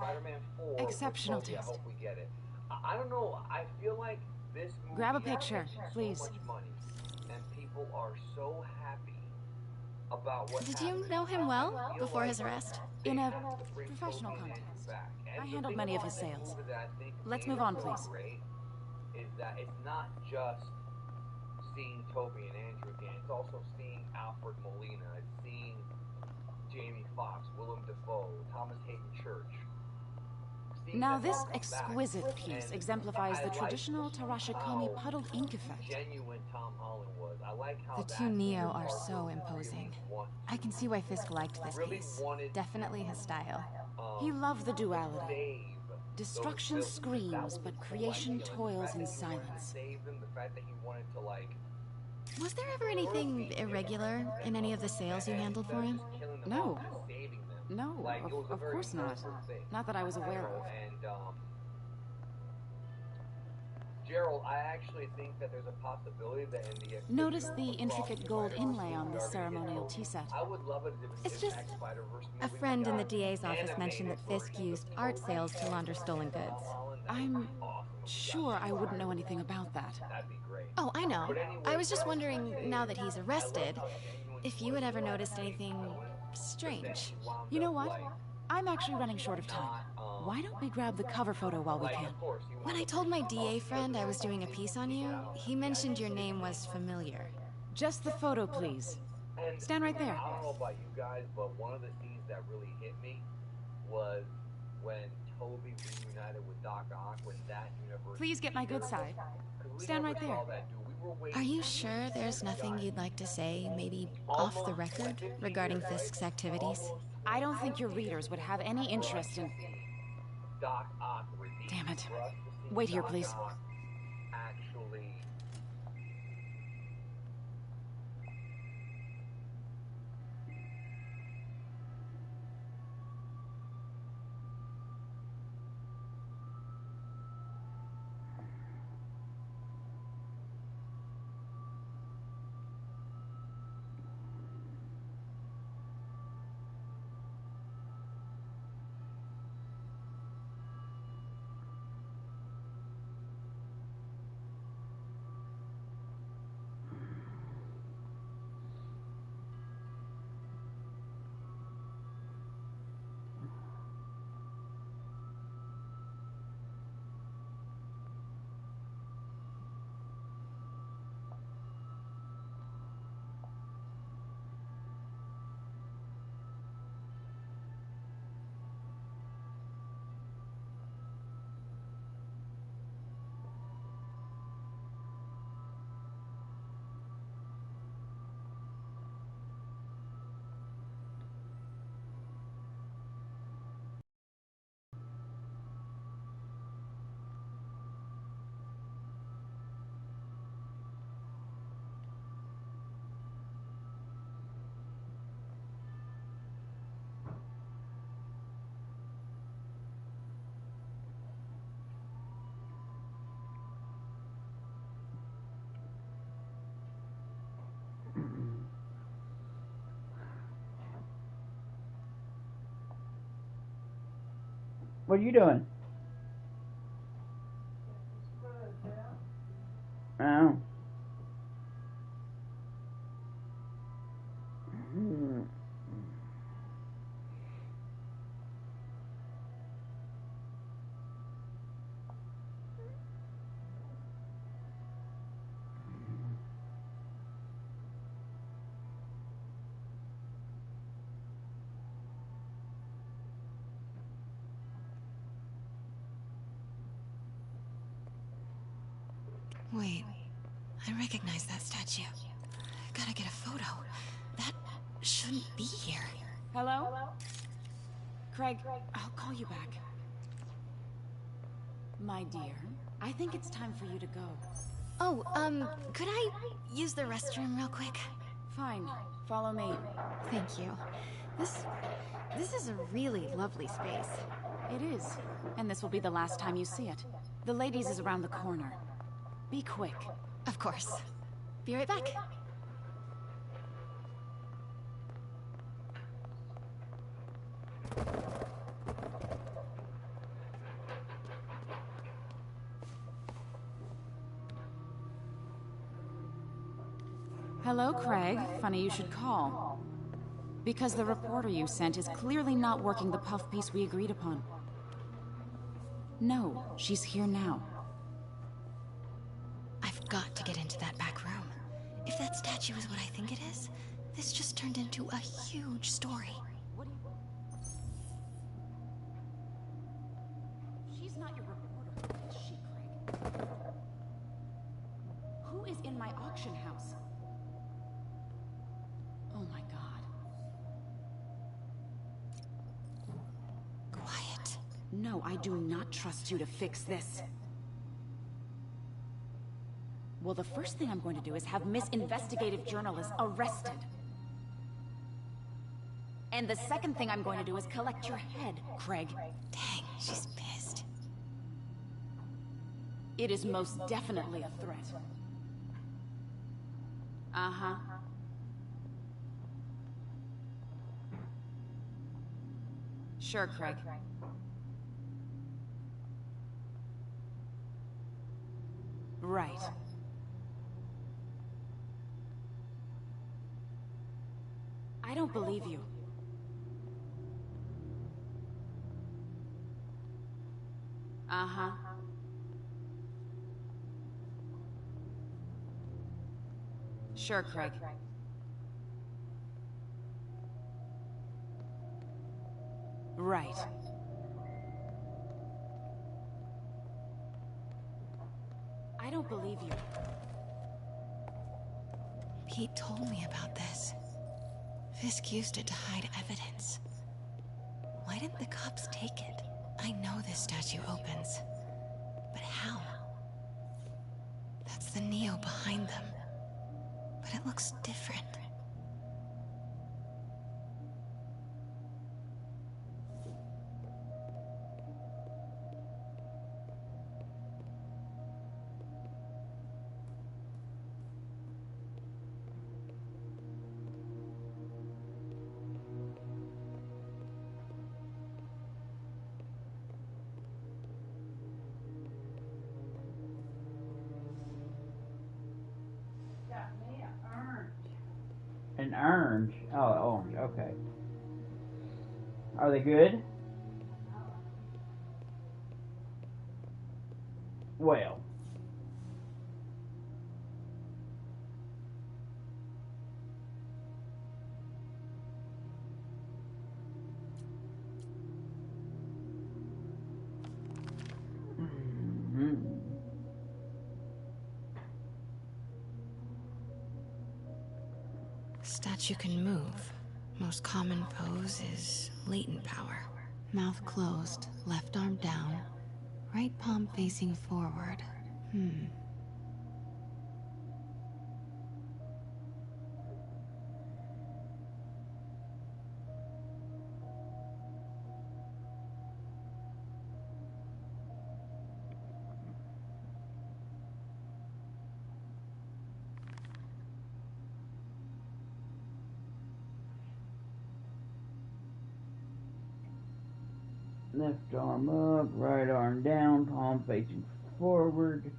exceptional taste. I hope we get it. I don't know. I feel like this movie Grab a picture, please. So much money, and people are so happy about what Did you know him well before his arrest? In a professional context. I handled many of his sales. Let's move on, please. Is that it's not just seeing Toby and Andrew again. It's also seeing Alfred Molina. It's seeing Jamie Foxx, Willem Dafoe, Thomas Hayden Church. Now this exquisite piece exemplifies the traditional Tarashikomi puddled ink effect. Genuine Tom Holland was. I like how the two Neo are so imposing. I can see why Fisk liked this piece. Definitely his style. He loved the duality. Destruction screams, but creation toils in silence. Was there ever anything irregular in any of the sales you handled for him? No. No, of course not. Not that I was aware of. Gerald, I actually think that there's a possibility that in the Notice the intricate gold inlay on this ceremonial tea set. I would love it if It's just a friend in the DA's office mentioned that Fisk used art sales to launder stolen goods. I'm sure I wouldn't know anything about that. Oh, I know. I was just wondering, now that he's arrested, if you had ever noticed anything strange. You know what? I'm actually running short of time. Why don't we grab the cover photo while we can? When I told my DA friend I was doing a piece on you, he mentioned your name was familiar. Just the photo, please. Stand right there. I don't know about you guys, but one of the scenes that really hit me was when Toby reunited with Doc Ock when that universe... Please get my good side. Stand right there. Are you sure there's nothing you'd like to say, maybe off the record, regarding Fisk's activities? I don't think your readers would have any interest in... Damn it. Wait here, please. What are you doing? Oh. Wait, I recognize that statue. Gotta get a photo. That shouldn't be here. Hello? Craig, I'll call you back. My dear, I think it's time for you to go. Oh, could I use the restroom real quick? Fine. Follow me. Thank you. This is a really lovely space. It is. And this will be the last time you see it. The ladies is around the corner. Be quick. Of course. Be right back. Hello, Craig. Funny you should call. Because the reporter you sent is clearly not working the puff piece we agreed upon. No, she's here now. I've got to get into that back room. If that statue is what I think it is, this just turned into a huge story. She's not your reporter, is she, Craig? Who is in my auction house? Oh my God. Quiet. No, I do not trust you to fix this. Well, the first thing I'm going to do is have Miss Investigative Journalist arrested. And the second thing I'm going to do is collect your head, Craig. Dang, she's pissed. It is most definitely a threat. Uh-huh. Sure, Craig. Right. I don't believe you. Uh-huh. Sure, Craig. Right. I don't believe you. Pete told me about this. Fisk used it to hide evidence. Why didn't the cops take it? I know this statue opens. But how? That's the Neo behind them. But it looks different. An orange. Oh, orange. Okay. Are they good? Well. Statue can move. Most common pose is latent power. Mouth closed, left arm down, right palm facing forward. Left arm up, right arm down, palm facing forward.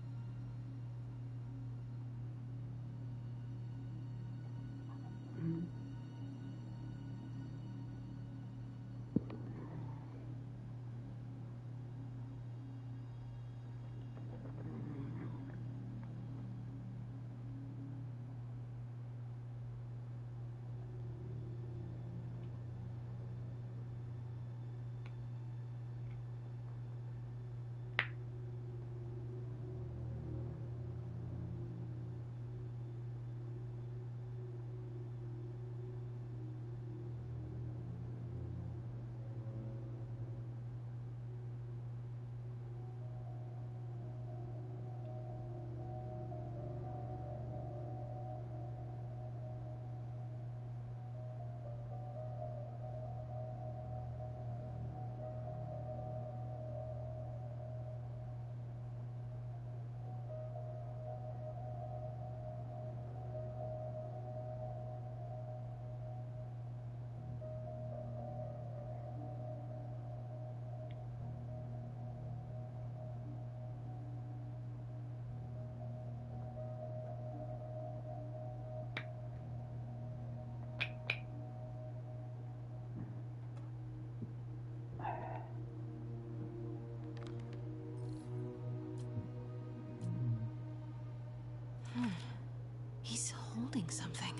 He's holding something.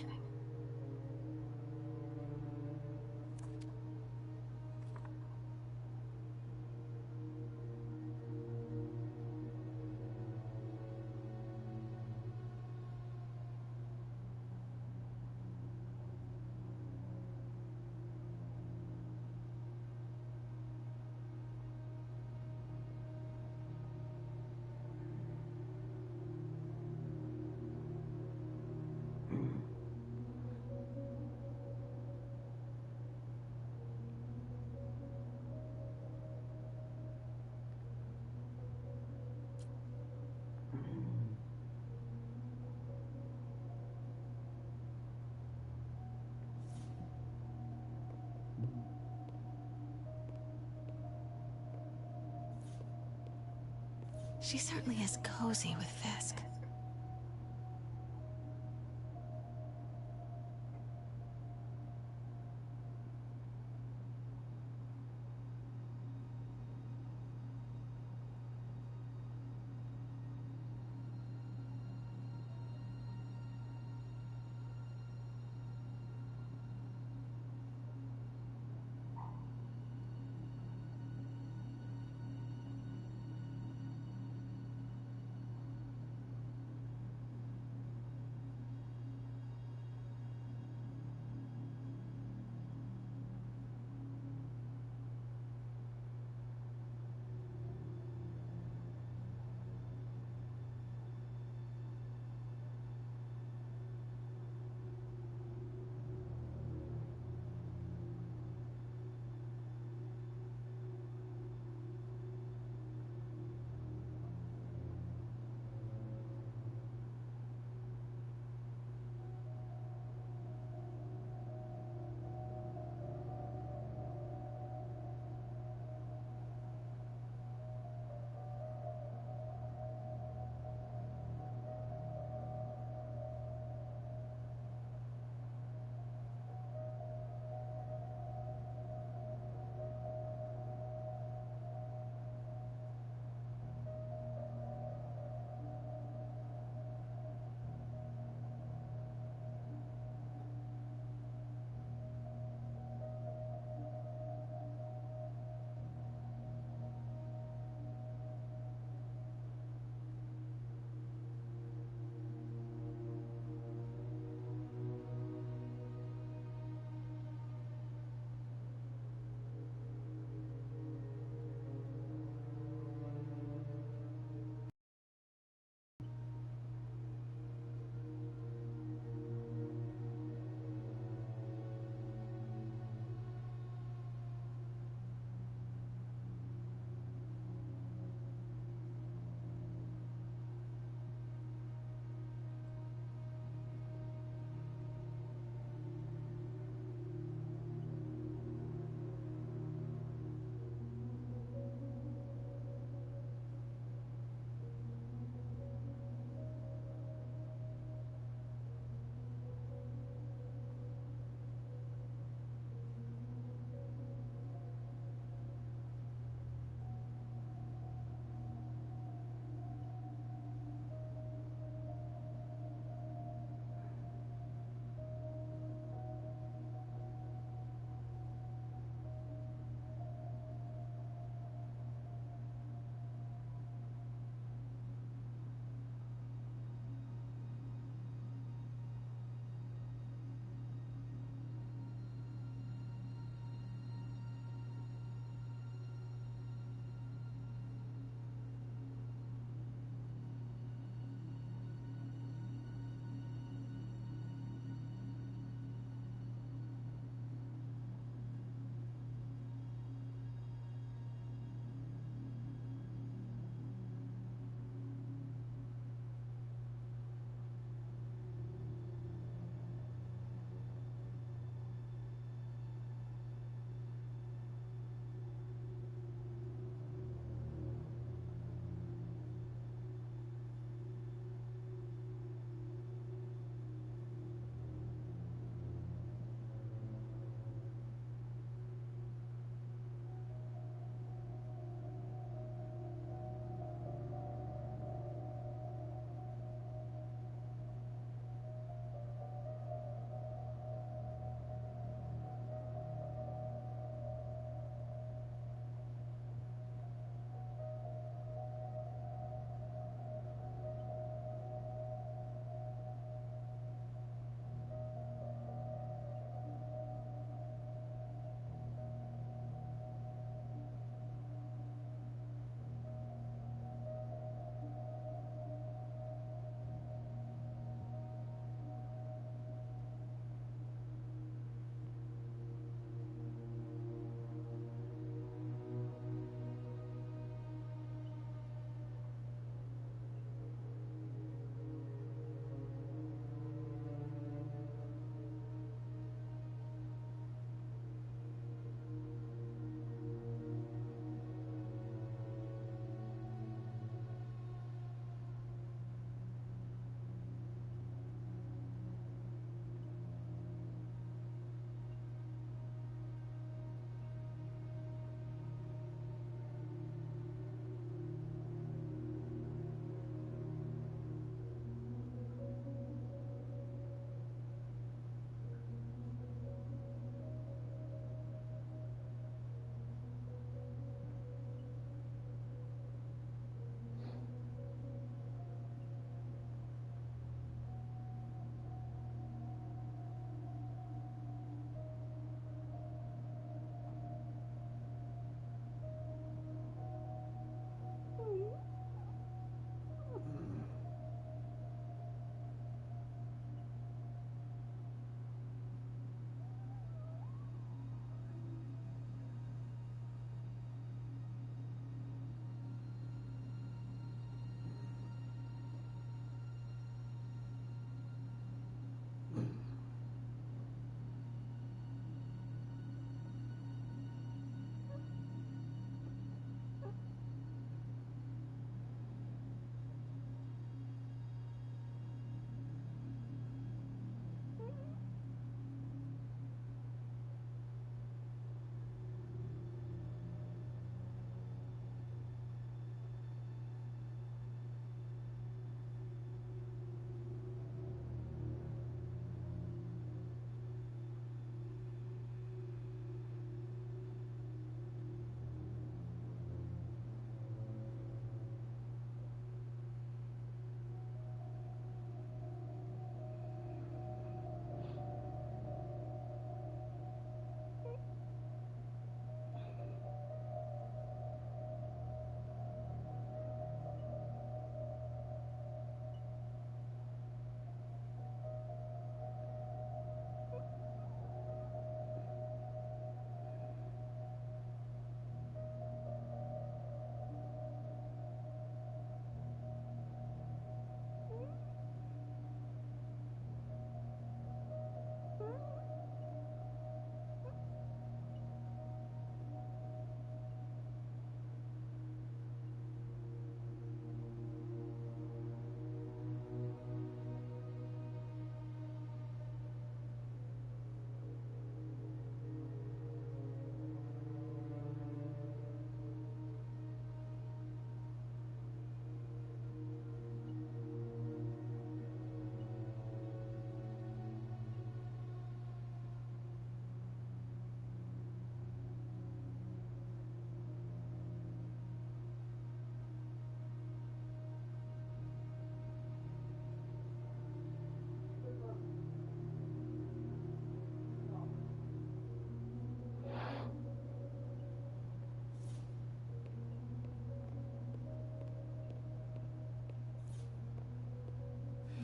She certainly is cozy with Fisk.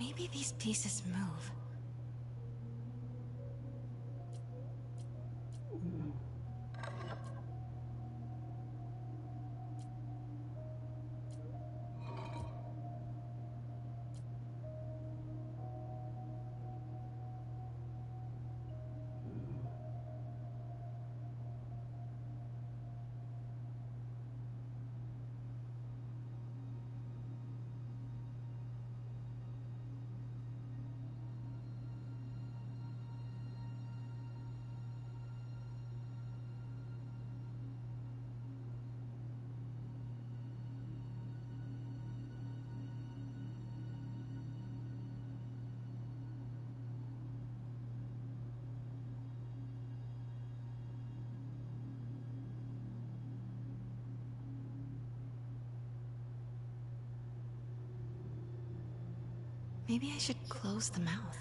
Maybe these pieces move. Maybe I should close the mouth.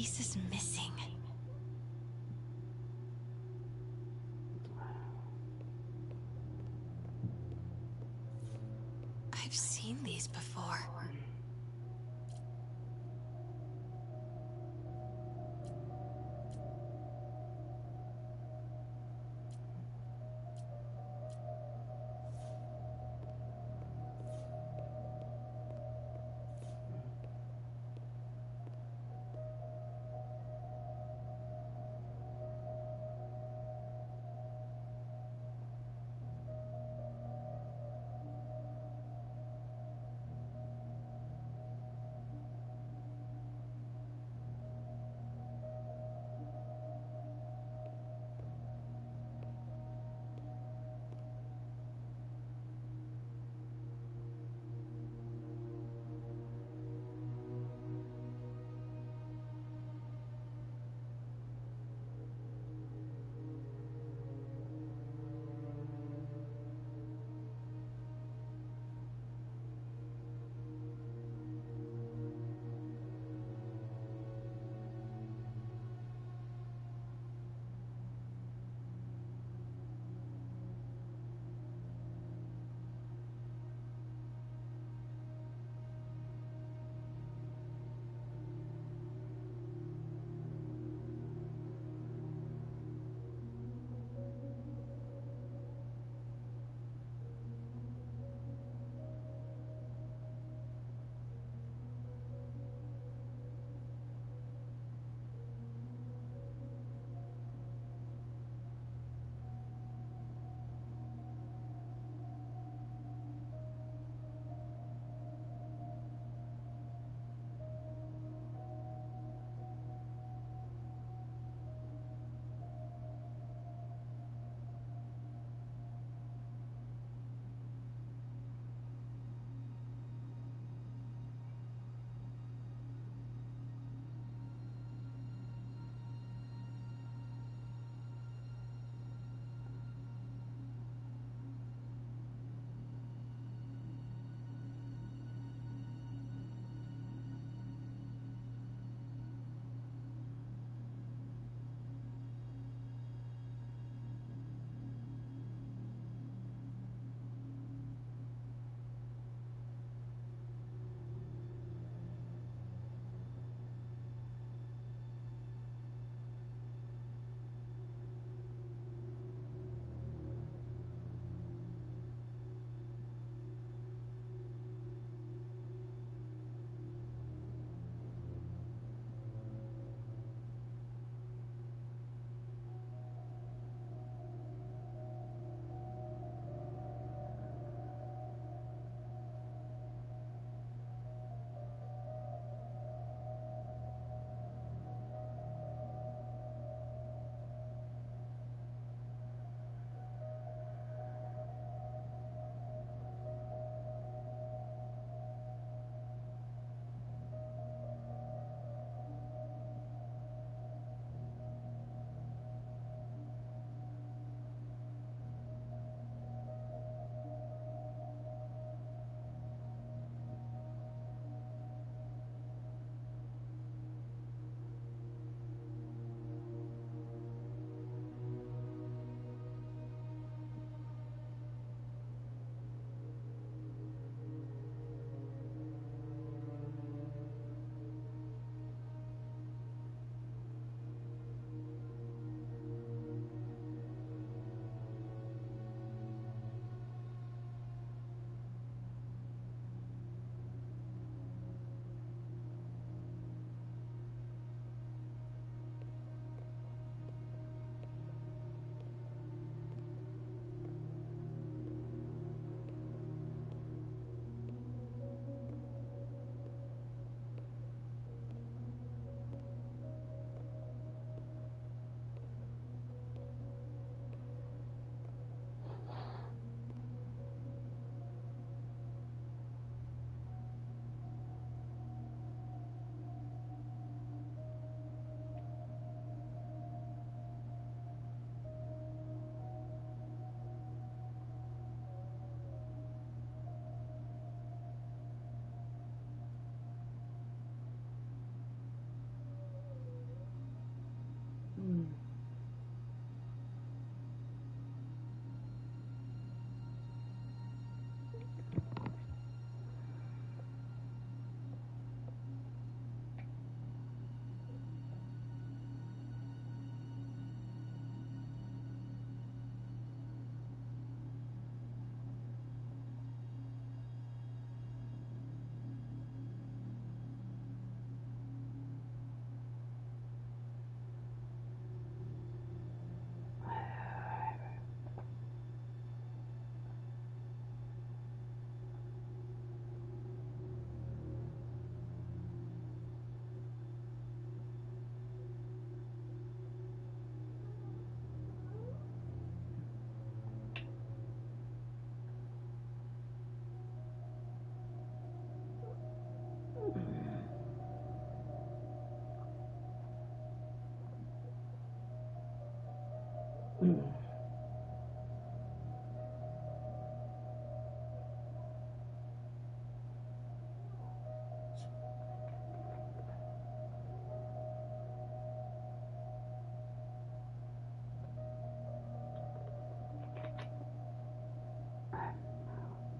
piece is missing. I've seen these before.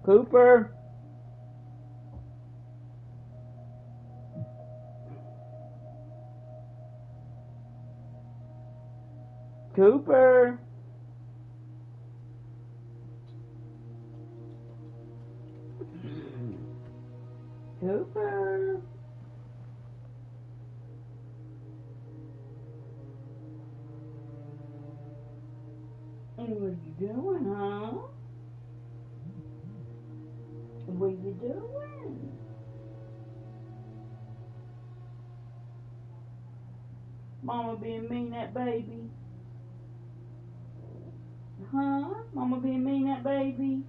Cooper. Cooper. Cooper. What you doing, huh? What you doing? Mama being mean at baby? Huh? Mama being mean at baby?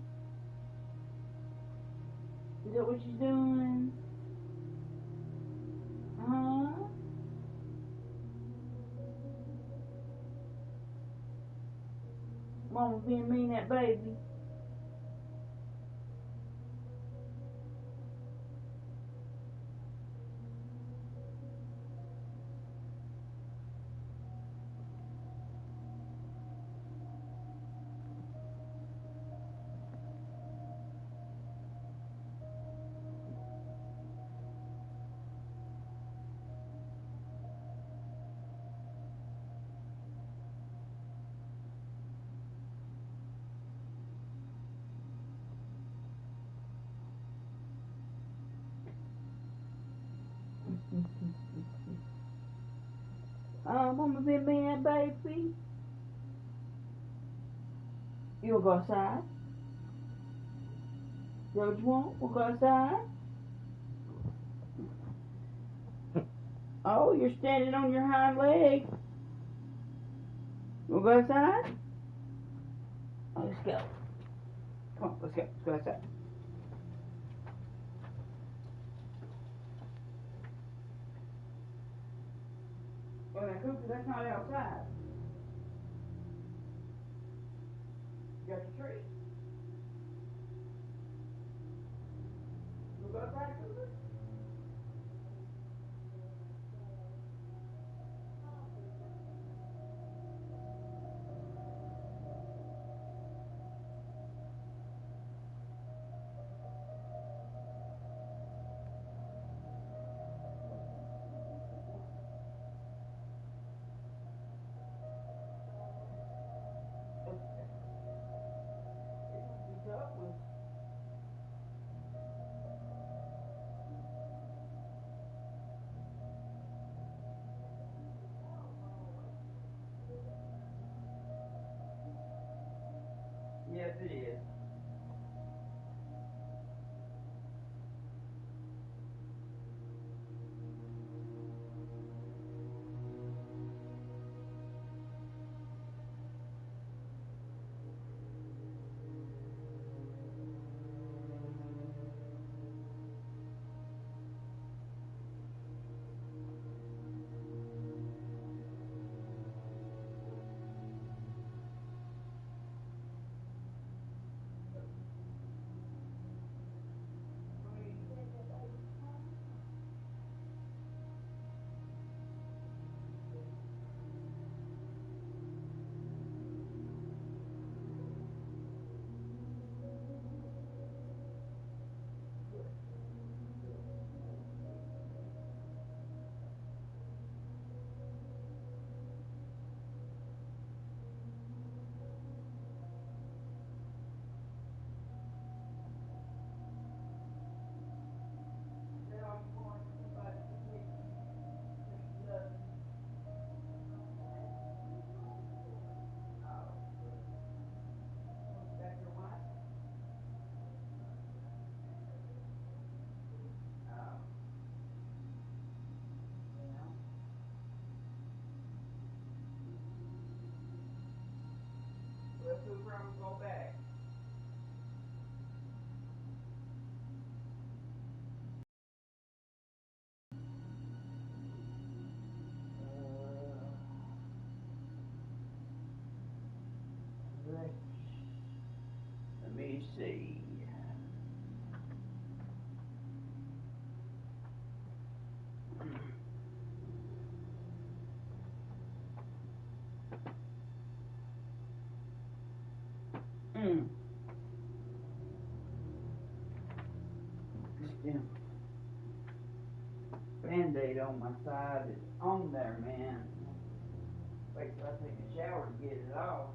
Is that what she's doing? Huh? Mama being mean at baby? Mama being mean at baby? You wanna go outside? Is that what you want? We'll go outside? Oh, you're standing on your hind legs. We'll go outside? Oh, let's go. Come on, let's go. Let's go outside. Well, now, Cooper, that's not outside. You got your tree? We'll go outside, Cooper? Yes, it is. Well, Cooper, I'm gonna go back. Let me see. Damn. Band-aid on my side is on there, man. Wait till I take a shower to get it off.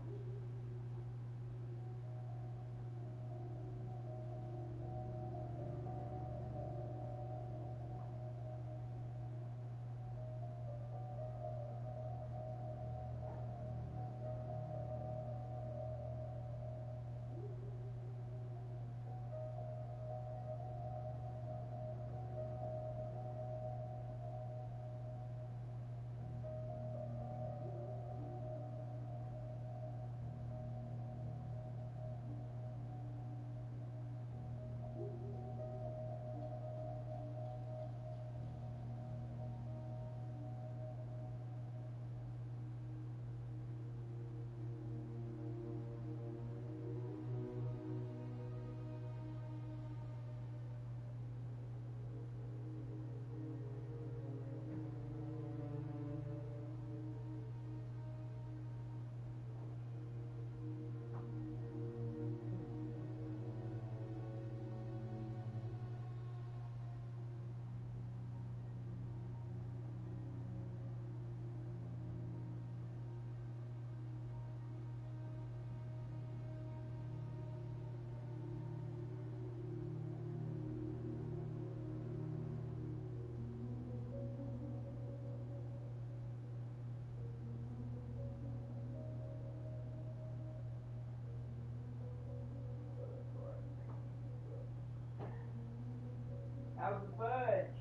How's the fudge?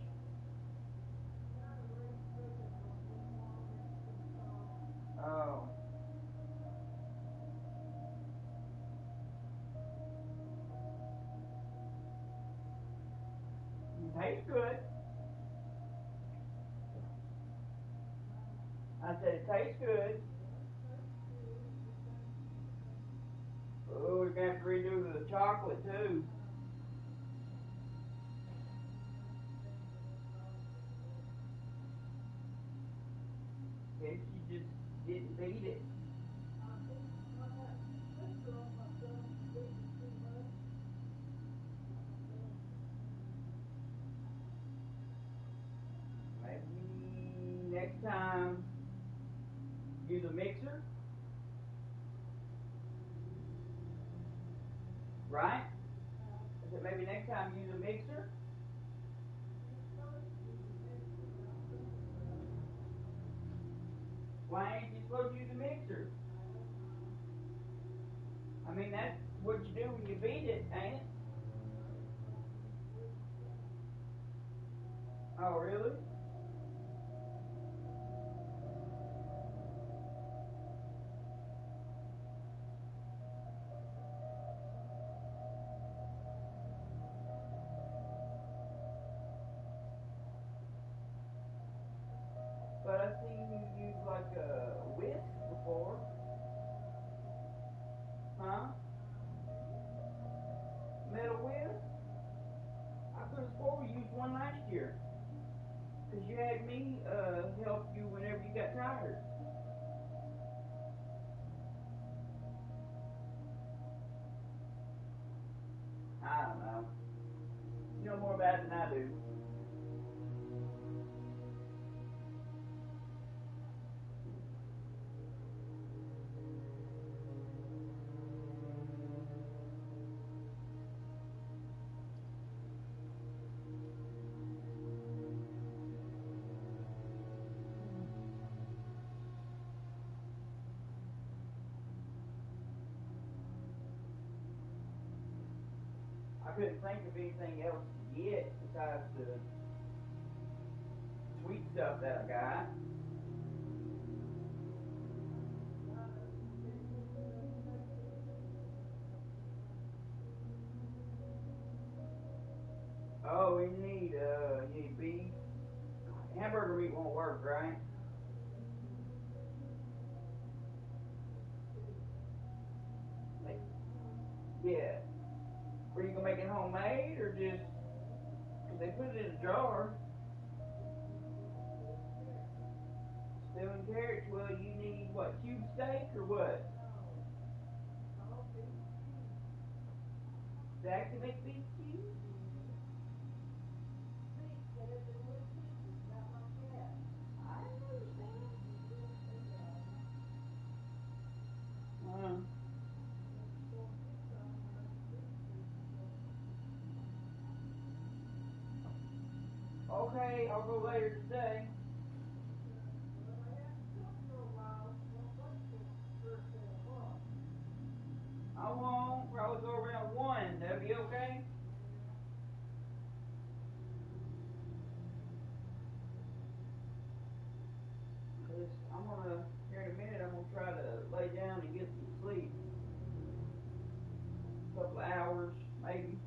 Oh. It tastes good. I said it tastes good. Oh, we're gonna have to redo the chocolate too. Guess you just didn't beat it. Maybe next time use a mixer, right? I said maybe next time use a mixer. Why ain't you supposed to use a mixer? I mean, that's what you do when you beat it, ain't it? Oh, really? But I've seen you use like a whisk before. Huh? Metal whisk? I could have swore you used one last year. Because you had me help you whenever you got tired. I don't know. You know more about it than I do. I couldn't think of anything else to get besides the sweet stuff that I got. Oh, you need beef. Hamburger meat won't work, right? Like, yeah. Were you gonna make it homemade or just? Cause they put it in a jar. Stewing carrots. Well, you need what? Cube steak or what? Stack to make beef cubes? Okay, I'll go later today. I won't. Probably go around 1. That'll be okay? Cause I'm gonna, here in a minute, I'm gonna try to lay down and get some sleep. A couple of hours, maybe.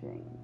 17.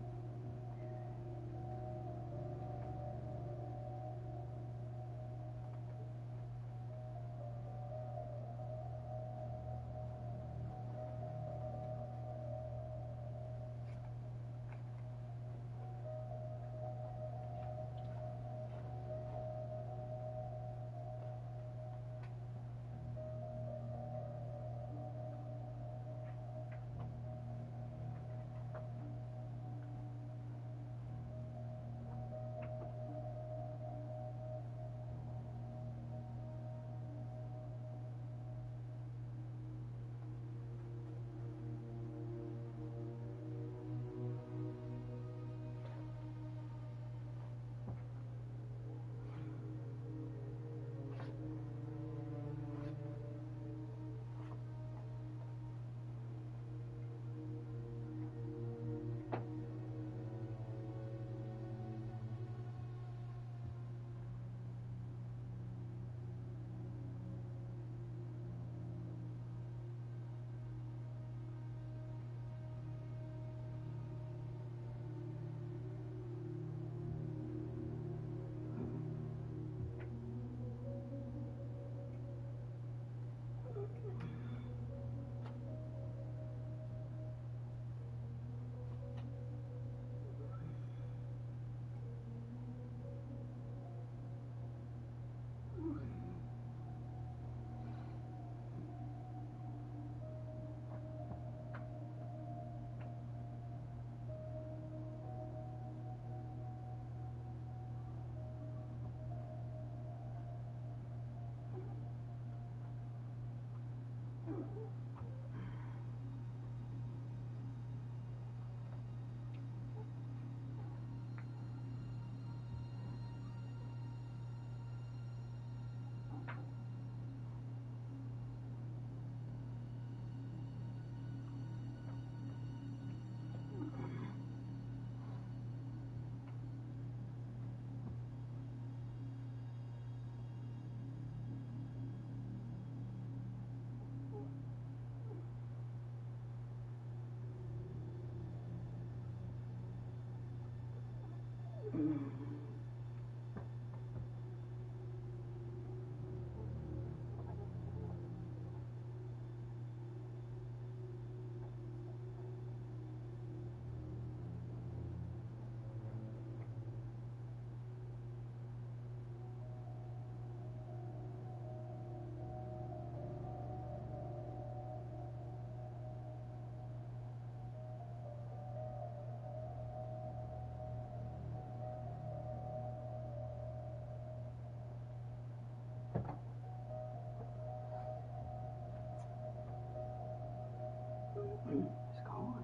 It's gone.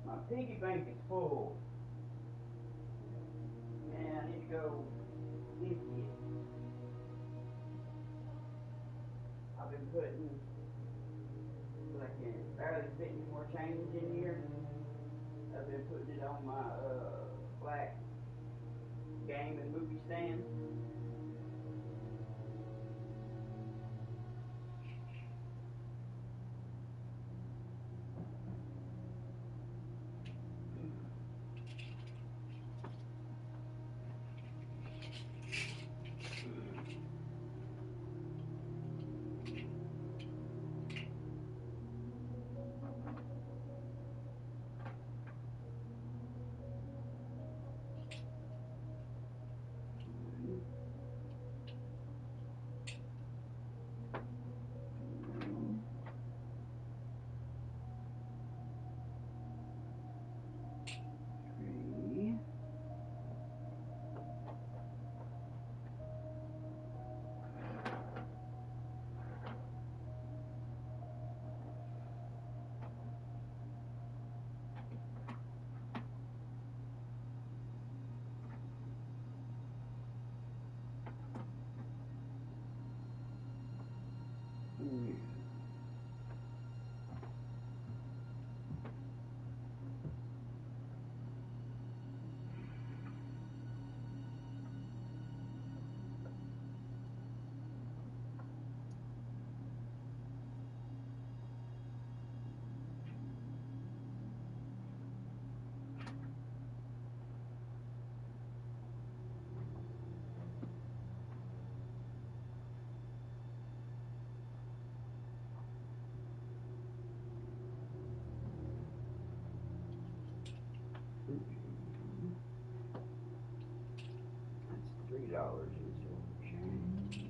My piggy bank is full. Man, I need to go empty it. I've been putting, but I can barely fit any more change in here. I've been putting it on my black game and movie stand. $50 in silver change.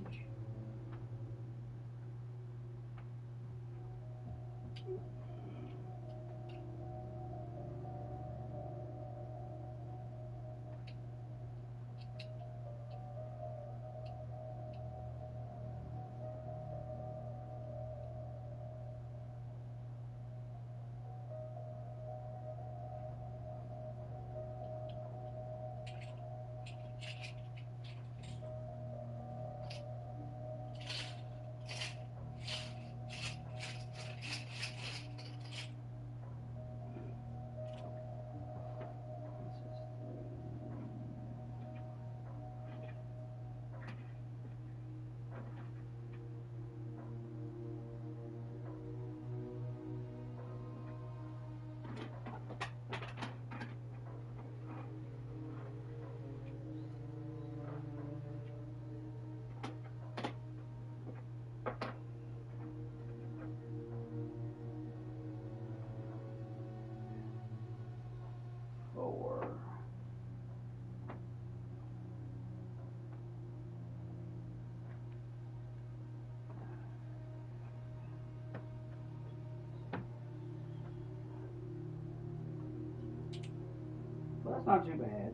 Well, that's not too bad.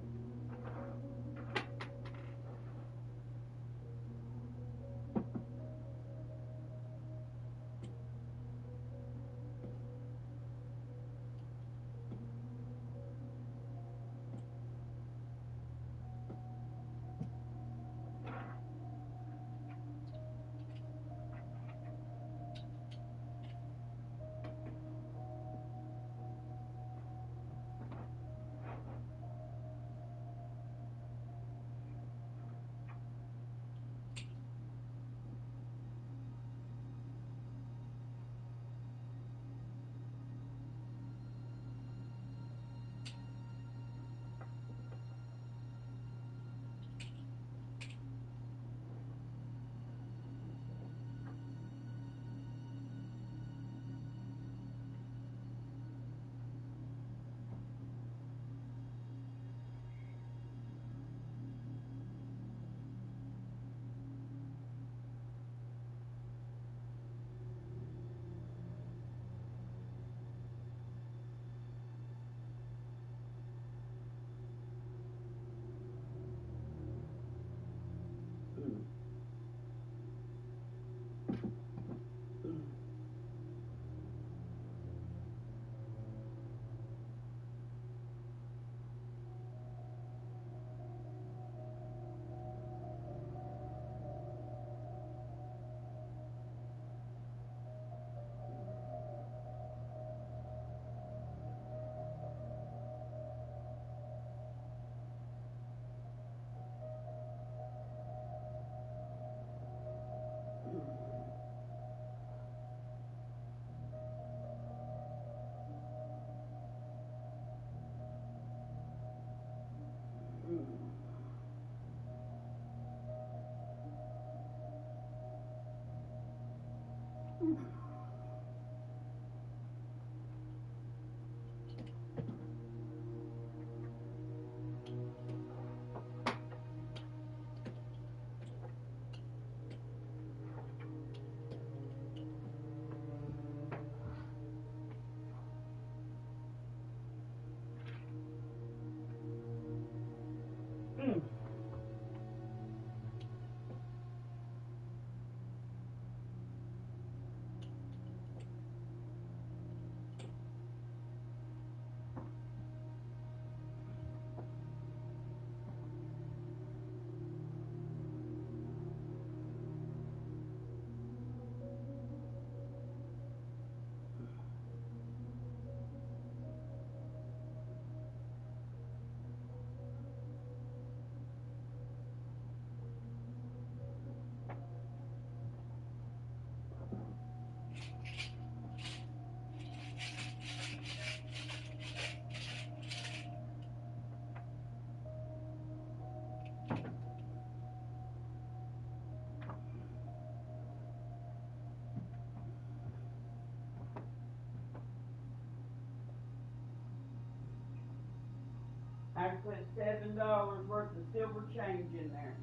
I put $7 worth of silver change in there.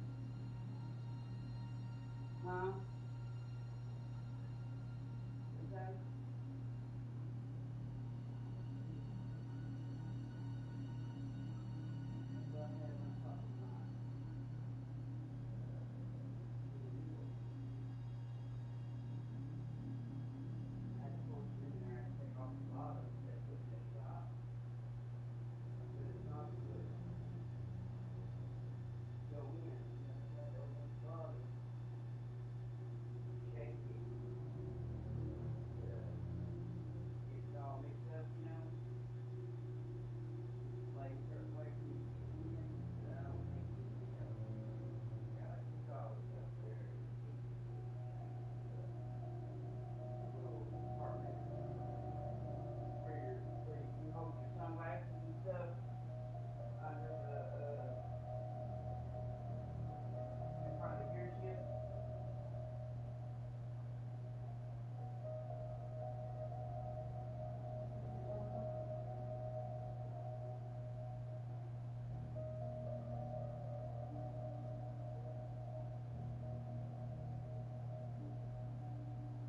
Huh? Is that? Go ahead and talk to mine. I had to force it in there. I had to take off the bottom instead of putting it at the top. I put it at the top so it go in. And then I tried to open up the bottom, shake it, get it all mixed up, you know. Lay a certain way for me to get it in, but I don't think it helps. Yeah, it's always up there. The little compartment where you hold your sunglasses and stuff under the in front of the gear shift.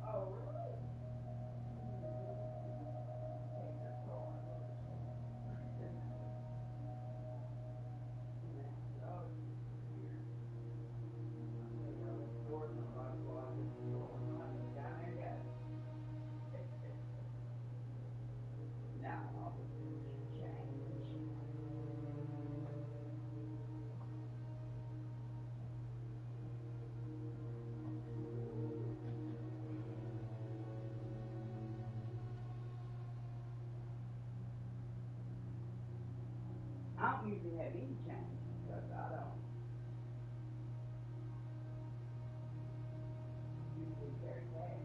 Oh, really? Take your car and look. Oh, it's weird. I tell you, I left the doors unlocked while I took the door. I went down there and got it. Now all we do is change. I don't usually have any change because I don't usually carry cash.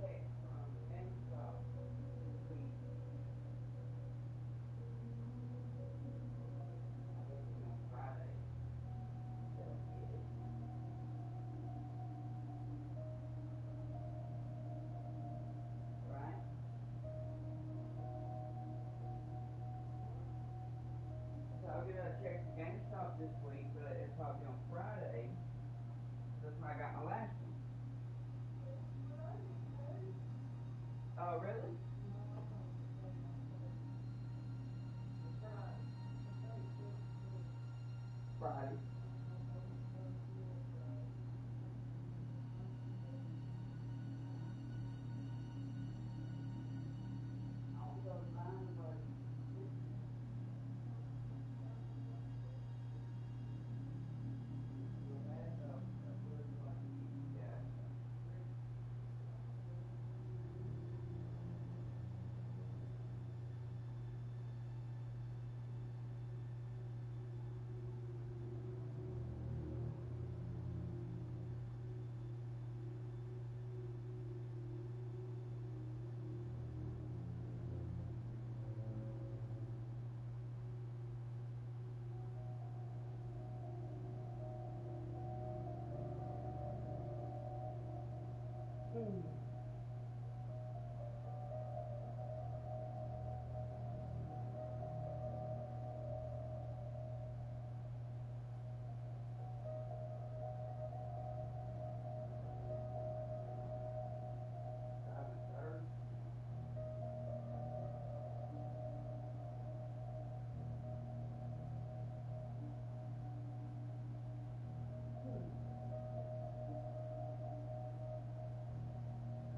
Check from GameStop this week. I guess it'll be on Friday. They'll get it. Right? So I'll get a check from GameStop this week, but it'll probably be on Friday. That's when I got my last one. Oh, really? Friday. Also, mine was so bad, I really would like to meet you guys.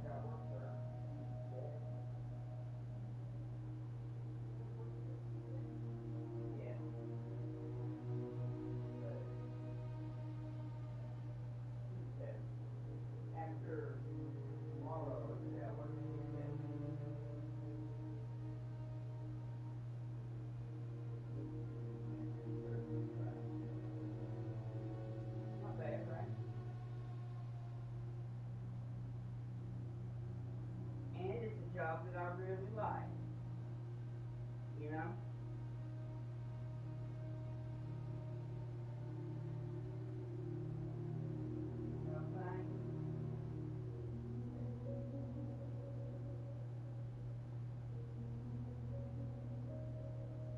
Got work third. Yeah. Yeah. But Tuesday. After tomorrow, yeah, I work Tuesday. Wednesday, Thursday, Friday. Not bad, right? And it's a job that I really like. You know?